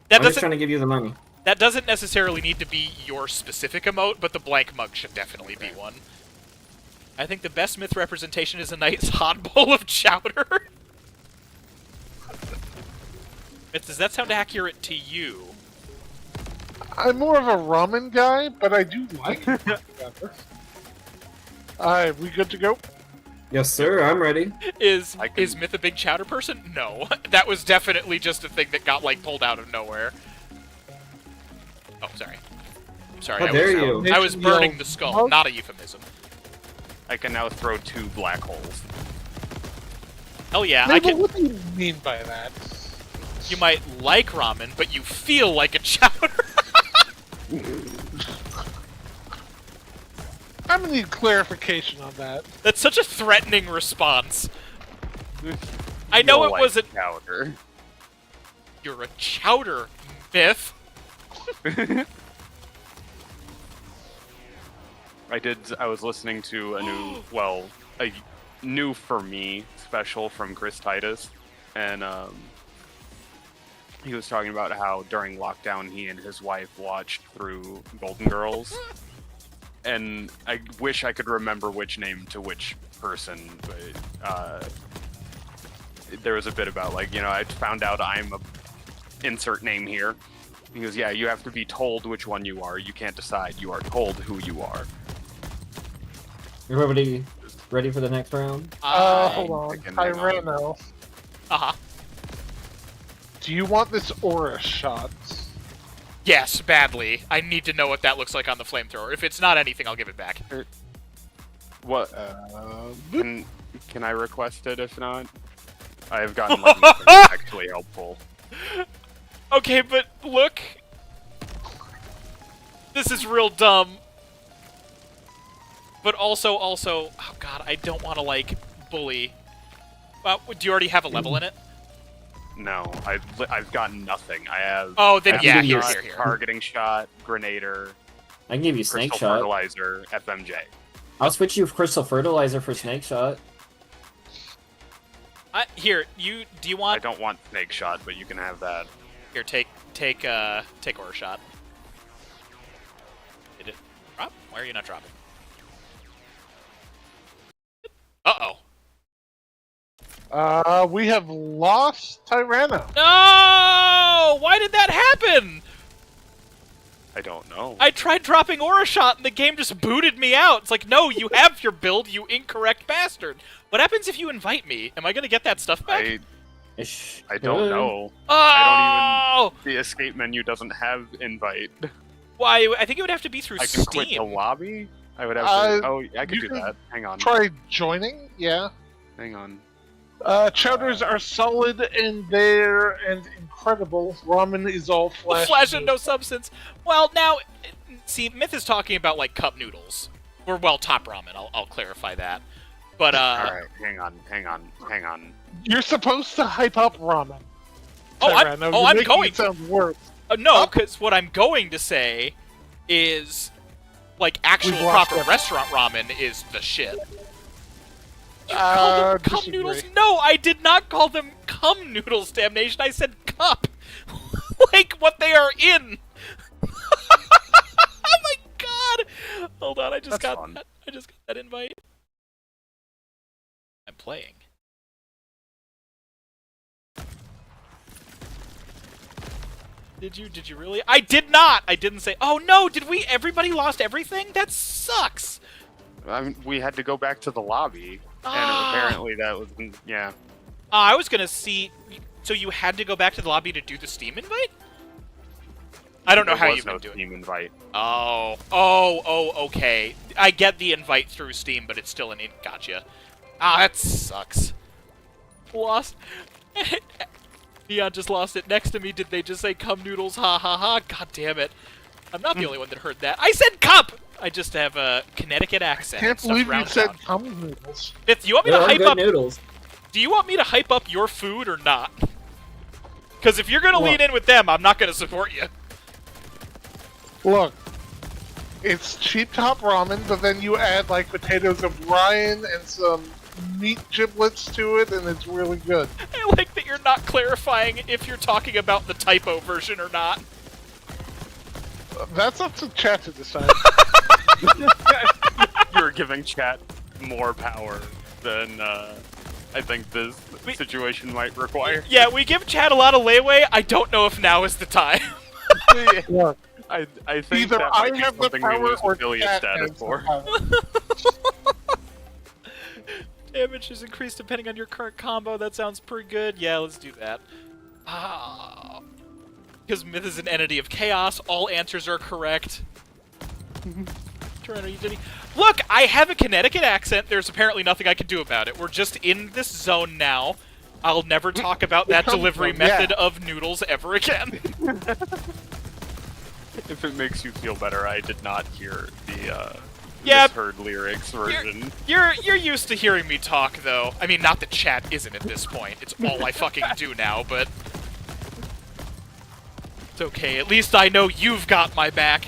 That I'm just doesn't trying to give you the money. that doesn't necessarily need to be your specific emote, but the blank mug should definitely be one. I think the best Myth representation is a nice hot bowl of chowder. Myth, does that sound accurate to you? I'm more of a ramen guy, but I do like it. Alright, we good to go? Yes, sir. I'm ready. Is Myth a big chowder person? No. That was definitely just a thing that got, like, pulled out of nowhere. Oh, sorry. I'm sorry. How dare you? I was burning the skull, not a euphemism. I can now throw 2 black holes. Hell yeah, I Mabel, can... what do you mean by that? You might like ramen, but you feel like a chowder. I'm gonna need clarification on that. That's such a threatening response. I know You'll it was a... like chowder. You're a chowder, Myth. I was listening to a new for me special from Chris Titus, and he was talking about how during lockdown he and his wife watched through Golden Girls, and I wish I could remember which name to which person, but there was a bit about, like, you know, I found out I'm a insert name here. He goes, yeah, you have to be told which one you are. You can't decide. You are told who you are. Everybody ready for the next round? Hold on. Hang on. Tyranno. Uh-huh. Do you want this aura shot? Yes, badly. I need to know what that looks like on the flamethrower. If it's not anything, I'll give it back. What? Can I request it if not? I have gotten like nothing actually helpful. Okay, but look. This is real dumb. But also, oh god, I don't want to, like, bully. Do you already have a level in it? No, I've gotten nothing. I have. Oh, then yeah, here. Targeting shot, grenader. I can give you snake crystal shot. fertilizer, FMJ. I'll switch you crystal fertilizer for snake shot. Here, do you want? I don't want snake shot, but you can have that. Here, take aura shot. Did it drop? Why are you not dropping? Uh-oh. We have lost Tyranno. No! Why did that happen? I don't know. I tried dropping aura shot and the game just booted me out. It's like, no, you have your build, you incorrect bastard. What happens if you invite me? Am I gonna get that stuff back? I don't know. Oh! I don't even. The escape menu doesn't have invite. Why? I think it would have to be through I can Steam. quit the lobby. I would have to. Oh, I could you do can that. Hang on. Try joining, yeah. Hang on. Chowders are solid and there and incredible. Ramen is all flash. Flash and no substance. Well, now, see, Myth is talking about, like, cup noodles. Or, well, top ramen. I'll clarify that. But, Alright, hang on. You're supposed to hype up ramen. Oh, I'm making going it sound worse. No, because what I'm going to say is, like, actual proper restaurant ramen is the shit. You called them cum noodles? No, I did not call them cum noodles, damnation. I said cup. Like what they are in. Oh my god. Hold on, I just got that invite. I'm playing. Did you really? I did not! I didn't say, oh no, everybody lost everything? That sucks! I mean, we had to go back to the lobby, and apparently that was, yeah. I was gonna see, so you had to go back to the lobby to do the Steam invite? I don't know how you've been doing. Steam invite. Oh, okay. I get the invite through Steam, but it's still gotcha. That sucks. Lost. Neon just lost it next to me. Did they just say "cum noodles"? Ha ha ha! God damn it! I'm not the only one that heard that. I said "cup." I just have a Connecticut accent. Can't believe you said cum noodles. Mith, you want me to hype up? Noodles. Do you want me to hype up your food or not? Because if you're gonna lean in with them, I'm not gonna support you. Look, it's cheap top ramen, but then you add like potatoes of brine and some meat giblets to it, and it's really good. I like that you're not clarifying if you're talking about the typo version or not. That's up to chat to decide. You're giving chat more power than I think this situation might require. Yeah, we give chat a lot of leeway. I don't know if now is the time. Look, I think either that I might be have the something we power lose or affiliate chat status has for. the power. Damage is increased depending on your current combo. That sounds pretty good. Yeah, let's do that. Because Myth is an entity of chaos. All answers are correct. Look, I have a Connecticut accent. There's apparently nothing I can do about it. We're just in this zone now. I'll never talk about that delivery method of noodles ever again. If it makes you feel better, I did not hear the misheard lyrics version. You're used to hearing me talk, though. I mean, not that chat isn't at this point. It's all I fucking do now, but it's okay. At least I know you've got my back.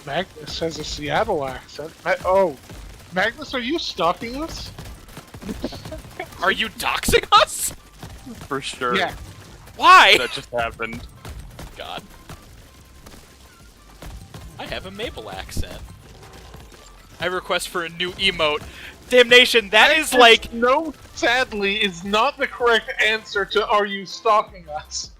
Magnus has a Seattle accent. Magnus, are you stalking us? Are you doxing us? For sure. Yeah. Why? That just happened. God. I have a Maple accent. I request for a new emote. Damnation, that is like... No, sadly, is not the correct answer to "Are you stalking us?"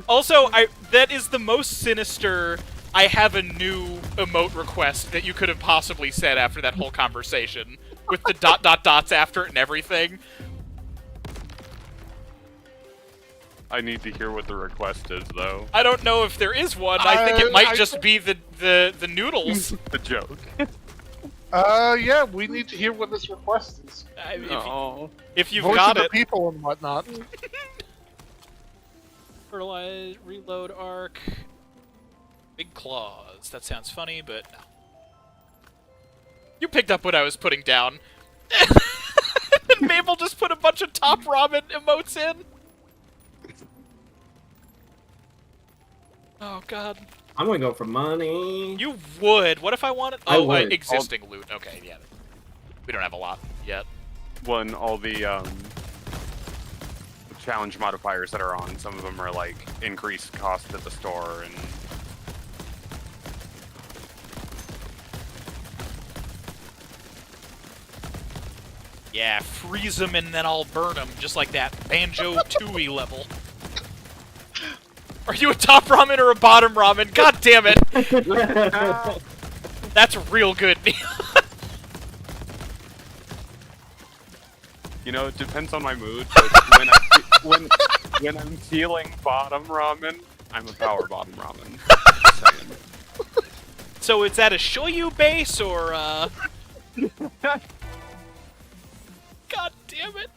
Also, that is the most sinister "I have a new emote request" that you could have possibly said after that whole conversation. With the ... dots after it and everything. I need to hear what the request is, though. I don't know if there is one. I think it might just be the noodles. The joke. Yeah, we need to hear what this request is. If you've Voice got of it. the people and whatnot. Fertilize, reload arc. Big claws. That sounds funny, but no. You picked up what I was putting down. Mabel just put a bunch of top ramen emotes in. Oh god. I'm gonna go for money. You would. What if I wanted? I Oh, would. existing loot. Okay, yeah. We don't have a lot yet. When all the challenge modifiers that are on, some of them are like increased cost at the store and. Yeah, freeze them and then I'll burn them, just like that Banjo-Tooie level. Are you a top ramen or a bottom ramen? God damn it! That's real good. You know, it depends on my mood, but when I'm feeling bottom ramen, I'm a power bottom ramen. Just saying. So is that a shoyu base or God damn it.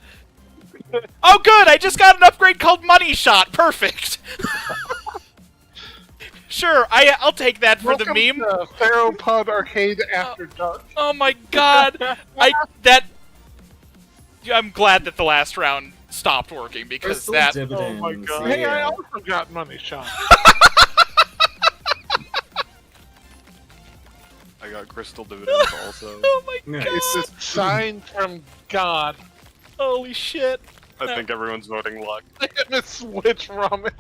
Oh good, I just got an upgrade called Money Shot. Perfect. Sure, I'll take that for Welcome the meme. To Theropod Arcade After Dark. Oh my god. I'm glad that the last round stopped working because that Oh my god. Hey, I also got Money Shot. I got crystal dividends also. Oh my god. It's a sign from God. Holy shit. I think everyone's voting luck. They're gonna switch ramen.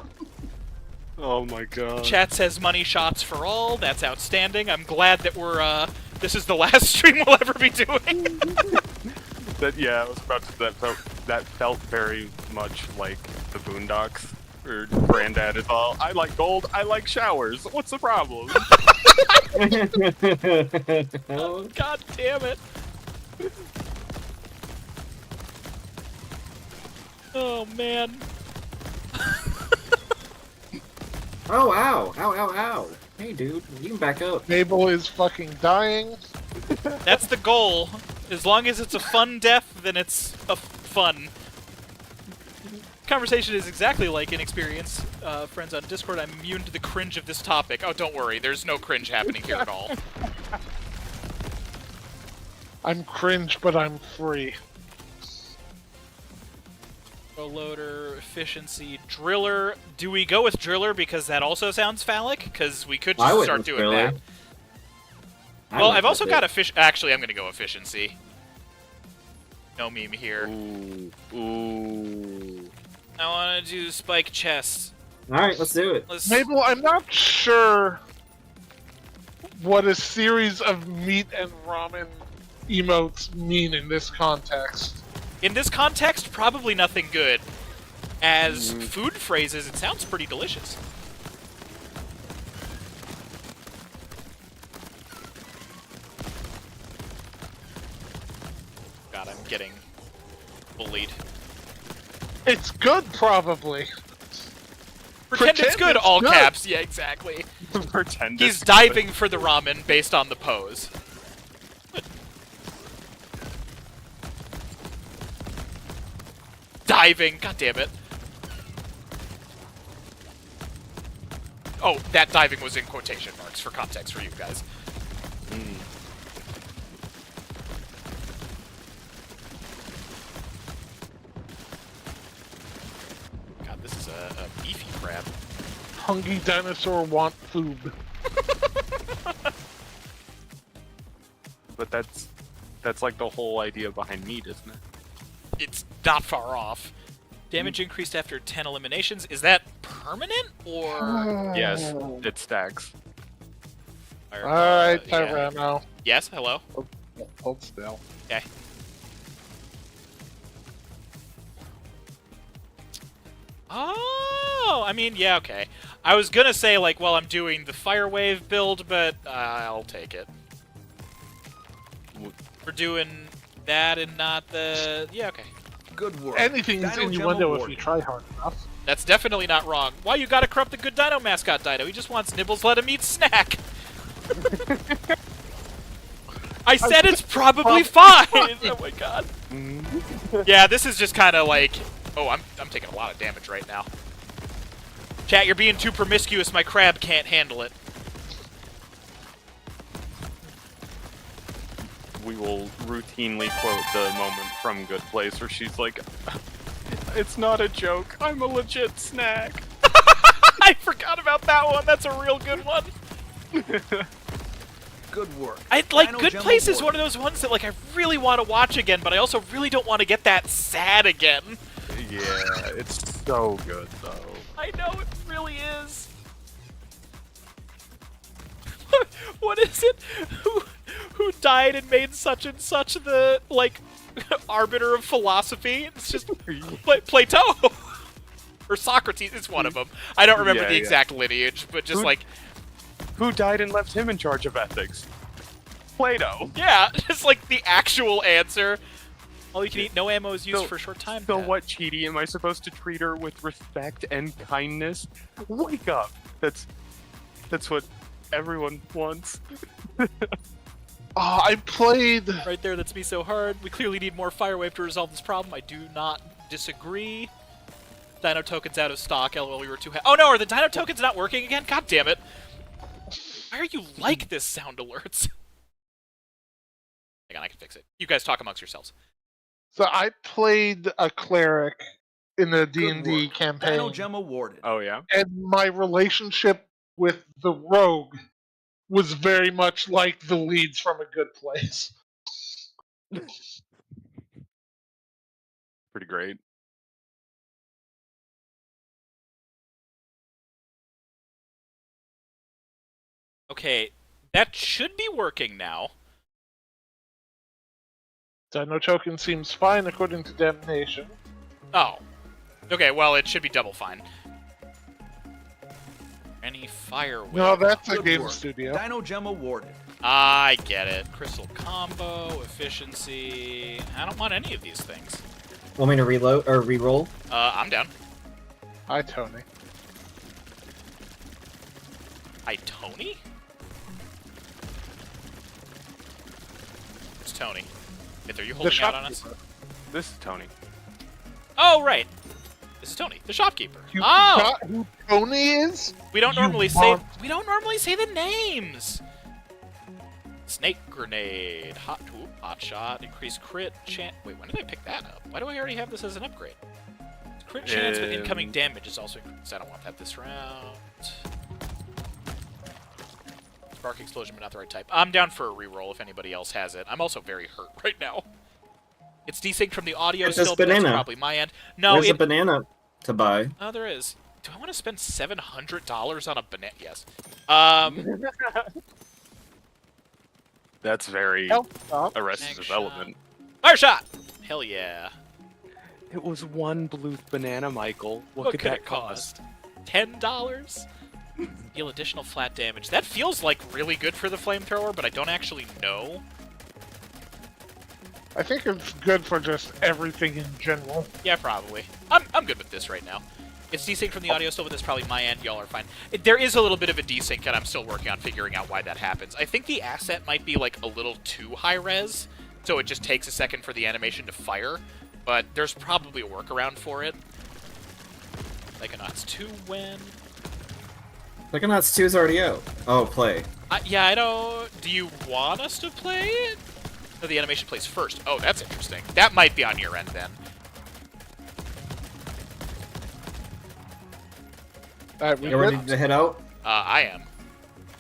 Oh my god. Chat says money shots for all. That's outstanding. I'm glad that we're this is the last stream we'll ever be doing. Yeah, I was about to that felt very much like the Boondocks Or Granddad is all, I like gold, I like showers. What's the problem? Oh, God damn it. Oh, man. Oh, ow. Ow, ow, ow. Hey, dude, you can back up. Mabel is fucking dying. That's the goal. As long as it's a fun death, then it's a fun. Conversation is exactly like Inexperience. Friends on Discord, I'm immune to the cringe of this topic. Oh, don't worry. There's no cringe happening here at all. I'm cringe, but I'm free. Loader, efficiency, driller. Do we go with driller because that also sounds phallic? Because we could just start doing driller. that. Well, I've also got Actually, I'm going to go efficiency. No meme here. Ooh. I want to do spike chests. Alright, let's do it. Mabel, I'm not sure what a series of meat and ramen emotes mean in this context. In this context, probably nothing good. As food phrases, it sounds pretty delicious. God, I'm getting bullied. It's good, probably. Pretend it's good, it's all good. caps. Yeah, exactly. Pretend He's it's diving for the ramen based on the pose. Diving, god damn it. Oh, that diving was in quotation marks for context for you guys. God, this is a beefy crab. Hungry dinosaur want food. But that's like the whole idea behind meat, isn't it? It's not far off. Damage increased after 10 eliminations. Is that permanent, or...? Yes, it stacks. Alright, yeah. Tyranno. Yes, hello? Hold still. Okay. Oh, I mean, yeah, okay. I was gonna say, like, well, I'm doing the Fire Wave build, but I'll take it. We're doing that and not the... Yeah, okay. Good work. Anything's Dino innuendo Gem if you try hard enough. That's definitely not wrong. Why you gotta corrupt the good Dino mascot, Dino? He just wants nibbles, let him eat snack. I said it's probably fine! Oh my god. Yeah, this is just kind of like... Oh, I'm taking a lot of damage right now. Chat, you're being too promiscuous. My crab can't handle it. We will routinely quote the moment from Good Place where she's like, it's not a joke, I'm a legit snack. I forgot about that one. That's a real good one. Good work. Like, Dino Good Gem Place is awarded. one of those ones that, like, I really want to watch again, but I also really don't want to get that sad again. Yeah, it's so good though. I know, it really is. What is it? Who died and made such and such the, like, arbiter of philosophy? It's just Plato. Or Socrates, it's one of them. I don't remember the exact lineage, but just like... Who died and left him in charge of ethics? Plato. Yeah, just like the actual answer. All you can eat, no ammo is used for a short time. So what, Cheaty? Am I supposed to treat her with respect and kindness? Wake up! That's what everyone wants. I played... Right there, that's me so hard. We clearly need more Fire Wave to resolve this problem. I do not disagree. Dino tokens out of stock. LOL, we were too Oh no, are the Dino tokens not working again? God damn it. Why are you like this, sound alerts? Hang on, I can fix it. You guys talk amongst yourselves. So I played a cleric in the Good D&D work. campaign. Dino Gem awarded. Oh yeah? And my relationship with the rogue was very much like the leads from A Good Place. Pretty great. Okay, that should be working now. Dino token seems fine according to Damnation. Oh. Okay, well, it should be double fine. Any fire wave. No, that's a Good game work. studio. Dino Gem awarded. I get it. Crystal combo, efficiency. I don't want any of these things. Want me to reload or re-roll? I'm down. Hi, Tony. Hi, Tony? It's Tony. Myth, are you holding out on us? This is Tony. Oh, right. This is Tony, the shopkeeper. You Oh! forgot who Tony is? We don't You normally say mon- we don't normally say the names. Snake grenade, hot shot, increased crit chance. Wait, when did I pick that up? Why do I already have this as an upgrade? Crit chance, but incoming damage is also increased. I don't want that this round. Spark explosion, but not the right type. I'm down for a reroll if anybody else has it. I'm also very hurt right now. It's desynced from the audio It's this still, but that's banana. probably my end. No, There's a banana to buy. Oh, there is. Do I want to spend $700 on a banana? Yes. That's very Stop. Arrested Next Development. Fire shot! Hell yeah. It was one blue banana, Michael. What could that cost? $10? Deal additional flat damage. That feels like really good for the flamethrower, but I don't actually know. I think it's good for just everything in general. Yeah, probably. I'm good with this right now. It's desynced from the audio still, but that's probably my end. Y'all are fine. There is a little bit of a desync, and I'm still working on figuring out why that happens. I think the asset might be like a little too high res, so it just takes a second for the animation to fire. But there's probably a workaround for it. Psychonauts 2 win. Psychonauts 2 is already out. Oh, play. Yeah, I don't... Do you want us to play it? No, the animation plays first. Oh, that's interesting. That might be on your end, then. You ready to head out? I am.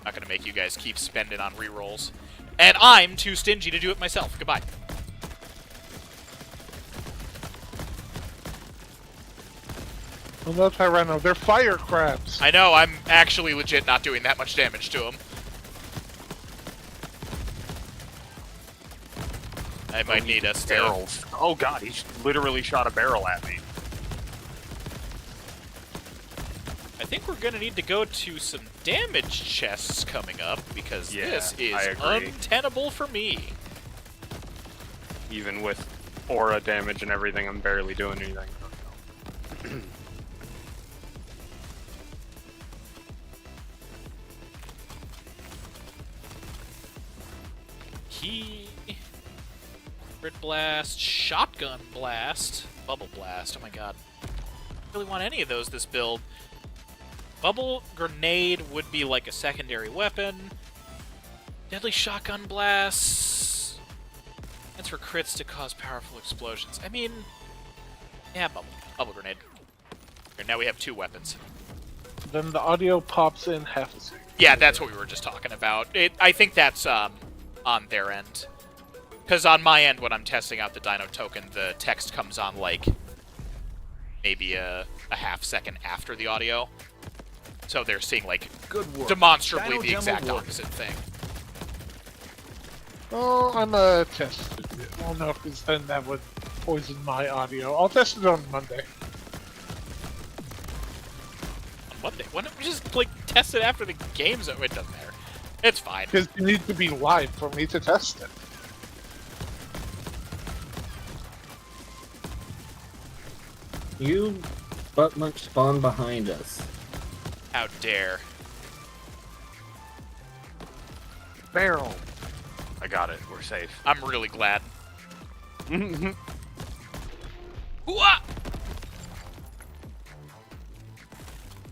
Not gonna make you guys keep spending on rerolls. And I'm too stingy to do it myself. Goodbye. Well, no, Tyranno, they're fire crabs. I know, I'm actually legit not doing that much damage to him. I might need us to... Barrels. Oh god, he literally shot a barrel at me. I think we're gonna need to go to some damage chests coming up, because Yeah, this is I agree. untenable for me. Even with aura damage and everything, I'm barely doing anything. Key... Crit blast, shotgun blast, bubble blast. Oh my god. I don't really want any of those this build. Bubble grenade would be like a secondary weapon. Deadly shotgun blasts. That's for crits to cause powerful explosions. I mean, yeah, bubble grenade. Here, now we have 2 weapons. Then the audio pops in half a second. Yeah, that's what we were just talking about. I think that's on their end. Because on my end, when I'm testing out the Dino token, the text comes on like maybe a half second after the audio. So they're seeing like Good work. demonstrably Dino the Gem exact awarded. opposite thing. Oh, I'm a test. I don't know if because then that would poison my audio. I'll test it on Monday. On Monday? Why don't we just like test it after the game's over? It doesn't matter. It's fine. Because you need to be live for me to test it. You butt munch spawn behind us. How dare. Barrel. I got it. We're safe. I'm really glad. Hooah!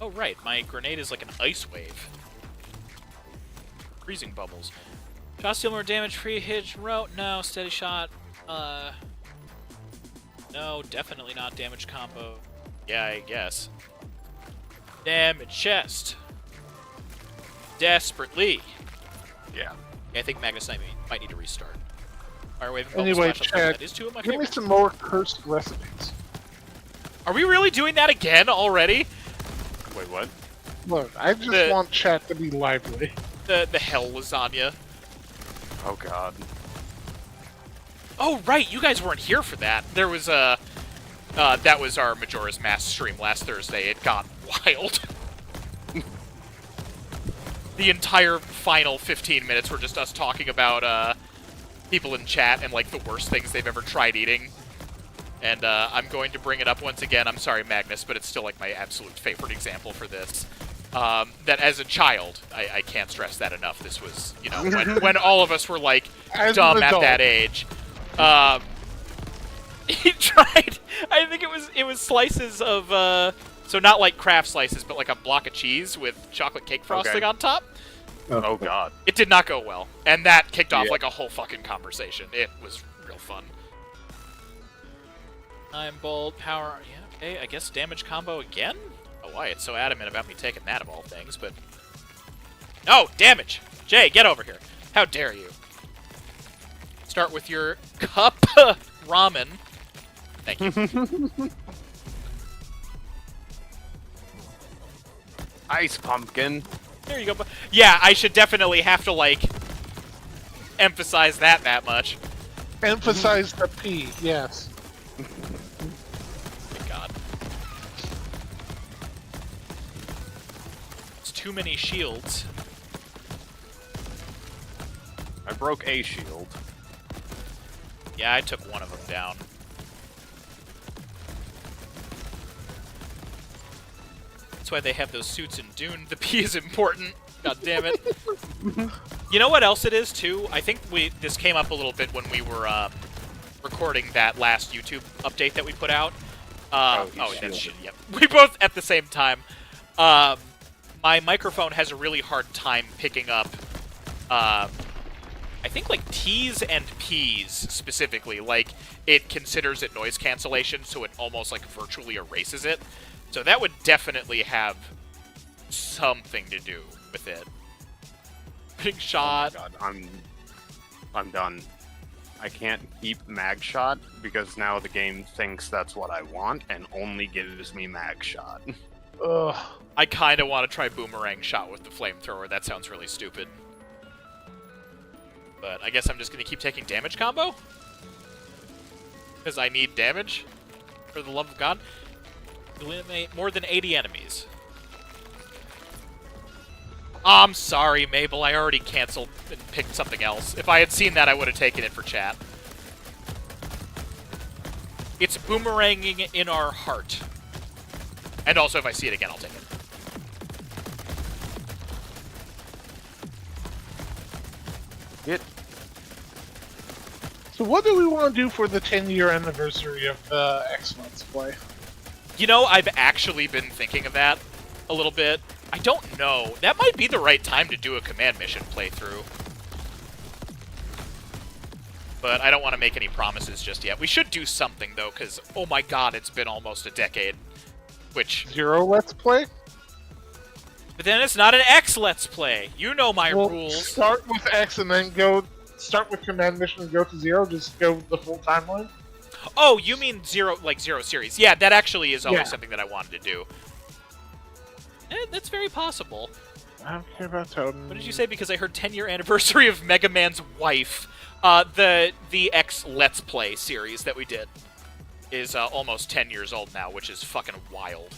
Oh right, my grenade is like an ice wave. Freezing bubbles. Shot steal more damage, free hit, route. No, steady shot. No, definitely not damage combo. Yeah, I guess. Damage chest. Desperately. Yeah. I think Magnus might need to restart. Fire wave and bubble Anyway, splash. Chad, That is 2 of my give me favorites. some more cursed recipes. Are we really doing that again already? Wait, what? Look, I just want chat to be lively. The hell lasagna. Oh god. Oh right, you guys weren't here for that. There was a that was our Majora's Mask stream last Thursday. It got wild. the entire final 15 minutes were just us talking about people in chat and like the worst things they've ever tried eating. And I'm going to bring it up once again. I'm sorry, Magnus, but it's still like my absolute favorite example for this. That as a child, I can't stress that enough. This was, you know, when all of us were like dumb at that age. He tried. I think it was slices of so not like Kraft slices, but like a block of cheese with chocolate cake frosting on top. Oh god. It did not go well, and that kicked off like a whole fucking conversation. It was real fun. I'm bold, power, yeah, okay, I guess damage combo again? Oh, why it's so adamant about me taking that of all things, but... No, damage! Jay, get over here. How dare you? Start with your cup ramen. Thank you. Ice pumpkin. There you go. Yeah, I should definitely have to, like, emphasize that much. Emphasize the P, yes. God. It's too many shields. I broke a shield. Yeah, I took one of them down. That's why they have those suits in Dune. The P is important. God damn it. You know what else it is, too? I think this came up a little bit when we were recording that last YouTube update that we put out. Oh, that's shit, yep. We both at the same time. My microphone has a really hard time picking up, I think, like, T's and P's specifically. Like, it considers it noise cancellation, so it almost, like, virtually erases it. So that would definitely have something to do with it. Getting shot. Oh my god, I'm done. I can't keep mag shot because now the game thinks that's what I want and only gives me mag shot. Ugh. I kind of want to try boomerang shot with the flamethrower. That sounds really stupid. But I guess I'm just going to keep taking damage combo? Because I need damage? For the love of God? Eliminate more than 80 enemies. I'm sorry, Mabel. I already canceled and picked something else. If I had seen that, I would have taken it for chat. It's boomeranging in our heart. And also, if I see it again, I'll take it. So what do we want to do for the 10-year anniversary of the X Let's Play? You know, I've actually been thinking of that a little bit. I don't know. That might be the right time to do a command mission playthrough. But I don't want to make any promises just yet. We should do something, though, because, oh my god, it's been almost a decade. Which... Zero Let's Play? But then it's not an X Let's Play. You know my rules. Start with X and then go... Start with command mission and go to Zero? Just go the full timeline? Oh, you mean Zero, like Zero Series. Yeah, that actually is always something that I wanted to do. That's very possible. I don't care about Totem. What did you say? Because I heard 10-year anniversary of Mega Man's wife. The X Let's Play series that we did is almost 10 years old now, which is fucking wild.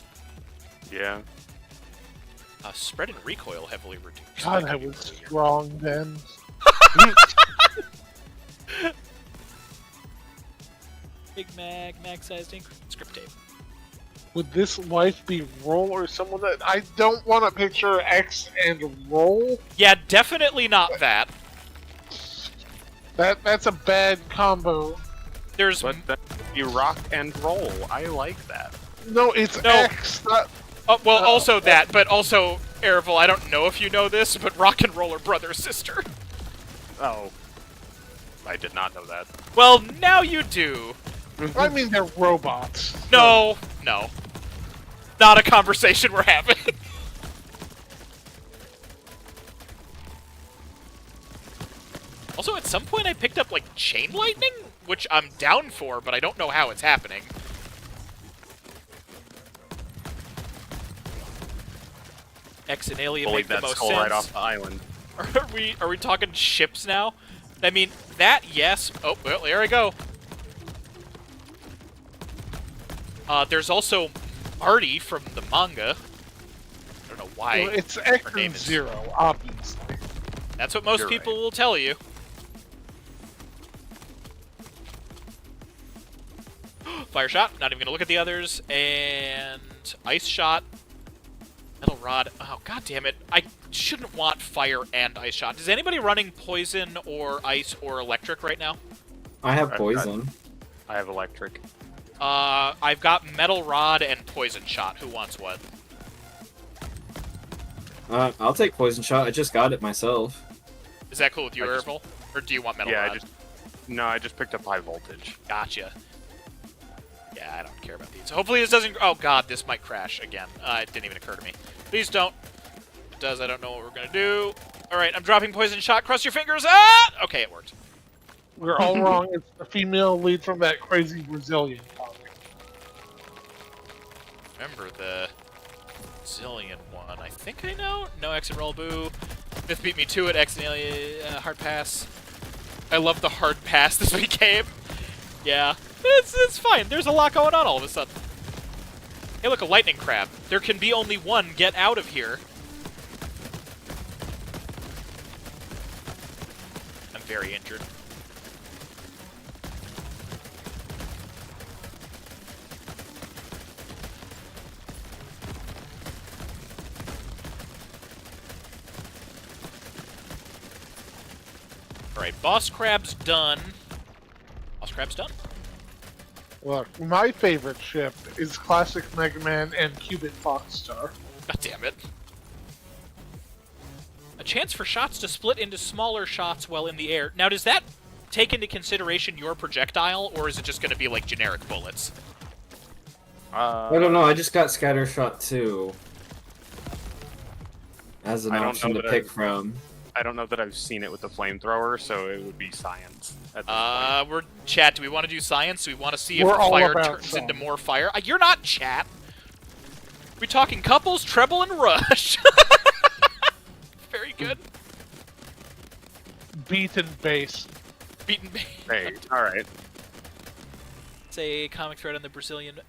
Yeah. Spread and recoil heavily reduced. God, I was strong then. Big mag-sized script tape. Would this wife be Roll or someone that... I don't want to picture X and Roll. Yeah, definitely not that. That's a bad combo. There's... But that would be rock and roll. I like that. No, it's X, not... well, also that, but also, Erevil, I don't know if you know this, but Rock and Roll are brother-sister. Oh. I did not know that. Well, now you do. I mean, they're robots. No, no. Not a conversation we're having. Also, at some point I picked up, like, chain lightning? Which I'm down for, but I don't know how it's happening. X and Alien make the most sense. Right off the island. Are we talking ships now? I mean, that, yes. Oh, well, there we go. There's also Marty from the manga. know why. Well, it's X her name and is. Zero, obviously. That's what most You're people right. will tell you. Fire shot. Not even gonna look at the others. And ice shot. Metal rod. Oh, god damn it. I shouldn't want fire and ice shot. Is anybody running poison or ice or electric right now? I have poison. I have electric. I've got metal rod and poison shot. Who wants what? I'll take poison shot. I just got it myself. Is that cool with you, I just- Irvil? Or do you want metal Yeah, rod? I just picked up high voltage. Gotcha. Yeah, I don't care about these. Hopefully this doesn't... Oh, God, this might crash again. It didn't even occur to me. Please don't. If it does, I don't know what we're going to do. All right, I'm dropping poison shot. Cross your fingers. Ah! Okay, it worked. We're all wrong. It's the female lead from that crazy Brazilian comic. Remember the Zillion one. I think I know. No exit roll, boo. Mith beat me to it. Accidentally hard pass. I love the hard pass this became. Yeah. It's fine. There's a lot going on all of a sudden. Hey, look, a lightning crab. There can be only one. Get out of here. I'm very injured. Alright, boss crab's done. Boss crab's done. Look, my favorite ship is classic Mega Man and Cubit Foxstar. God damn it. A chance for shots to split into smaller shots while in the air. Now, does that take into consideration your projectile, or is it just going to be like generic bullets? I don't know. I just got scatter shot too. As an option to pick from. I don't know that I've seen it with the flamethrower, so it would be science. At this point. Chat, do we want to do science? Do we want to see if We're the all fire about turns some. into more fire? You're not chat. We talking couples, treble, and rush. Very good. Beat and base. Beaten base. Hey, alright. It's a comic thread on the Brazilian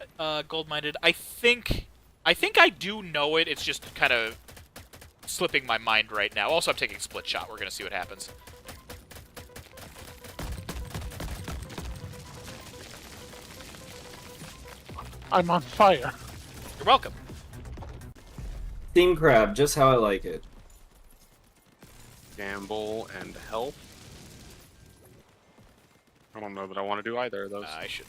gold-minded. I think I do know it. It's just kind of slipping my mind right now. Also, I'm taking split shot. We're gonna see what happens. I'm on fire. You're welcome. Steam crab, just how I like it. Gamble and health. I don't know that I want to do either of those. I should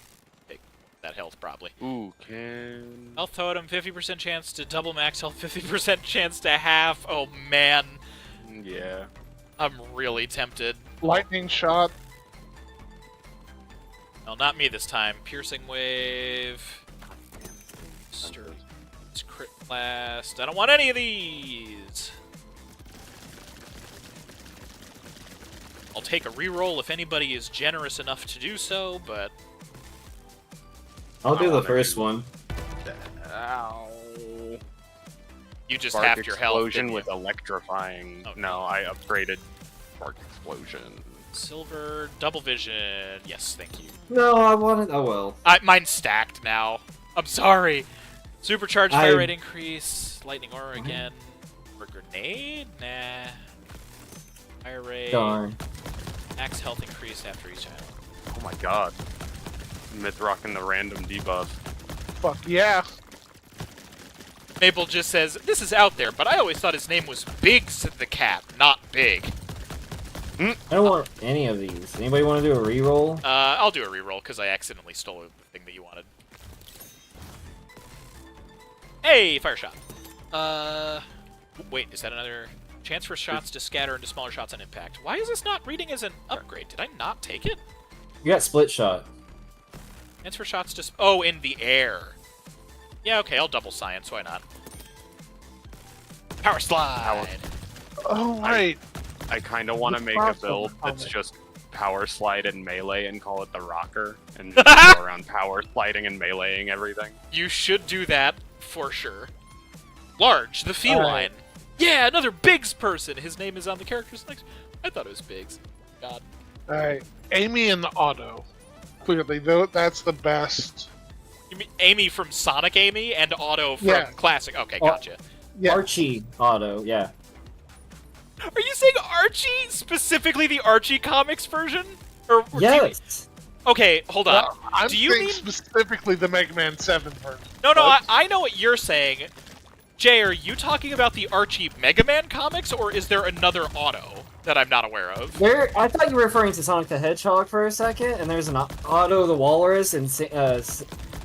take that health probably. Ooh, can... Health totem, 50% chance to double max health, 50% chance to half. Oh man, Yeah. I'm really tempted. Lightning shot. No, not me this time. Piercing wave. Stir. Crit blast. I don't want any of these. I'll take a reroll if anybody is generous enough to do so, but I'll do the wanna first do- one. Ow. you just Spark halved your health. explosion didn't with you? electrifying. Okay. No, I upgraded spark explosion. Silver, double vision. Yes, thank you. No, I wanted. Oh well. Mine's stacked now. I'm sorry. Supercharged fire rate increase. Lightning aura again. Or grenade? Nah. Fire rate. Darn. Max health increase after each time. Oh my god. Myth rocking the random debuff. Fuck yeah. Maple just says, this is out there, but I always thought his name was Biggs the Cat, not Big. I don't want any of these. Anybody want to do a reroll? I'll do a reroll because I accidentally stole the thing that you wanted. Hey, fire shot. Wait, is that another chance for shots to scatter into smaller shots on impact? Why is this not reading as an upgrade? Did I not take it? You got split shot. Chance for shots to... Oh, in the air. Yeah, okay, I'll double science. Why not? Power slide. Oh, right. I kind of want to The make a crossover build that's comic. just power slide and melee and call it the rocker and just go around power sliding and meleeing everything. You should do that for sure. Large, the feline. Alright. Yeah, another Biggs person. His name is on the character's next. I thought it was Biggs. God. Alright. Amy and the auto. Clearly, though, that's the best. You mean Amy from Sonic Amy and Otto from Yeah. Classic? Okay, gotcha. Yeah. Archie auto, yeah. Are you saying Archie? Specifically the Archie comics version? Or Yes. Okay, hold on. I'm Do you saying mean specifically the Mega Man 7 version? No, I know what you're saying. Jay, are you talking about the Archie Mega Man comics, or is there another auto that I'm not aware of? I thought you were referring to Sonic the Hedgehog for a second, and there's an Otto the Walrus, and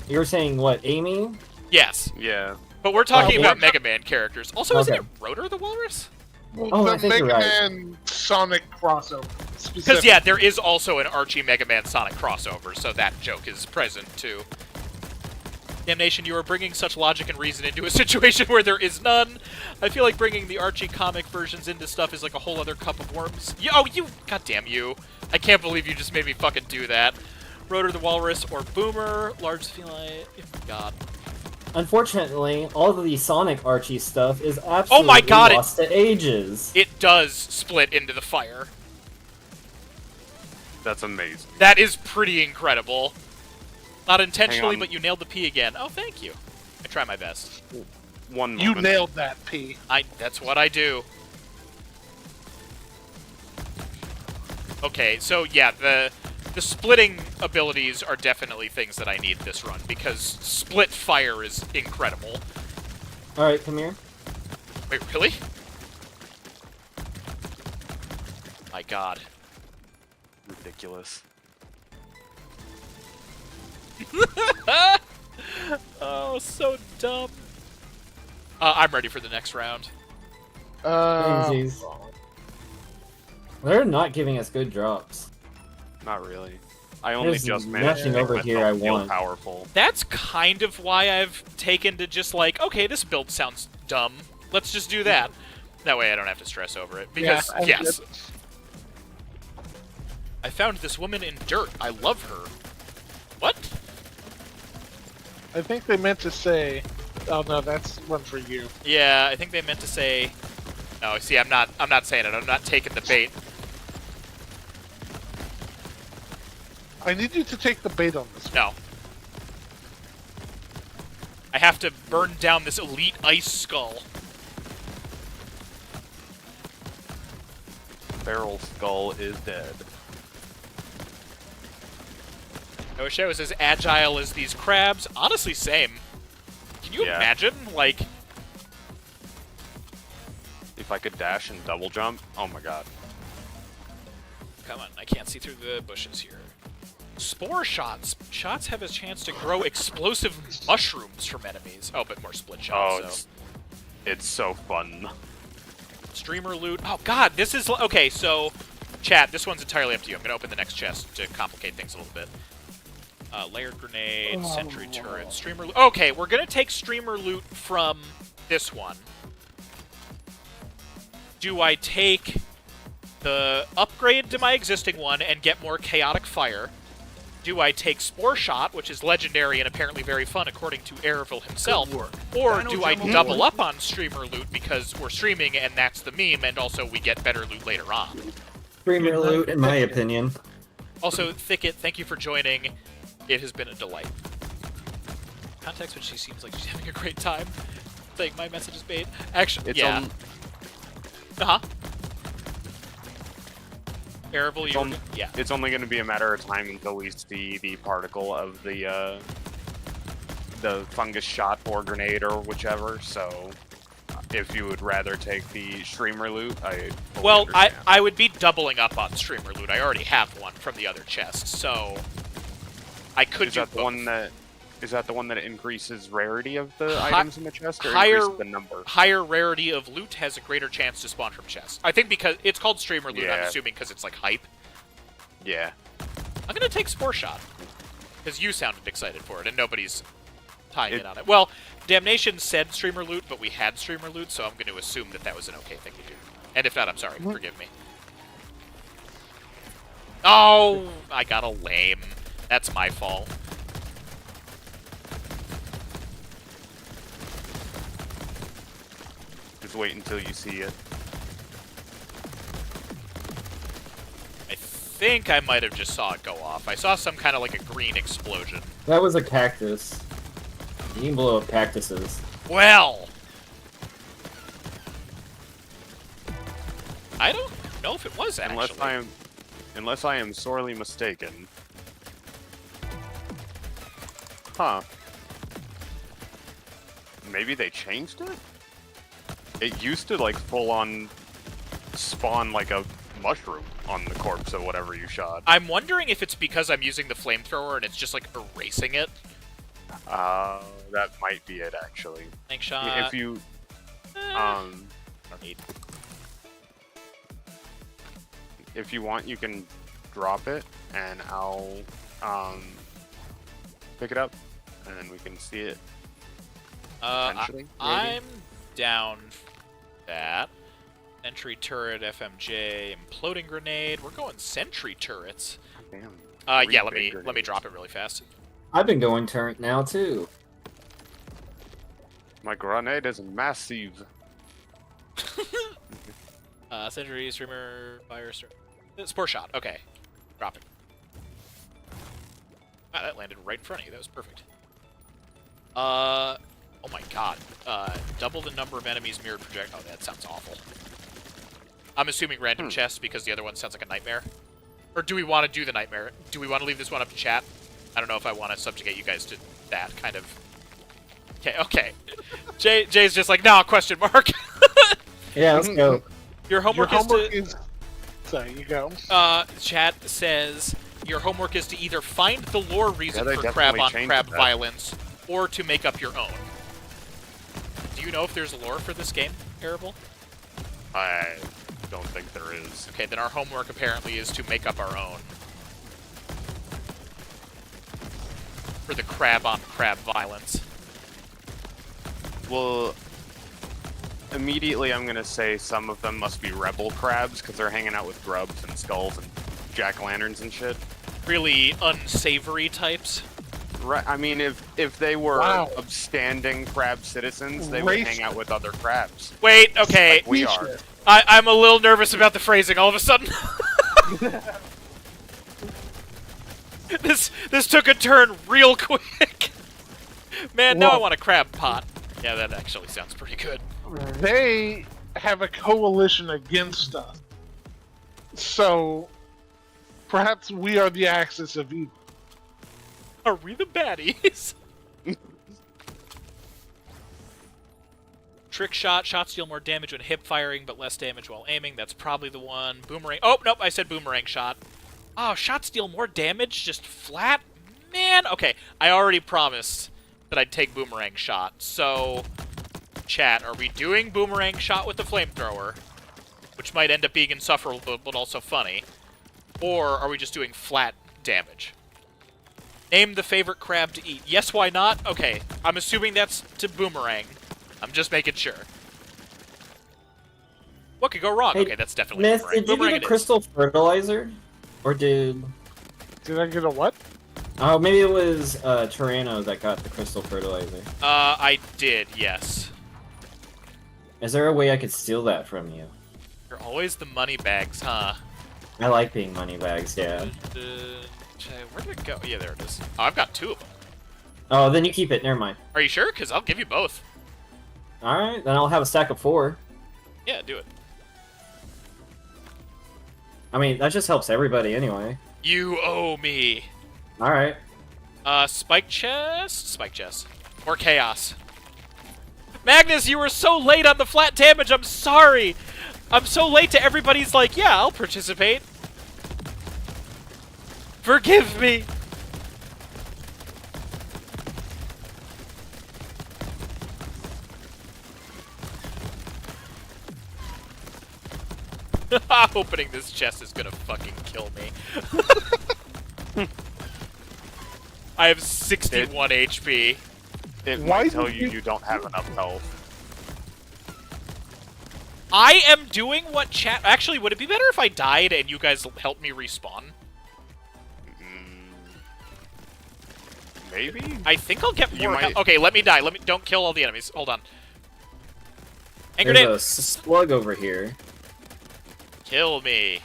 you were saying what, Amy? Yes. Yeah. But we're talking about Mega Man characters. Also, isn't it Rotor the Walrus? Well, I the think Mega you're right. Man Sonic crossover. Because, yeah, there is also an Archie Mega Man Sonic crossover, so that joke is present, too. Damnation, you are bringing such logic and reason into a situation where there is none. I feel like bringing the Archie comic versions into stuff is like a whole other cup of worms. Goddamn you. I can't believe you just made me fucking do that. Rotor the Walrus or Boomer, large feline, God. Unfortunately, all of the Sonic Archie stuff is absolutely lost to ages. It does split into the fire. That's amazing. That is pretty incredible. Not intentionally, but you nailed the P again. Oh, thank you. I try my best. One moment. You nailed that P. That's what I do. Okay, so yeah, the splitting abilities are definitely things that I need this run, because split fire is incredible. Alright, come here. Wait, really? My god. Ridiculous. Oh, so dumb. I'm ready for the next round. They're not giving us good drops. Not really. I only just managed nothing to make over here myself I feel want. powerful. That's kind of why I've taken to just like, okay, this build sounds dumb. Let's just do that. That way I don't have to stress over it. Because, yes. I found this woman in dirt. I love her. What? I think they meant to say... Oh no, that's one for you. Yeah, I think they meant to say... No, see, I'm not saying it. I'm not taking the bait. I need you to take the bait on this one. No. I have to burn down this elite ice skull. Barrel Skull is dead. I wish I was as agile as these crabs. Honestly, same. Can you imagine, like... If I could dash and double jump, oh my god. Come on, I can't see through the bushes here. Spore shots. Shots have a chance to grow explosive mushrooms from enemies. Oh, but more split shots, so... It's so fun. Streamer loot. Oh god, this is... Okay, so... Chat, this one's entirely up to you. I'm going to open the next chest to complicate things a little bit. Layered grenade, sentry turret, streamer loot. Okay, we're going to take streamer loot from this one. Do I take the upgrade to my existing one and get more chaotic fire? Do I take Spore Shot, which is legendary and apparently very fun according to Ereville himself? Or do I double up on streamer loot because we're streaming and that's the meme, and also we get better loot later on? Streamer loot, in my opinion. Also, Thicket, thank you for joining. It has been a delight. Context when she seems like she's having a great time. Saying my message is bait. Actually, It's yeah. Ereville, yeah. It's only going to be a matter of time until we see the particle of the fungus shot or grenade or whichever, so if you would rather take the streamer loot, I understand. I would be doubling up on streamer loot. I already have one from the other chest, so I could do both. Is that the one that increases rarity of the items in the chest, or increases the number? Higher rarity of loot has a greater chance to spawn from chests. I think because it's called streamer loot, I'm assuming because it's like hype. Yeah. I'm going to take Spore Shot, because you sounded excited for it, and nobody's tying in on it. Well, Damnation said streamer loot, but we had streamer loot, so I'm going to assume that that was an okay thing to do. And if not, I'm sorry. Forgive me. Oh, I got a lame. That's my fault. Just wait until you see it. I think I might have just saw it go off. I saw some kind of like a green explosion. That was a cactus. You can blow up cactuses. Well, I don't know if it was, actually. Unless I am sorely mistaken. Huh. Maybe they changed it? It used to, like, full-on spawn like a mushroom on the corpse of whatever you shot. I'm wondering if it's because I'm using the flamethrower and it's just, like, erasing it. That might be it, actually. Thanks, shot. If you... don't need. If you want, you can drop it, and I'll pick it up, and then we can see it. I'm down for that. Sentry turret, FMJ, imploding grenade. We're going sentry turrets. Damn. Yeah. Let me drop it really fast. I've been going turret now too. My grenade is massive. Sentry, streamer, fire, spore shot. Okay, drop it. Wow, that landed right in front of you. That was perfect. Oh my god. Double the number of enemies mirrored project. Oh, that sounds awful. I'm assuming random chest because the other one sounds like a nightmare. Or do we want to do the nightmare? Do we want to leave this one up to chat? I don't know if I want to subjugate you guys to that kind of... Okay. Jay's just like, nah, question mark. Yeah, let's go. Your homework is... Sorry, you go. Chat says, your homework is to either find the lore reason they for definitely crab-on-crab changed that. violence, or to make up your own. Do you know if there's lore for this game, Arable? I don't think there is. Okay, then our homework apparently is to make up our own. For the crab-on-crab violence. Well, immediately I'm gonna say some of them must be rebel crabs, because they're hanging out with grubs and skulls and jack-o'-lanterns and shit. Really unsavory types? Right. I mean, if they were upstanding crab citizens, they would hang out with other crabs. Wait, okay. Like we are. I'm a little nervous about the phrasing all of a sudden. This took a turn real quick. Man, now I want a crab pot. Yeah, that actually sounds pretty good. They have a coalition against us. So, perhaps we are the axis of evil. Are we the baddies? Trick shot. Shots deal more damage when hip firing, but less damage while aiming. That's probably the one. Boomerang. Oh, nope, I said boomerang shot. Oh, shots deal more damage just flat? Man, okay. I already promised that I'd take boomerang shot. So, chat, are we doing boomerang shot with the flamethrower? Which might end up being insufferable, but also funny. Or are we just doing flat damage? Name the favorite crab to eat. Yes, why not? Okay, I'm assuming that's to boomerang. I'm just making sure. What could go wrong? Hey, okay, that's definitely Mith, boomerang. did you Boomerang get a it crystal fertilizer? Or did... Did I get a what? Oh, maybe it was Tyranno that got the crystal fertilizer. I did, yes. Is there a way I could steal that from you? You're always the money bags, huh? I like being money bags, yeah. Where did it go? Yeah, there it is. Oh, I've got 2 of them. Oh, then you keep it. Never mind. Are you sure? Because I'll give you both. Alright, then I'll have a stack of 4. Yeah, do it. I mean, that just helps everybody anyway. You owe me. Alright. Spike chest? Spike chest. Or chaos. Magnus, you were so late on the flat damage, I'm sorry! I'm so late to everybody's like, yeah, I'll participate. Forgive me! Opening this chest is gonna fucking kill me. I have 61 HP. It might tell you you don't have enough health. I am doing what chat... Actually, would it be better if I died and you guys helped me respawn? Maybe? I think I'll get more might... health. Okay, let me die. Don't kill all the enemies. Hold on. Hand There's grenade. a slug over here. Kill me.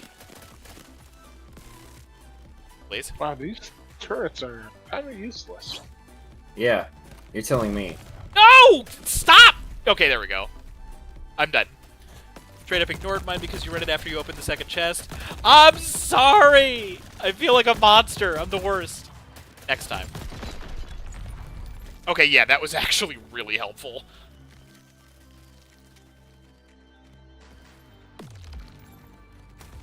Please. Wow, these turrets are kind of useless. Yeah, you're telling me. No! Stop! Okay, there we go. I'm done. Straight up ignored mine because you read it after you opened the second chest. I'm sorry! I feel like a monster. I'm the worst. Next time. Okay, yeah, that was actually really helpful.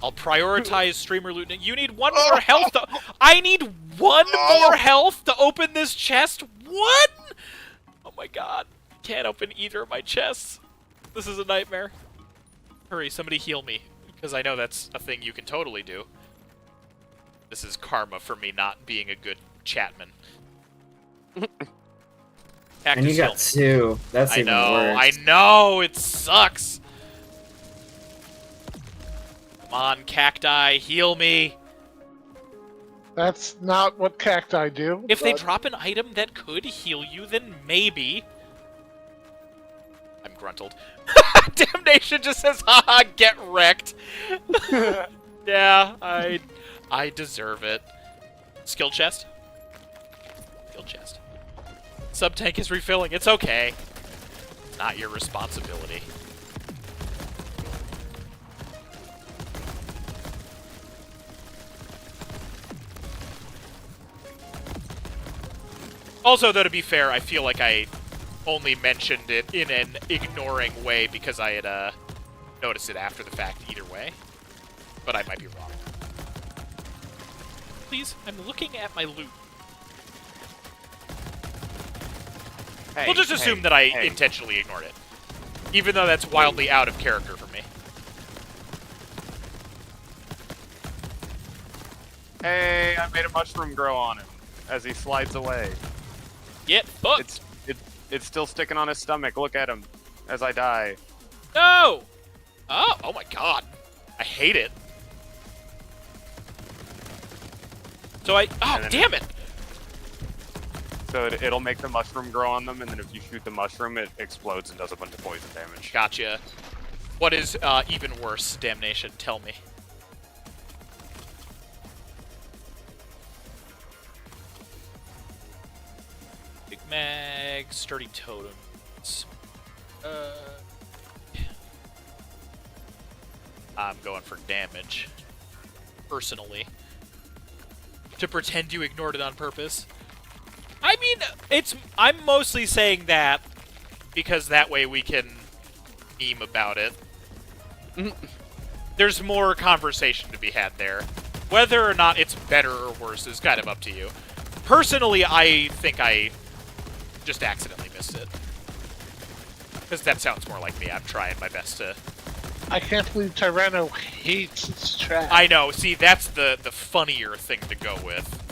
I'll prioritize streamer loot. You need one more health to... I need one more health to open this chest? What? Oh my god. Can't open either of my chests. This is a nightmare. Hurry, somebody heal me. Because I know that's a thing you can totally do. This is karma for me not being a good chatman. And you got two. That's even worse. I know! It sucks! Come on, cacti, heal me! That's not what cacti do. If they drop an item that could heal you, then maybe. I'm gruntled. Damnation just says, haha, get wrecked. Yeah, I deserve it. Skill chest? Skill chest. Sub-tank is refilling. It's okay. It's not your responsibility. Also, though, to be fair, I feel like I only mentioned it in an ignoring way because I had noticed it after the fact either way. But I might be wrong. Please, I'm looking at my loot. Hey, we'll just assume that I intentionally ignored it. Even though that's wildly out of character for me. Hey, I made a mushroom grow on him as he slides away. Get fucked! It's still sticking on his stomach. Look at him as I die. No! Oh my god. I hate it. So damn it! So it'll make the mushroom grow on them, and then if you shoot the mushroom, it explodes and does a bunch of poison damage. Gotcha. What is even worse, Damnation? Tell me. Big mag, sturdy totems. I'm going for damage. Personally. To pretend you ignored it on purpose. I mean, I'm mostly saying that because that way we can meme about it. There's more conversation to be had there. Whether or not it's better or worse is kind of up to you. Personally, I think I just accidentally missed it. Because that sounds more like me. I'm trying my best to... I can't believe Tyranno hates his trap. I know. See, that's the funnier thing to go with.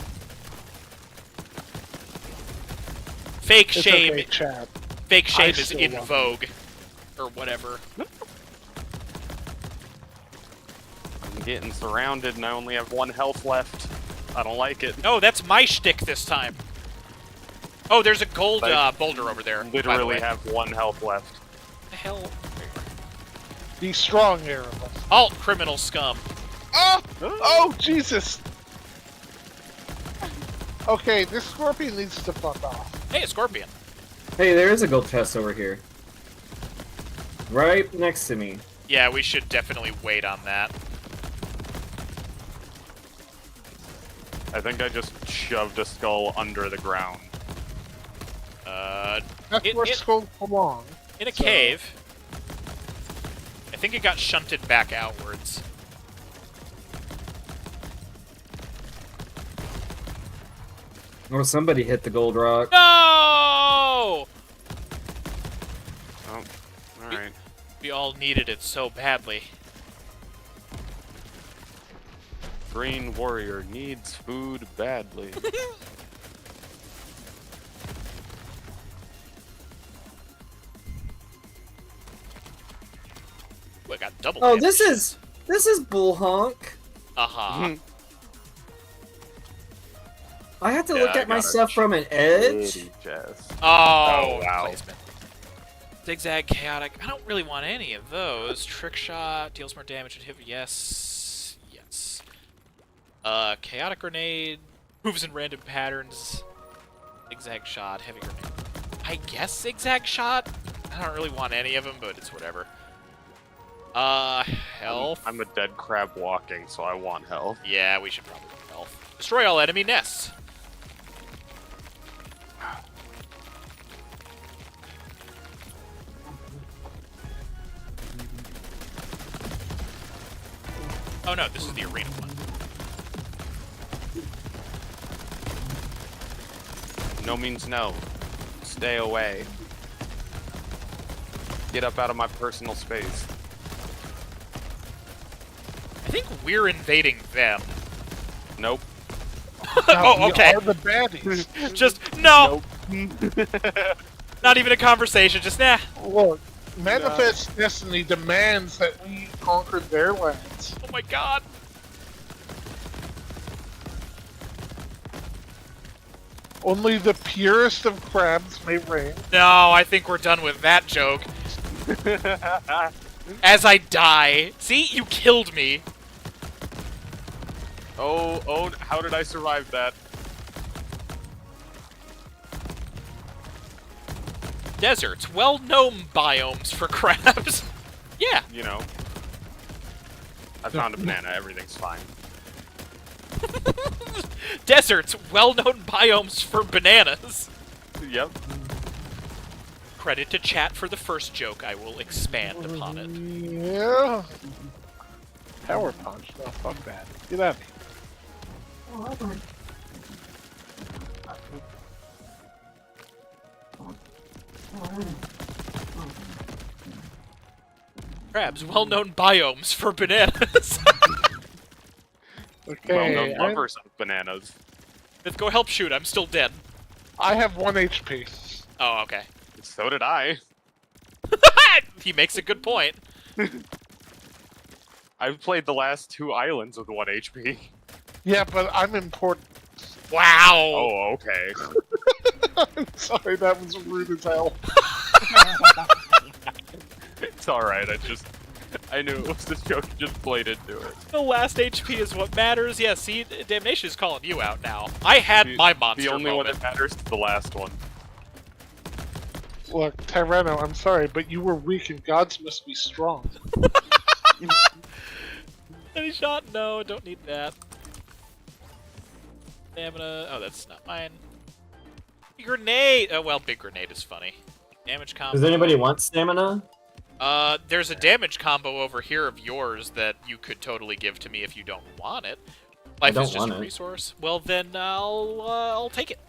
Fake It's shame. okay, chat. Fake shame I is still in love vogue, or whatever. I'm getting surrounded, and I only have 1 health left. I don't like it. No, that's my shtick this time. Oh, there's a gold boulder over there. Literally have 1 health left. What the hell? Be strong, Erebus. Alt criminal scum. Oh, Jesus! Okay, this scorpion needs to fuck off. Hey, a scorpion. Hey, there is a gold chest over here. Right next to me. Yeah, we should definitely wait on that. I think I just shoved a skull under the ground. That's where skulls belong. In a cave. I think it got shunted back outwards. Or somebody hit the gold rock. No! Oh, alright. We all needed it so badly. Green warrior needs food badly. Ooh, I got double Oh, damage. this is bull honk. Uh-huh. I have to look at myself from an edge. Oh, wow. Placement. Zigzag, chaotic. I don't really want any of those. Trick shot deals more damage and hit. Yes, yes. Chaotic grenade moves in random patterns. Zigzag shot, heavy grenade. I guess zigzag shot. I don't really want any of them, but it's whatever. Health. I'm a dead crab walking, so I want health. Yeah, we should probably do health. Destroy all enemy nests. Oh no, this is the arena one. No means no. Stay away. Get up out of my personal space. I think we're invading them. Nope. Oh, okay. We are the baddies. Just, no! Nope. Not even a conversation, just nah. Look, Manifest Destiny demands that we conquer their lands. Oh my god. Only the purest of crabs may reign. No, I think we're done with that joke. As I die. See, you killed me. Oh, how did I survive that? Deserts, well-known biomes for crabs. Yeah. You know. I found a banana, everything's fine. Deserts, well-known biomes for bananas. Yep. Credit to chat for the first joke. I will expand upon it. Yeah. Power punch. No, fuck that. Get out of here. Crabs, well-known biomes for bananas. Okay. Well-known lovers of bananas. Let's go help shoot. I'm still dead. I have 1 HP. Oh, okay. So did I. He makes a good point. I've played the last 2 islands with 1 HP. Yeah, but I'm important. Wow. Oh, okay. I'm sorry, that was rude as hell. It's alright, I knew it was the joke, just played into it. The last HP is what matters. Yeah, see, Damnation is calling you out now. I had my monster The only moment. one that matters is the last one. Look, Tyranno, I'm sorry, but you were weak and gods must be strong. Any shot? No, don't need that. Stamina. Oh, that's not mine. Big grenade! Oh, well, big grenade is funny. Damage combo. Does anybody want stamina? There's a damage combo over here of yours that you could totally give to me if you don't want it. Life don't is just want a it. resource. Well, then I'll take it.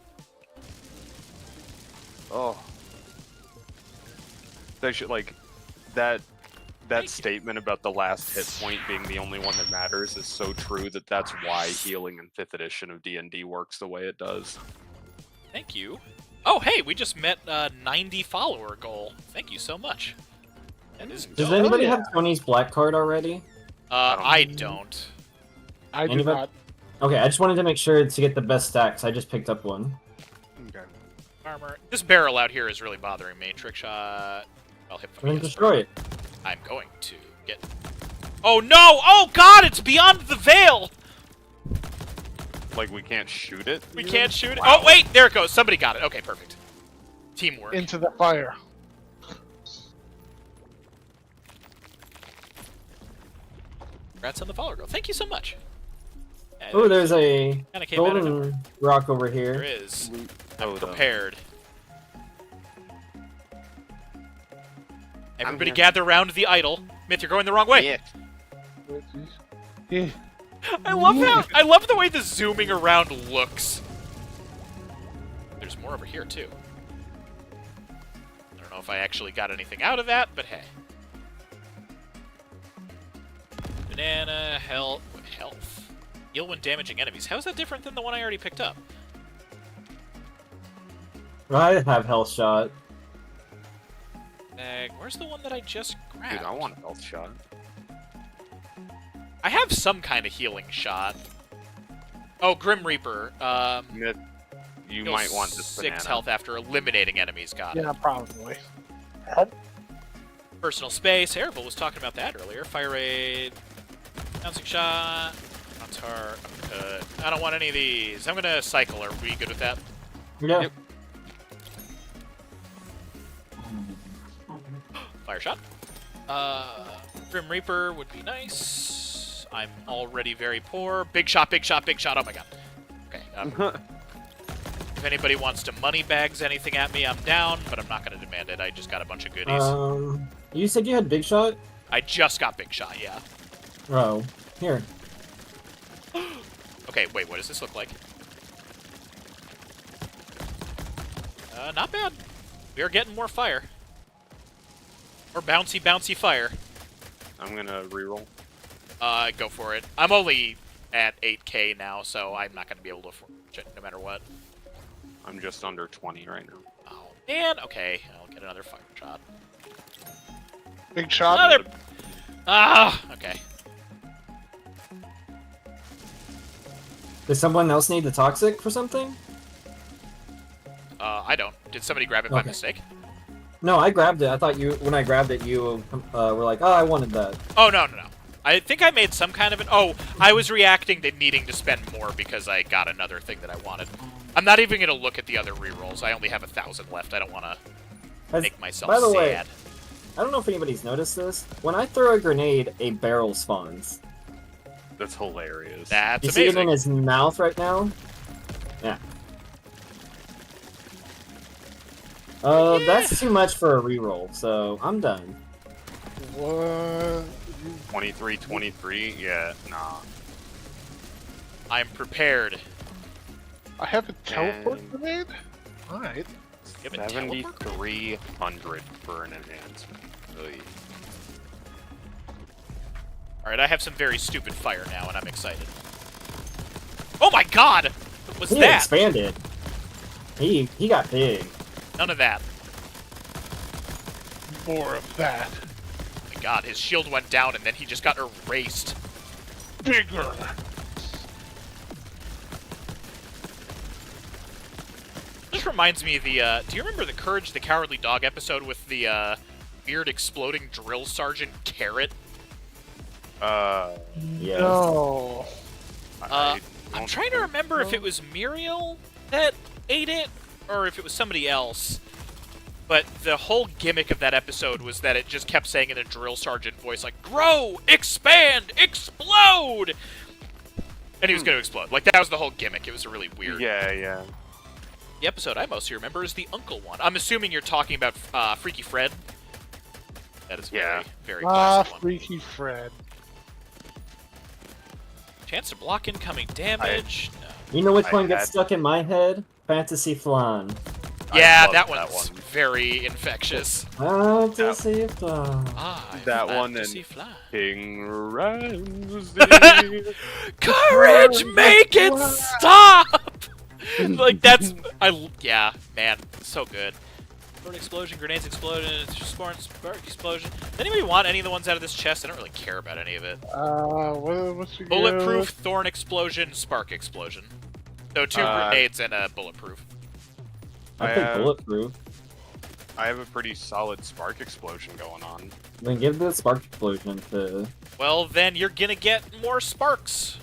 Oh. They should, like, that statement about the last hit point being the only one that matters is so true that that's why healing in 5th edition of D&D works the way it does. Thank you. Oh, hey, we just met 90 follower goal. Thank you so much. That is Does dope. anybody have Tony's black card already? I don't. I do Anybody? not. Okay, I just wanted to make sure to get the best stacks. I just picked up one. Okay. Armor. This barrel out here is really bothering me. Trick shot. I'll hit We're gonna from destroy it. I'm going to get... Oh, no! Oh, God! It's beyond the veil! Like, we can't shoot it? We can't shoot it. Wow. Oh, wait! There it goes. Somebody got it. Okay, perfect. Teamwork. Into the fire. Congrats on the follower girl. Thank you so much. Oh, there's a Kinda came out of golden rock over There here. is. Oh, I'm prepared. Everybody here. gather around the idol. Myth, you're going the wrong way. Yeah. I love the way the zooming around looks. There's more over here too. I don't know if I actually got anything out of that, but hey. Banana, health. Heal when damaging enemies. How is that different than the one I already picked up? I have health shot. Where's the one that I just grabbed? Dude, I want a health shot. I have some kind of healing shot. Oh, Grim Reaper. You Heals might want this 6 banana. health after eliminating enemies. Got it. Yeah, probably. Personal space. Erebel was talking about that earlier. Fire raid. Bouncing shot. Montar. I don't want any of these. I'm gonna cycle. Are we good with that? Yeah. Yep. Fire shot. Grim Reaper would be nice. I'm already very poor. Big shot, big shot, big shot. Oh my god. Okay. If anybody wants to money bags anything at me, I'm down, but I'm not going to demand it. I just got a bunch of goodies. You said you had big shot? I just got big shot, yeah. Oh, here. Okay, wait, what does this look like? Not bad. We are getting more fire. More bouncy, bouncy fire. I'm gonna reroll. Go for it. I'm only at 8k now, so I'm not going to be able to afford it no matter what. I'm just under 20 right now. Oh, man. Okay, I'll get another fire shot. Big shot. Another... Ah, okay. Does someone else need the toxic for something? I don't. Did somebody grab it by mistake? No, I grabbed it. I thought when I grabbed it, you were like, oh, I wanted that. Oh, no. I think I made some kind of an... Oh, I was reacting to needing to spend more because I got another thing that I wanted. I'm not even going to look at the other rerolls. I only have 1,000 left. I don't want to make myself sad. By the way, I don't know if anybody's noticed this. When I throw a grenade, a barrel spawns. That's hilarious. That's you amazing. You see it in his mouth right now? Yeah. That's too much for a reroll, so I'm done. What? 23, yeah, nah. I'm prepared. I have a teleport grenade? Alright. 7,300 for an enhancement. Really. Alright, I have some very stupid fire now, and I'm excited. Oh my god! What was he that? Expanded. He got big. None of that. More of that. Oh my god, his shield went down, and then he just got erased. Bigger. This reminds me of the, do you remember the Courage the Cowardly Dog episode with the, weird exploding drill sergeant Carrot? Yes. No. I'm trying to remember if it was Muriel that ate it, or if it was somebody else. But the whole gimmick of that episode was that it just kept saying in a drill sergeant voice, like, grow, expand, explode! And he was going to explode. Like, that was the whole gimmick. It was a really weird... Yeah. The episode I mostly remember is the Uncle one. I'm assuming you're talking about Freaky Fred. That is very, very classic one. Freaky Fred. Chance to block incoming damage. No. You know which one gets stuck in my head? Fantasy Flan. Yeah, that one's very infectious. Fantasy Flan. That one and King Ramsey. Courage, make it stop! Like, that's... yeah, man, so good. Sword explosion, grenades explosion, spark explosion. Does anybody want any of the ones out of this chest? I don't really care about any of it. What's your Bulletproof, thorn explosion, spark explosion. So 2 grenades and a bulletproof. I think bulletproof. I have a pretty solid spark explosion going on. Then give the spark explosion to... Well, then you're gonna get more sparks.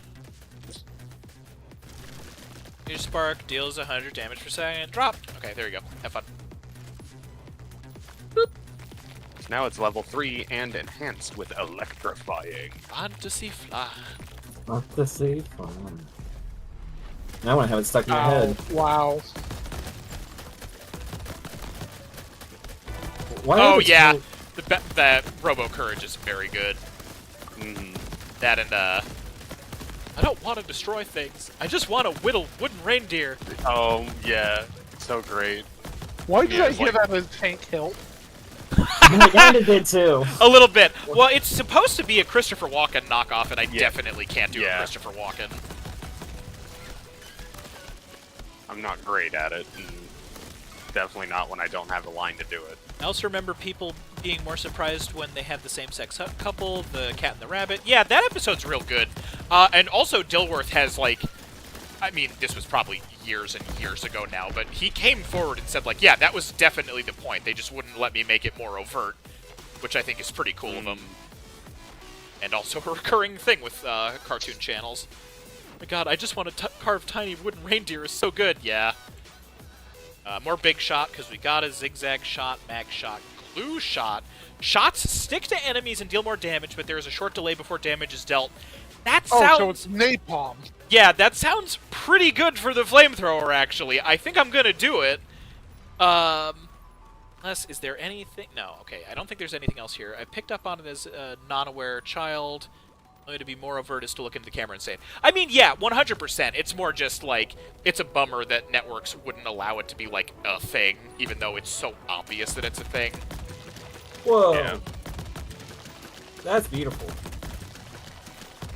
Your spark deals 100 damage per second. Dropped. Okay, there you go. Have fun. Boop. Now it's level 3 and enhanced with electrifying. Fantasy Flan. Fantasy Flan. Now I want to have it stuck in my head. Wow. Oh yeah, the Robo Courage is very good. That and I don't want to destroy things. I just want to whittle wooden reindeer. Oh yeah, so great. Why did I hear that as Tank Hilt? I kinda did too. A little bit. Well, it's supposed to be a Christopher Walken knockoff, and I definitely can't do a Christopher Walken. I'm not great at it, and definitely not when I don't have a line to do it. I also remember people being more surprised when they had the same-sex couple, the cat and the rabbit. Yeah, that episode's real good. And also Dilworth has, like... I mean, this was probably years and years ago now, but he came forward and said, like, yeah, that was definitely the point. They just wouldn't let me make it more overt, which I think is pretty cool of them. And also a recurring thing with cartoon channels. Oh my god, I just want to carve tiny wooden reindeer is so good. Yeah. More big shot, because we got a zigzag shot, mag shot, Blue shot. Shots stick to enemies and deal more damage, but there is a short delay before damage is dealt. That sounds... Oh, so it's napalm. Yeah, that sounds pretty good for the flamethrower, actually. I think I'm gonna do it. Unless, is there anything... No, okay, I don't think there's anything else here. I picked up on it as a non-aware child. Only to be more overt is to look into the camera and say it. I mean, yeah, 100%. It's more just, like, it's a bummer that networks wouldn't allow it to be, like, a thing, even though it's so obvious that it's a thing. Whoa. Yeah. That's beautiful.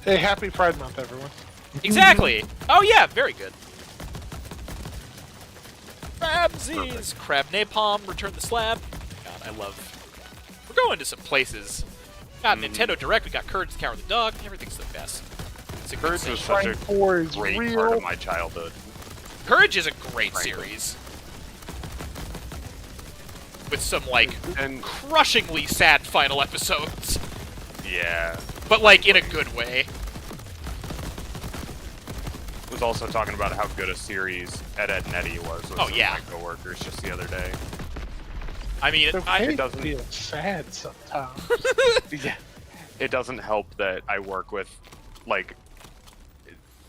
Hey, happy Pride Month, everyone. Exactly! Oh, yeah, very good. Crabsies! Crab napalm, return the slab. God, I love... We're going to some places. Got Nintendo Direct, we got Courage the Cowardly Dog, everything's the best. It's a good Courage thing. was such a Four is great real. part of my childhood. Courage is a great series. With some, like, crushingly sad final episodes. Yeah. But, like, in a good way. Was also talking about how good a series Ed, Edd n Eddy was with some of my coworkers just the other day. I mean, it doesn't feel sad sometimes. Yeah. It doesn't help that I work with, like,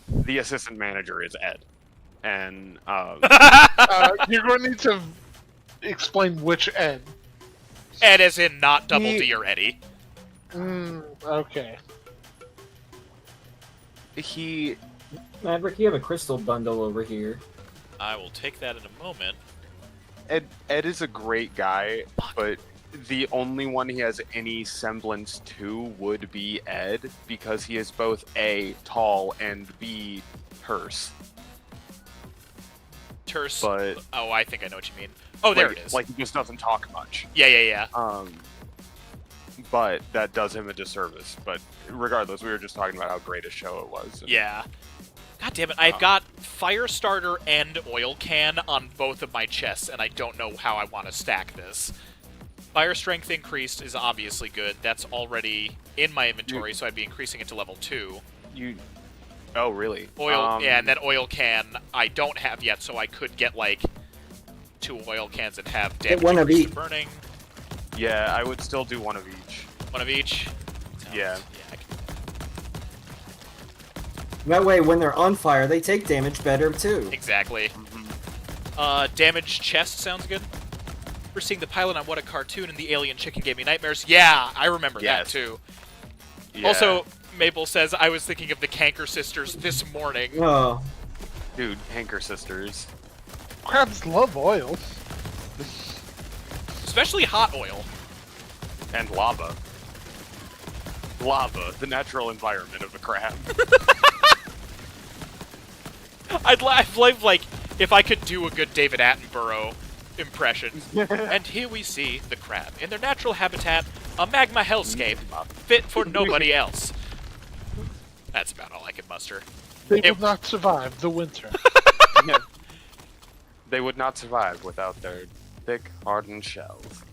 the assistant manager is Ed. And, you're going to need to explain which Ed. Ed as in not Double D or Eddie. Okay. Maverick, you have a crystal bundle over here. I will take that in a moment. Ed is a great guy, but the only one he has any semblance to would be Ed, because he is both A, tall, and B, terse. Terse? But, oh, I think I know what you mean. Oh, there it is. Like, he just doesn't talk much. Yeah. But that does him a disservice. But regardless, we were just talking about how great a show it was. Yeah. God damn it, I've got fire starter and oil can on both of my chests, and I don't know how I want to stack this. Fire strength increased is obviously good. That's already in my inventory, so I'd be increasing it to level 2. Oh, really? Oil, yeah, and then oil can I don't have yet, so I could get, like, 2 oil cans and have damage one of increase to each. burning. Yeah, I would still do one of each. One of each? Yeah. I can... That way, when they're on fire, they take damage better, too. Exactly. Damage chest sounds good. We're seeing the pilot on What a Cartoon, and the alien chicken gave me nightmares. Yeah, I remember that, too. Yeah. Also, Maple says, I was thinking of the Canker Sisters this morning. Oh. Dude, Canker Sisters. Crabs love oil. Especially hot oil. And lava. Lava, the natural environment of a crab. I'd love, like, if I could do a good David Attenborough impression. And here we see the crab in their natural habitat, a magma hellscape, fit for nobody else. That's about all I can muster. They would not survive the winter. Yeah. They would not survive without their thick, hardened shells.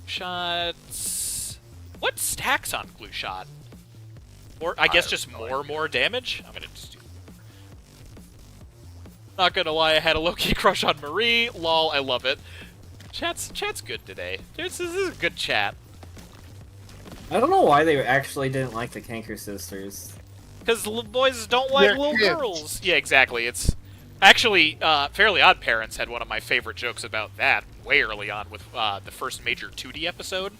Shots... What stacks on glue shot? Or I guess just more damage? I'm gonna just do... Not gonna lie, I had a low-key crush on Marie. Lol, I love it. Chat's good today. This is a good chat. I don't know why they actually didn't like the Canker Sisters. Because little boys don't like little girls. Yeah, exactly. It's actually Fairly Odd Parents had one of my favorite jokes about that way early on with the first major 2D episode.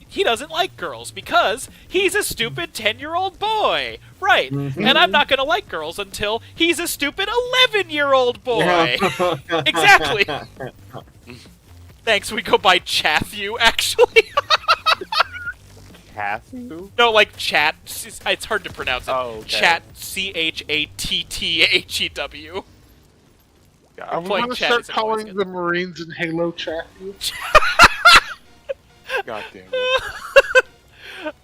He doesn't like girls because he's a stupid 10-year-old boy. Right. And I'm not going to like girls until he's a stupid 11-year-old boy. Exactly. Thanks, we go by Chatthew, actually. Chatthew? No, like chat. It's hard to pronounce it. Oh, okay. Chat, C-H-A-T-T-H-E-W. Are we going to start calling the Marines in Halo Chatthew? God damn it.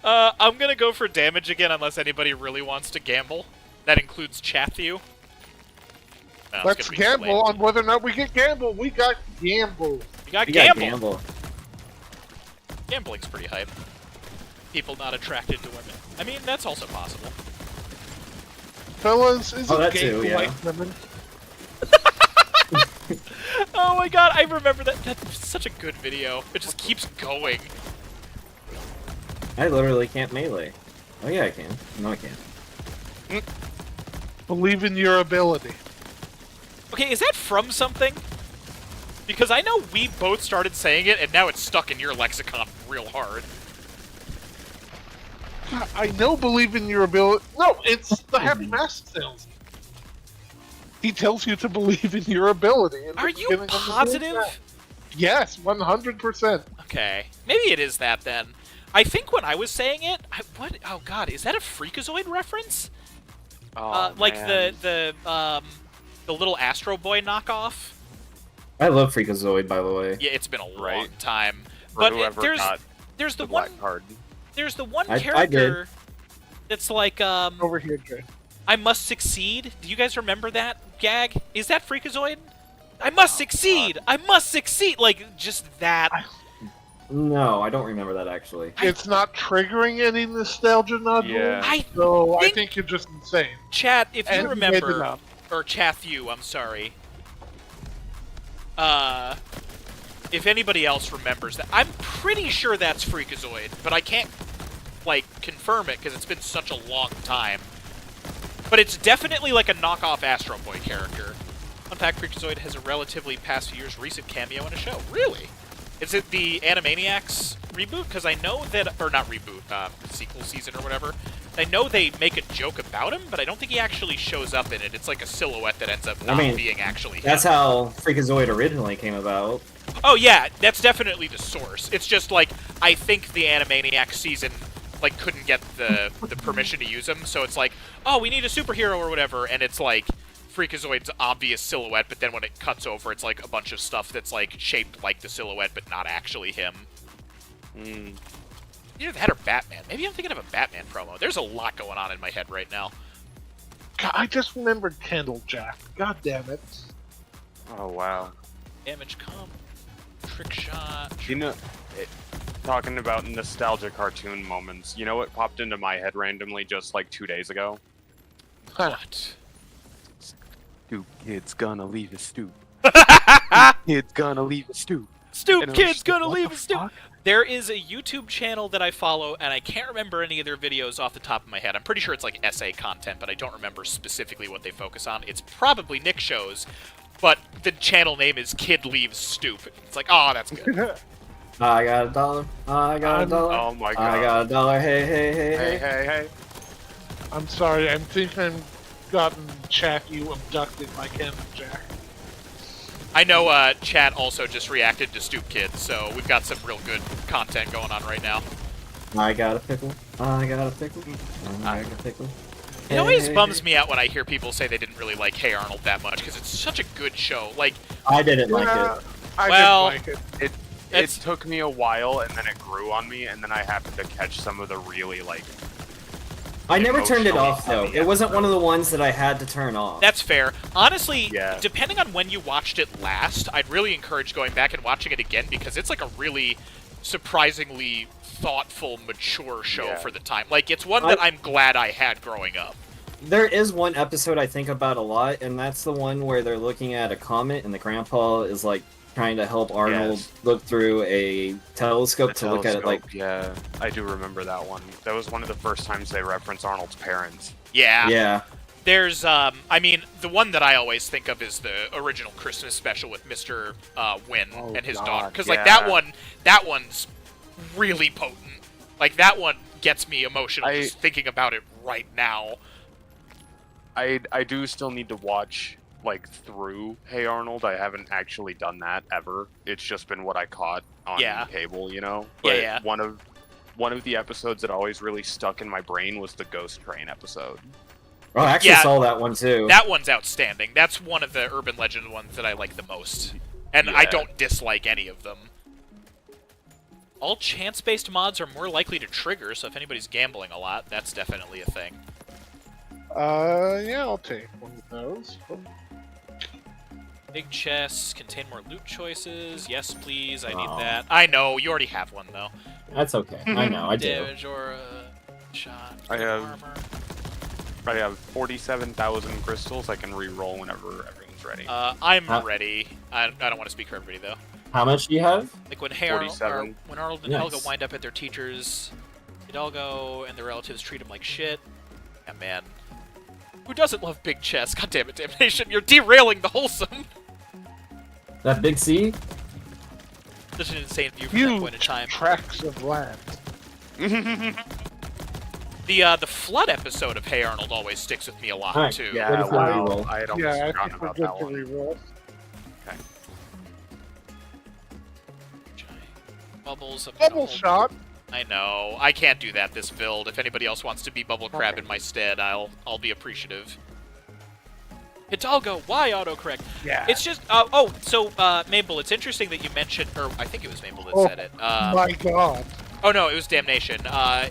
I'm gonna go for damage again unless anybody really wants to gamble. That includes Chatthew. No, Let's gamble on whether or not we get gamble. We got gamble. We got gamble. Gambling's pretty hype. People not attracted to women. I mean, that's also possible. Fellas, is it gay too, to yeah. like women? Oh my god, I remember that. That's such a good video. It just keeps going. I literally can't melee. Oh yeah, I can. No, I can't. Believe in your ability. Okay, is that from something? Because I know we both started saying it, and now it's stuck in your lexicon real hard. I know believe in your ability. No, it's the Happy Mask salesman. He tells you to believe in your ability. Are you positive? Yes, 100%. Okay, maybe it is that then. I think when I was saying it, what? Oh god, is that a Freakazoid reference? Oh, like man. the little Astro Boy knockoff. I love Freakazoid, by the way. Yeah, it's been a long Right. time. For But whoever got there's the black one card. there's the one I character that's like Over here, Jay. I must succeed. Do you guys remember that gag? Is that Freakazoid? I must succeed. God. I must succeed. Like just that. No, I don't remember that actually. It's not triggering any nostalgia nodules. Yeah. I think you're just insane. Chat, if you And you made it remember, up. or Chathew, I'm sorry. If anybody else remembers that, I'm pretty sure that's Freakazoid, but I can't, like, confirm it because it's been such a long time. But it's definitely like a knockoff Astro Boy character. Fun fact, Freakazoid has a relatively past few years recent cameo in a show. Really? Is it the Animaniacs reboot? Because I know that, or not reboot, sequel season or whatever. I know they make a joke about him, but I don't think he actually shows up in it. It's like a silhouette that ends up not being actually him. That's how Freakazoid originally came about. Oh yeah, that's definitely the source. It's just like, I think the Animaniacs season, like, couldn't get the permission to use him, so it's like, oh, we need a superhero or whatever, and it's like, Freakazoid's obvious silhouette, but then when it cuts over, it's like a bunch of stuff that's like shaped like the silhouette, but not actually him. Either that or Batman. Maybe I'm thinking of a Batman promo. There's a lot going on in my head right now. God, I just remembered Candlejack. God damn it. Oh wow. Damage comp, trick shot. You know, talking about nostalgia cartoon moments. You know what popped into my head randomly just like 2 days ago? What? Stoop kid's gonna leave his stoop. Kid's gonna leave his stoop. Stoop kid's gonna leave his stoop. There is a YouTube channel that I follow, and I can't remember any of their videos off the top of my head. I'm pretty sure it's like essay content, but I don't remember specifically what they focus on. It's probably Nick shows, but the channel name is Kid Leaves Stoop. It's like, oh, that's good. I got $1. I got $1. Oh my god. I got $1. Hey, hey, hey, Hey, hey. hey, hey. I'm sorry, I'm thinking I'm gotten chat you abducted by Candlejack. I know chat also just reacted to Stoop Kid, so we've got some real good content going on right now. I got a pickle. I got a pickle. I got a pickle. It always bums me out when I hear people say they didn't really like Hey Arnold that much, because it's such a good show. Like, I didn't like it. I Well, didn't like it. It took me a while, and then it grew on me, and then I happened to catch some of the really, like... I never turned it emotionally off, though. heavy It wasn't one of the ones that I had to turn off. that's fair. Honestly, Yeah. depending on when you watched it last, I'd really encourage going back and watching it again, because it's like a really surprisingly thoughtful, mature show Yeah. for the time. Like, it's one that I'm glad I had growing up. There is one episode I think about a lot, and that's the one where they're looking at a comet, and the grandpa is, like, trying to help Arnold Yes. look through a telescope to look at it, like... Yeah, I do remember that one. That was one of the first times they referenced Arnold's parents. Yeah. Yeah. There's, I mean, the one that I always think of is the original Christmas special with Mr. Wynn and his daughter. Because, like, that one's really potent. Like, that one gets me emotional just thinking about it right now. I do still need to watch, like, through Hey Arnold. I haven't actually done that ever. It's just been what I caught on cable, you know? But yeah. One of the episodes that always really stuck in my brain was the Ghost Train episode. Oh, I actually saw that one, too. That one's outstanding. That's one of the Urban Legend ones that I like the most. And I don't dislike any of them. All chance-based mods are more likely to trigger, so if anybody's gambling a lot, that's definitely a thing. Yeah, I'll take one of those. Big chests contain more loot choices. Yes, please. I need that. I know. You already have one, though. That's okay. I know. I do. Damage or shot. I have armor. I have 47,000 crystals. I can re-roll whenever everyone's ready. I'm ready. I don't want to speak for everybody though. How much do you have? Like when when Arnold and Helga wind up at their teachers' Hidalgo and their relatives treat him like shit. Yeah, man. Who doesn't love big chests? God damn it, Damnation! You're derailing the wholesome. That big C? Such an insane view from that point in time. Tracts of land. The flood episode of Hey Arnold always sticks with me a lot too. Yeah, wow. I had almost forgotten about that one. Reroll. Okay. Bubbles. Bubble shot. I know. I can't do that this build. If anybody else wants to be Bubble Crab in my stead, I'll be appreciative. Hidalgo, why autocorrect? Yeah. It's just Mabel, it's interesting that you mentioned, or I think it was Mabel that said it. My God. Oh no, it was Damnation.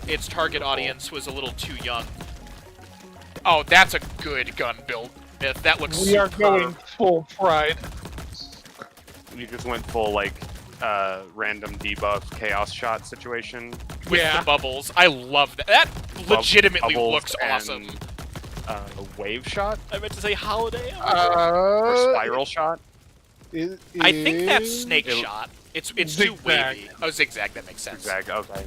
Its target audience was a little too young. Oh, that's a good gun build, Myth. That looks We are going full pride. You just went full, like, random debuff chaos shot situation. With the bubbles. I love that. That legitimately looks awesome. Wave shot? I meant to say holiday. Or spiral shot? I think that's snake shot. It's too wavy. Oh, zigzag. That makes sense. Zigzag. Okay.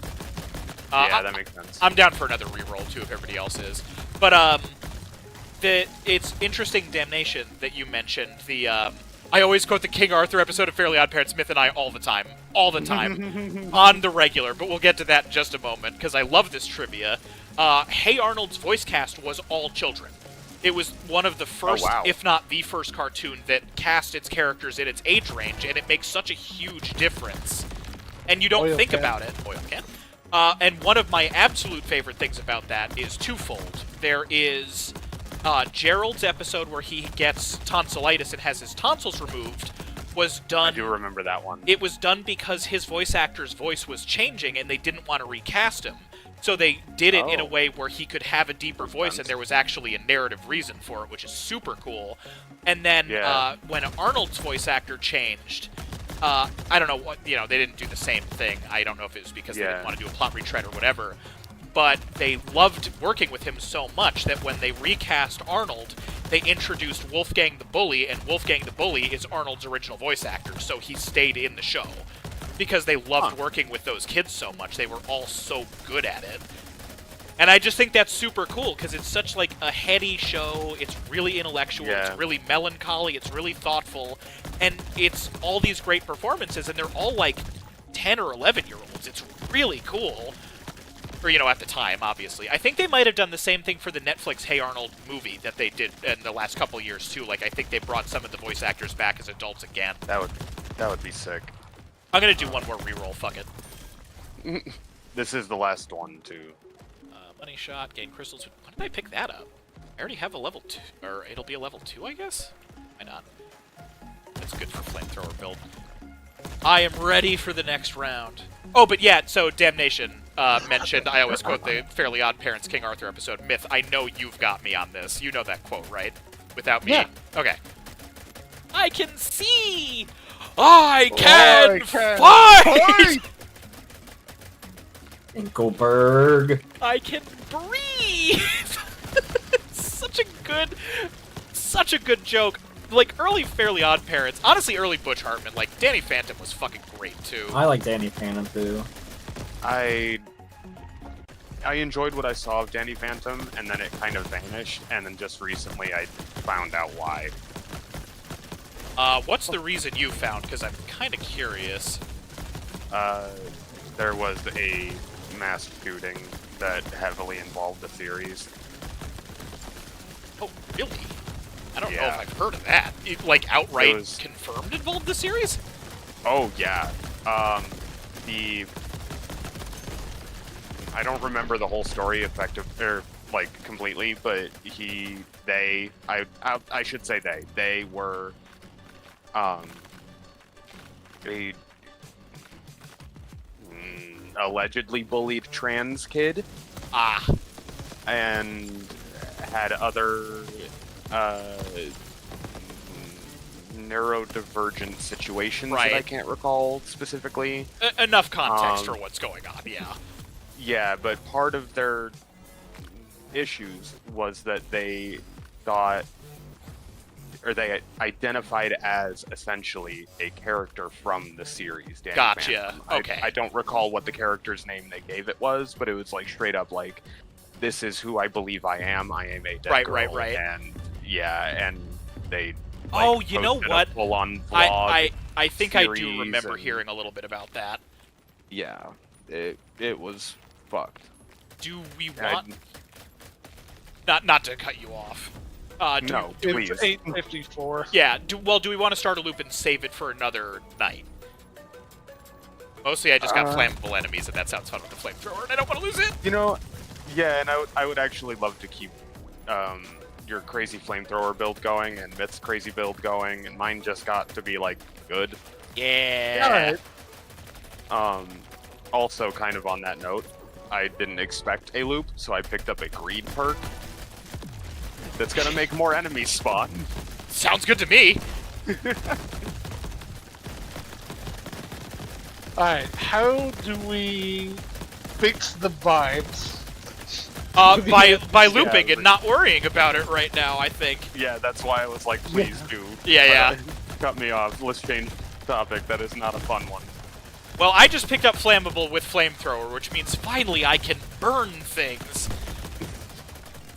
Yeah, that makes sense. I'm down for another reroll too if everybody else is. But it's interesting, Damnation, that you mentioned the. I always quote the King Arthur episode of Fairly Odd Parents, Myth and I all the time, on the regular. But we'll get to that in just a moment because I love this trivia. Hey Arnold's voice cast was all children. It was one of the first, if not the first, cartoon that cast its characters in its age range, and it makes such a huge difference. And you don't think about it. Oil can. And one of my absolute favorite things about that is twofold. There is Gerald's episode where he gets tonsillitis and has his tonsils removed. Was done. I do remember that one. It was done because his voice actor's voice was changing, and they didn't want to recast him. So they did it in a way where he could have a deeper voice, and there was actually a narrative reason for it, which is super cool. And then when Arnold's voice actor changed, I don't know what, they didn't do the same thing. I don't know if it was because they didn't want to do a plot retread or whatever. But they loved working with him so much that when they recast Arnold, they introduced Wolfgang the Bully, and Wolfgang the Bully is Arnold's original voice actor, so he stayed in the show. Because they loved working with those kids so much. They were all so good at it. And I just think that's super cool, because it's such, like, a heady show. It's really intellectual. It's really melancholy. It's really thoughtful. And it's all these great performances, and they're all, like, 10 or 11-year-olds. It's really cool. Or, at the time, obviously. I think they might have done the same thing for the Netflix Hey Arnold movie that they did in the last couple years, too. Like, I think they brought some of the voice actors back as adults again. That would be sick. I'm gonna do one more reroll, fuck it. This is the last one, too. Money shot, gain crystals. When did I pick that up? I already have a level 2, or it'll be a level 2, I guess? Why not? That's good for flamethrower build. I am ready for the next round. Oh, but yeah, so Damnation mentioned, I always quote the Fairly Odd Parents King Arthur episode, Myth, I know you've got me on this. You know that quote, right? Without me? Yeah. Okay. I can see! I can fight! Engelberg. I can breathe! Such a good joke. Like, early Fairly Odd Parents, honestly, early Butch Hartman, like, Danny Phantom was fucking great, too. I like Danny Phantom, too. I enjoyed what I saw of Danny Phantom, and then it kind of vanished, and then just recently I found out why. What's the reason you found? Because I'm kind of curious. There was a mass shooting that heavily involved the series. Oh, really? I don't know if I've heard of that. It, like, outright confirmed involved the series? Oh, yeah. I don't remember the whole story completely, but I should say they were, allegedly bullied trans kid. And had other, neurodivergent situations that I can't recall specifically. Enough context for what's going on, yeah. Yeah, but part of their issues was that they thought, or they identified as essentially a character from the series. Danny Gotcha. Phantom. Okay. I don't recall what the character's name they gave it was, but it was like straight up like, this is who I believe I am. I am a dead girl. Right. And yeah, and they. Oh, you know what? Full-on vlog I think I do series remember and- hearing a little bit about that. Yeah, it was fucked. Do we I- want... Not to cut you off. No, It's please. 8:54. Yeah, do we want to start a loop and save it for another night? Mostly I just got flammable enemies, and that sounds fun with the flamethrower, and I don't want to lose it! You know, yeah, and I would actually love to keep your crazy flamethrower build going and Myth's crazy build going, and mine just got to be like good. Yeah. Alright. Also, kind of on that note, I didn't expect a loop, so I picked up a greed perk that's gonna make more enemies spawn. Sounds good to me! Alright, how do we fix the vibes? By looping and not worrying about it right now, I think. Yeah, that's why I was like, please do. Yeah. Cut me off. Let's change topic. That is not a fun one. Well, I just picked up flammable with flamethrower, which means finally I can burn things.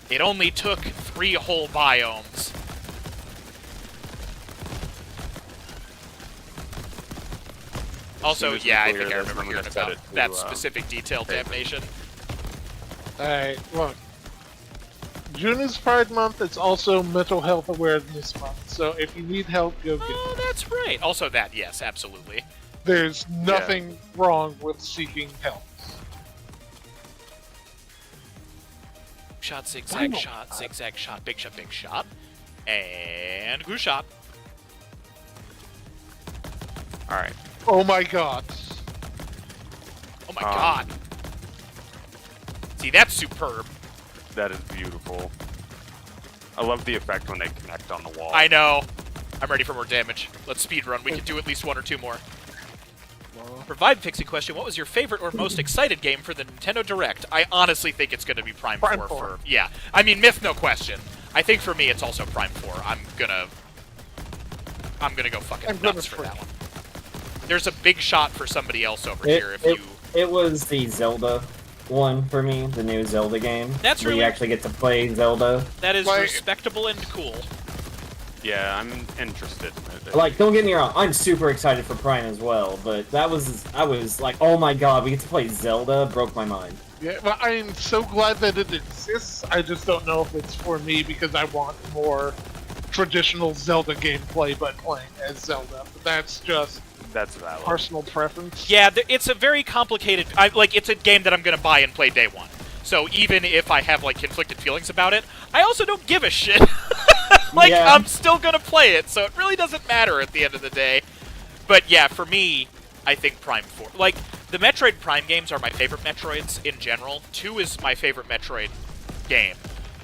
It only took 3 whole biomes. Also, As soon as we yeah, I clear think I this, remember I'm hearing gonna set about it to, that specific detail, favorite. damnation. Alright, look. June is Pride Month, it's also Mental Health Awareness Month, so if you need help, go get it. Oh, that's right. Also that, yes, absolutely. There's nothing wrong with seeking help. Shot, zigzag, shot, zigzag, shot, big shot, and glue shot. Alright. Oh my god. Oh my god. See, that's superb. That is beautiful. I love the effect when they connect on the wall. I know. I'm ready for more damage. Let's speedrun. We can do at least 1 or 2 more. For vibe fixing question, what was your favorite or most excited game for the Nintendo Direct? I honestly think it's going to be Prime 4 for... Yeah. I mean, Myth, no question. I think for me, it's also Prime 4. I'm gonna go fucking nuts for that one. There's a big shot for somebody else over here if you... It was the Zelda one for me, the new Zelda game. That's where really... you actually get to play Zelda. That is respectable and cool. Yeah, I'm interested in it. Like, don't get me wrong, I'm super excited for Prime as well, but I was like, oh my god, we get to play Zelda, broke my mind. Yeah, but I'm so glad that it exists. I just don't know if it's for me because I want more traditional Zelda gameplay by playing as Zelda. But that's just valid. Personal preference. Yeah, it's a very complicated... it's a game that I'm going to buy and play day one. So even if I have, like, conflicted feelings about it, I also don't give a shit. I'm still going to play it, so it really doesn't matter at the end of the day. But yeah, for me, I think Prime 4... Like, the Metroid Prime games are my favorite Metroids in general. 2 is my favorite Metroid game.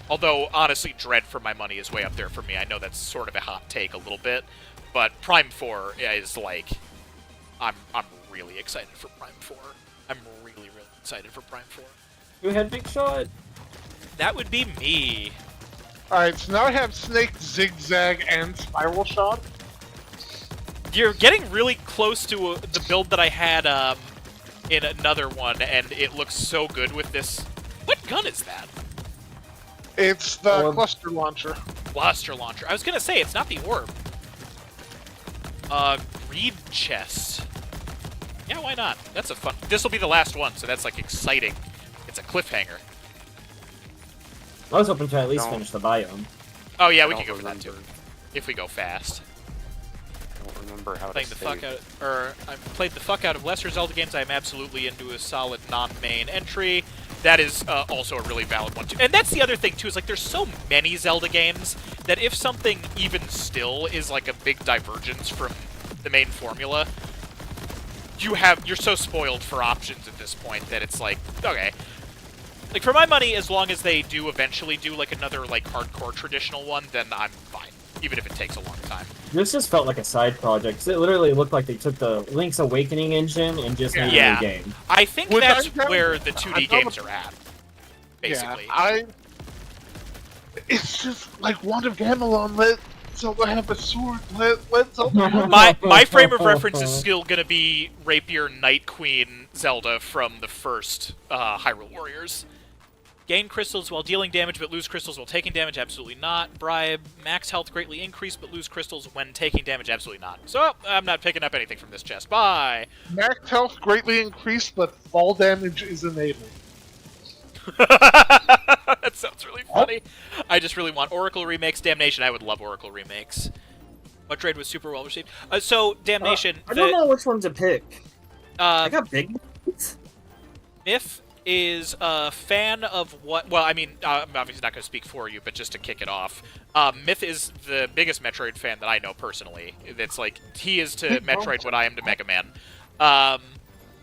Although, honestly, Dread for my money is way up there for me. I know that's sort of a hot take a little bit. But Prime 4 is, like... I'm really excited for Prime 4. I'm really excited for Prime 4. Who had Big Shot? That would be me. Alright, so now I have Snake, Zigzag, and Spiral Shot. You're getting really close to the build that I had in another one, and it looks so good with this. What gun is that? It's the cluster launcher. Cluster launcher. I was gonna say, it's not the orb. Greed chest. Yeah, why not? That's a fun... This will be the last one, so that's, like, exciting. It's a cliffhanger. I was hoping to at least finish the biome. Oh, yeah, we can go for that, too. If we go fast. I don't remember how I've played the fuck out of lesser Zelda games. I'm absolutely into a solid non-main entry. That is also a really valid one, too. And that's the other thing, too, is, like, there's so many Zelda games that if something even still is, like, a big divergence from the main formula, you're so spoiled for options at this point that it's like, okay. Like, for my money, as long as they do eventually do, like, another, like, hardcore traditional one, then I'm fine. Even if it takes a long time. This just felt like a side project. It literally looked like they took the Link's Awakening engine and just made a new game. I think that's where the 2D games are at, basically. Yeah, It's just like Wand of Gamelon. Let Zelda have a sword. Let Zelda have My frame of reference is still gonna be Rapier Night Queen Zelda from the first Hyrule Warriors. Gain crystals while dealing damage, but lose crystals while taking damage? Absolutely not. Bribe. Max health greatly increased, but lose crystals when taking damage? Absolutely not. So, I'm not picking up anything from this chest. Bye! Max health greatly increased, but fall damage is enabled. That sounds really funny. I just really want Oracle remakes. Damnation, I would love Oracle remakes. What trade was super well received? So, Damnation... I don't know which one to pick. I got big ones. Mith is a fan of what... Well, I mean, I'm obviously not going to speak for you, but just to kick it off. Mith is the biggest Metroid fan that I know personally. It's like, he is to Metroid what I am to Mega Man.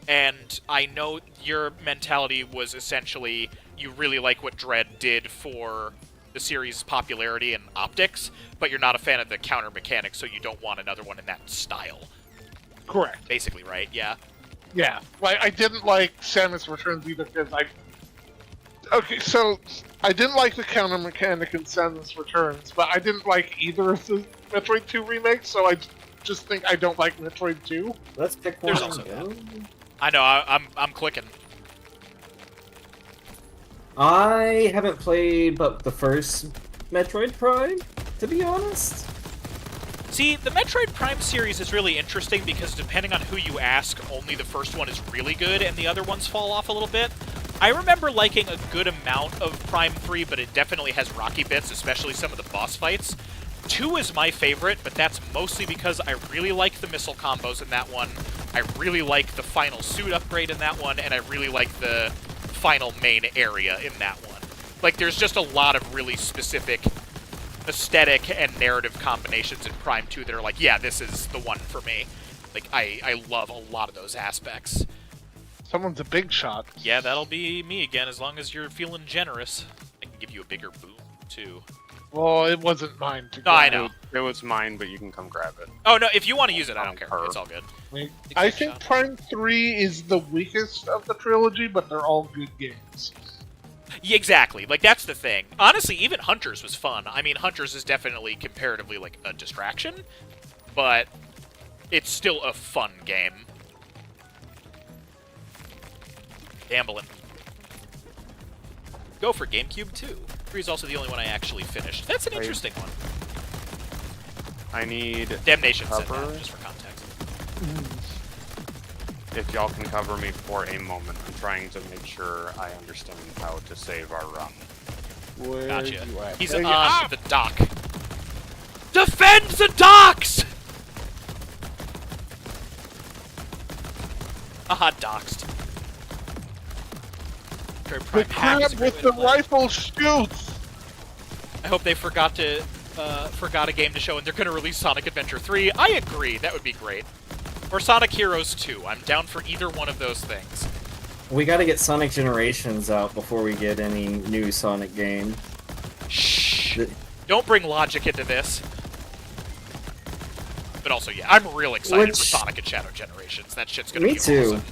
And I know your mentality was essentially you really like what Dread did for the series' popularity and optics, but you're not a fan of the counter mechanics, so you don't want another one in that style. Correct. Basically, right? Yeah. Yeah. Like, I didn't like Samus Returns either because Okay, so I didn't like the counter mechanic in Samus Returns, but I didn't like either of the Metroid 2 remakes, so I just think I don't like Metroid 2. Let's pick one. There's also that. I know, I'm clicking. I haven't played but the first Metroid Prime, to be honest. See, the Metroid Prime series is really interesting because depending on who you ask, only the first one is really good and the other ones fall off a little bit. I remember liking a good amount of Prime 3, but it definitely has rocky bits, especially some of the boss fights. 2 is my favorite, but that's mostly because I really like the missile combos in that one, I really like the final suit upgrade in that one, and I really like the final main area in that one. Like, there's just a lot of really specific aesthetic and narrative combinations in Prime 2 that are like, yeah, this is the one for me. Like, I love a lot of those aspects. Someone's a big shot. Yeah, that'll be me again, as long as you're feeling generous. I can give you a bigger boom, too. Well, it wasn't mine to No, I know. It was mine, but you can come grab it. Oh, no, if you want to use it, I don't care. It's all good. I think Prime 3 is the weakest of the trilogy, but they're all good games. Yeah, exactly. Like, that's the thing. Honestly, even Hunters was fun. I mean, Hunters is definitely comparatively, like, a distraction, but it's still a fun game. Gambling. Go for GameCube, too. 3 is also the only one I actually finished. That's an interesting one. I need Damnation said cover. that, just for context. If y'all can cover me for a moment, I'm trying to make sure I understand how to save our run. Where Gotcha. you at? He's There on you are. the dock. Defend the docks! Aha, doxed. The crab with the rifle shoots! I hope they forgot a game to show, and they're going to release Sonic Adventure 3. I agree, that would be great. Or Sonic Heroes 2. I'm down for either one of those things. We gotta get Sonic Generations out before we get any new Sonic game. Shh. Don't bring logic into this. But also, yeah, I'm real excited for Sonic and Shadow Generations. That shit's gonna be awesome. Me too.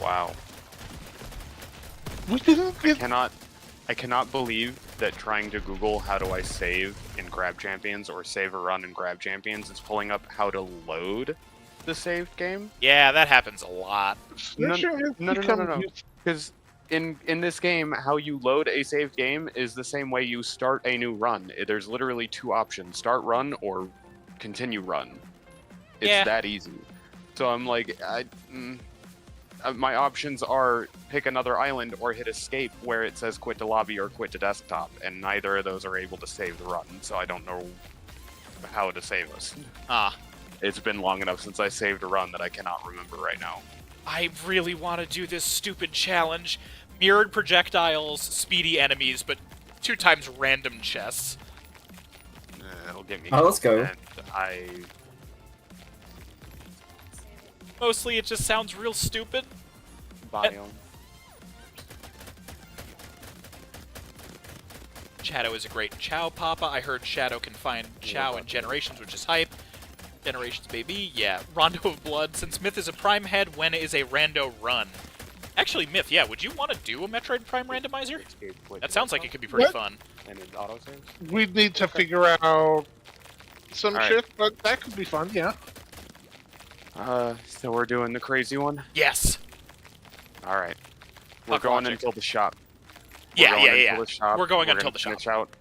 Wow. We didn't get... I cannot believe that trying to Google how do I save in Grab Champions or save a run in Grab Champions is pulling up how to load the saved game. Yeah, that happens a lot. No. Because in this game, how you load a saved game is the same way you start a new run. There's literally 2 options: start run or continue run. It's that easy. So I'm like, my options are pick another island or hit escape where it says quit to lobby or quit to desktop, and neither of those are able to save the run, so I don't know how to save us. It's been long enough since I saved a run that I cannot remember right now. I really want to do this stupid challenge. Mirrored projectiles, speedy enemies, but 2 times random chests. It'll get me. Oh, let's go. Mostly it just sounds real stupid. Biome. Shadow is a great Chow Papa. I heard Shadow can find Chow in Generations, which is hype. Generations, baby. Yeah, Rondo of Blood. Since Myth is a Prime head, when is a Rando run? Actually, Myth, yeah, would you want to do a Metroid Prime randomizer? That sounds like it could be pretty fun. And it autosaves? We'd need to figure out some shit, but that could be fun, yeah. So we're doing the crazy one? Yes. Alright. We're Puck going logic. until the shop. Yeah. We're going until gonna the shop.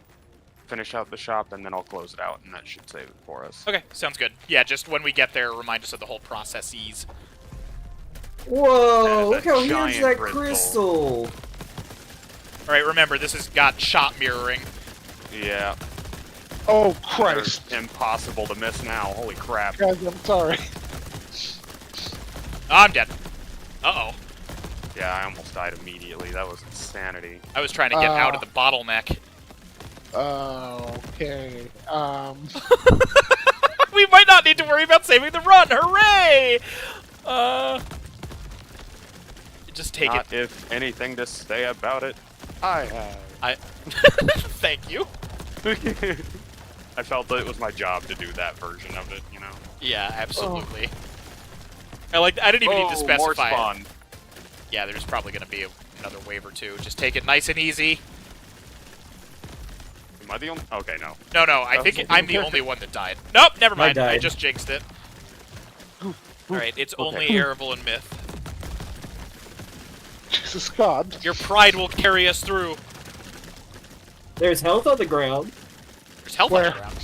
Finish out the shop, and then I'll close it out, and that should save it for us. Okay, sounds good. Yeah, just when we get there, remind us of the whole processes. Whoa, look how huge giant that crystal. crystal! Alright, remember, this has got shot mirroring. Yeah. Oh, Christ. They're impossible to miss now. Holy crap. Guys, I'm sorry. Oh, I'm dead. Uh-oh. Yeah, I almost died immediately. That was insanity. I was trying to get out of the bottleneck. Okay. We might not need to worry about saving the run. Hooray! Just take Not it. if anything to say about it, I have. Thank you. I felt that it was my job to do that version of it, you know? Yeah, absolutely. I didn't even need to specify more spawn. it. Yeah, there's probably going to be another wave or two. Just take it nice and easy. Am I the only? Okay, no. No, I think I'm the only one that died. Nope, never mind. I died. just jinxed it. Alright, it's only Arable and Myth. Jesus God. Your pride will carry us through. There's health on the ground. There's health on the ground.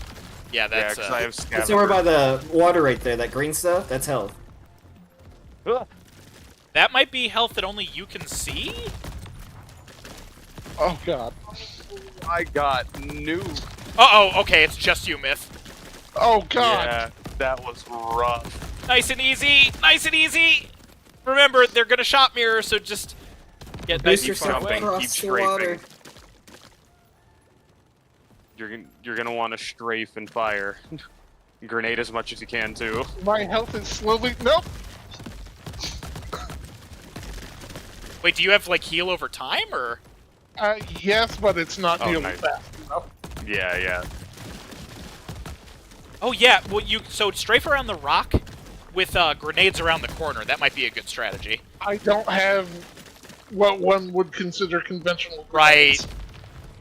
Yeah, Yeah, that's... because I have It's scavenger. somewhere by the water right there, that green stuff, that's health. That might be health that only you can see? Oh, God. I got new. Uh-oh, okay, it's just you, Myth. Oh, God. Yeah, that was rough. Nice and easy! Nice and easy! Remember, they're gonna shot mirror, so just get nice and far away. Keep strafing. You're gonna want to strafe and fire. Grenade as much as you can, too. My health is slowly... Nope. Wait, do you have, like, heal over time, or...? Yes, but it's not Oh, nearly nice. fast enough. Yeah. Oh, yeah, well, so strafe around the rock with grenades around the corner. That might be a good strategy. I don't have what one would consider conventional Right. grenades.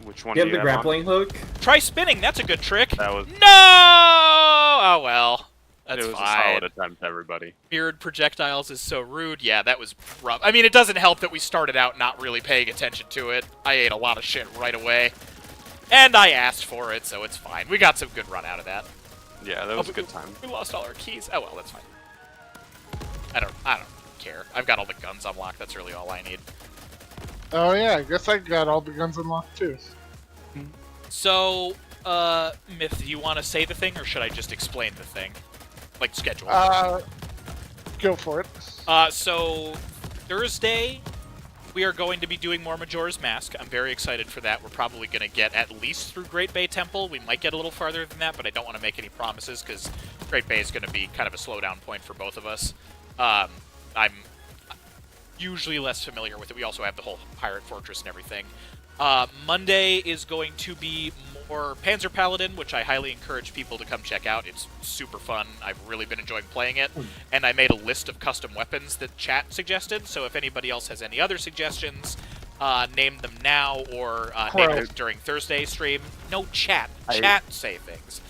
Which one You do have you the have on? grappling hook? Try spinning, that's a good trick. That was... No! Oh, well. That's it was fine. a solid attempt, everybody. Mirrored projectiles is so rude. Yeah, that was rough. I mean, it doesn't help that we started out not really paying attention to it. I ate a lot of shit right away. And I asked for it, so it's fine. We got some good run out of that. Yeah, that was a good time. We lost all our keys. Oh, well, that's fine. I don't care. I've got all the guns unlocked. That's really all I need. Oh, yeah, I guess I got all the guns unlocked, too. So, Myth, do you want to say the thing, or should I just explain the thing? Like, schedule. Go for it. So, Thursday, we are going to be doing more Majora's Mask. I'm very excited for that. We're probably going to get at least through Great Bay Temple. We might get a little farther than that, but I don't want to make any promises, because Great Bay is going to be kind of a slowdown point for both of us. I'm usually less familiar with it. We also have the whole Pirate Fortress and everything. Monday is going to be more Panzer Paladin, which I highly encourage people to come check out. It's super fun. I've really been enjoying playing it. And I made a list of custom weapons that chat suggested, so if anybody else has any other suggestions, name them now or name them during Thursday's stream. No chat. Chat say things.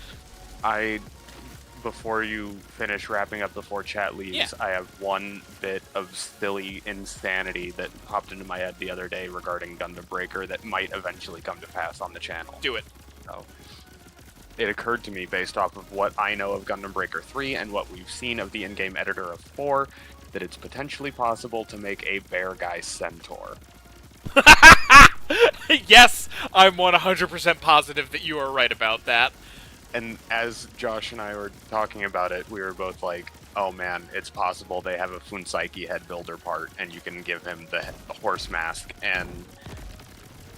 Before you finish wrapping up before chat leaves, Yeah. I have one bit of silly insanity that popped into my head the other day regarding Gundam Breaker that might eventually come to pass on the channel. Do it. So, it occurred to me based off of what I know of Gundam Breaker 3 and what we've seen of the in-game editor of 4 that it's potentially possible to make a bear guy centaur. Yes, I'm 100% positive that you are right about that. And as Josh and I were talking about it, we were both like, oh man, it's possible they have a Funsaiki head builder part and you can give him the horse mask. And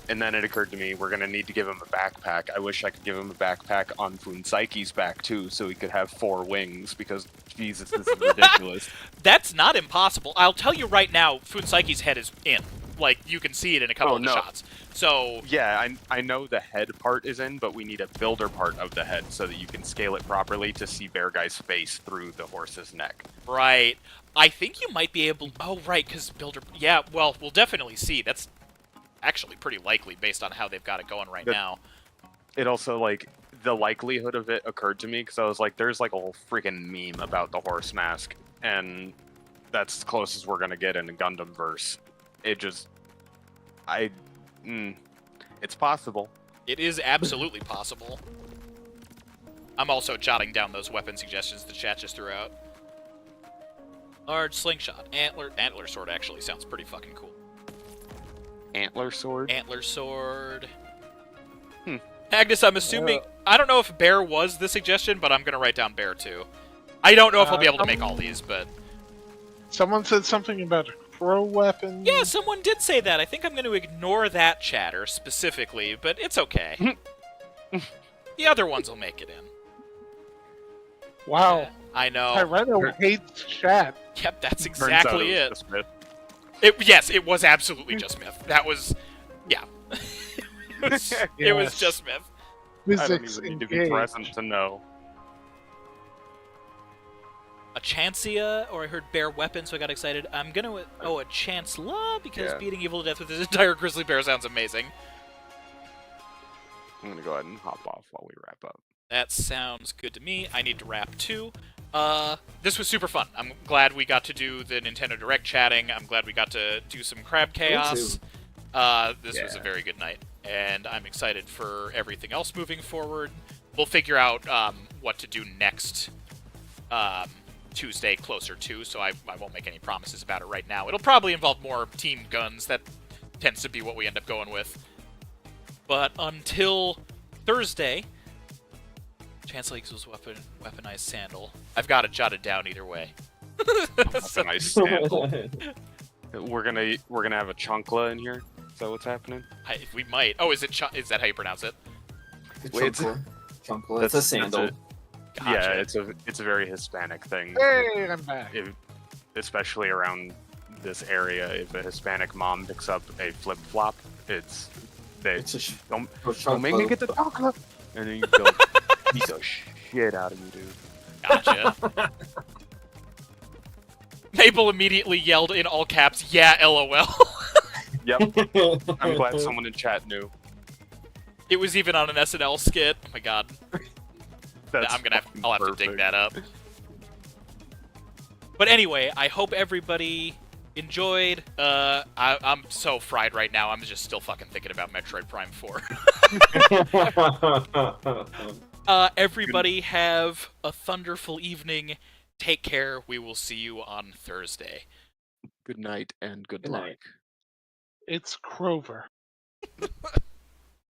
then it occurred to me, we're going to need to give him a backpack. I wish I could give him a backpack on Funsaiki's back too, so he could have 4 wings, because Jesus, this is ridiculous. That's not impossible. I'll tell you right now, Funsaiki's head is in. like you can see it in a couple of the shots. So yeah, I know the head part is in, but we need a builder part of the head so that you can scale it properly to see Bear Guy's face through the horse's neck. Right. I think you might be able... Oh, right, because builder... Yeah, well, we'll definitely see. That's actually pretty likely based on how they've got it going right now. It also, like, the likelihood of it occurred to me because I was like, there's like a whole freaking meme about the horse mask, and that's as close as we're going to get in a Gundam verse. It just... It's possible. It is absolutely possible. I'm also jotting down those weapon suggestions the chat just threw out. Large slingshot. Antler sword actually sounds pretty fucking cool. Antler sword? Antler sword. Agnes, I'm assuming... I don't know if bear was the suggestion, but I'm going to write down bear too. I don't know if I'll be able to make all these, but... Someone said something about a crow weapon. Yeah, someone did say that. I think I'm going to ignore that chatter specifically, but it's okay. The other ones will make it in. Wow. I know. Tyranno hates chat. Yep, that's exactly it. Just Myth. Yes, it was absolutely just Myth. That was... Yeah. It was just Myth. I don't even need to be present to know. A Chancia, or I heard bear weapon, so I got excited. I'm gonna... Oh, a Chancellor, because beating evil to death with his entire grizzly bear sounds amazing. I'm gonna go ahead and hop off while we wrap up. That sounds good to me. I need to wrap too. This was super fun. I'm glad we got to do the Nintendo Direct chatting. I'm glad we got to do some Crab Chaos. This was a very good night, and I'm excited for everything else moving forward. We'll figure out what to do next Tuesday closer to, so I won't make any promises about it right now. It'll probably involve more team guns. That tends to be what we end up going with. But until Thursday... Chancellor equals weaponized sandal. I've got it jotted down either way. Weaponized sandal. We're gonna have a chunkla in here. Is that what's happening? We might. Oh, is that how you pronounce it? Chunkla. It's a sandal. Gotcha. Yeah, it's a very Hispanic thing. Hey, I'm back. Especially around this area, if a Hispanic mom picks up a flip flop, don't make me get the chunkla, and then you go beat the shit out of you, dude. Gotcha. Maple immediately yelled in all caps, "Yeah, LOL." Yep. I'm glad someone in chat knew. It was even on an SNL skit. Oh my god. I'll have to dig that up. But anyway, I hope everybody enjoyed. I'm so fried right now. I'm just still fucking thinking about Metroid Prime 4. Everybody have a thunderful evening. Take care. We will see you on Thursday. Good night and good luck. It's Crover.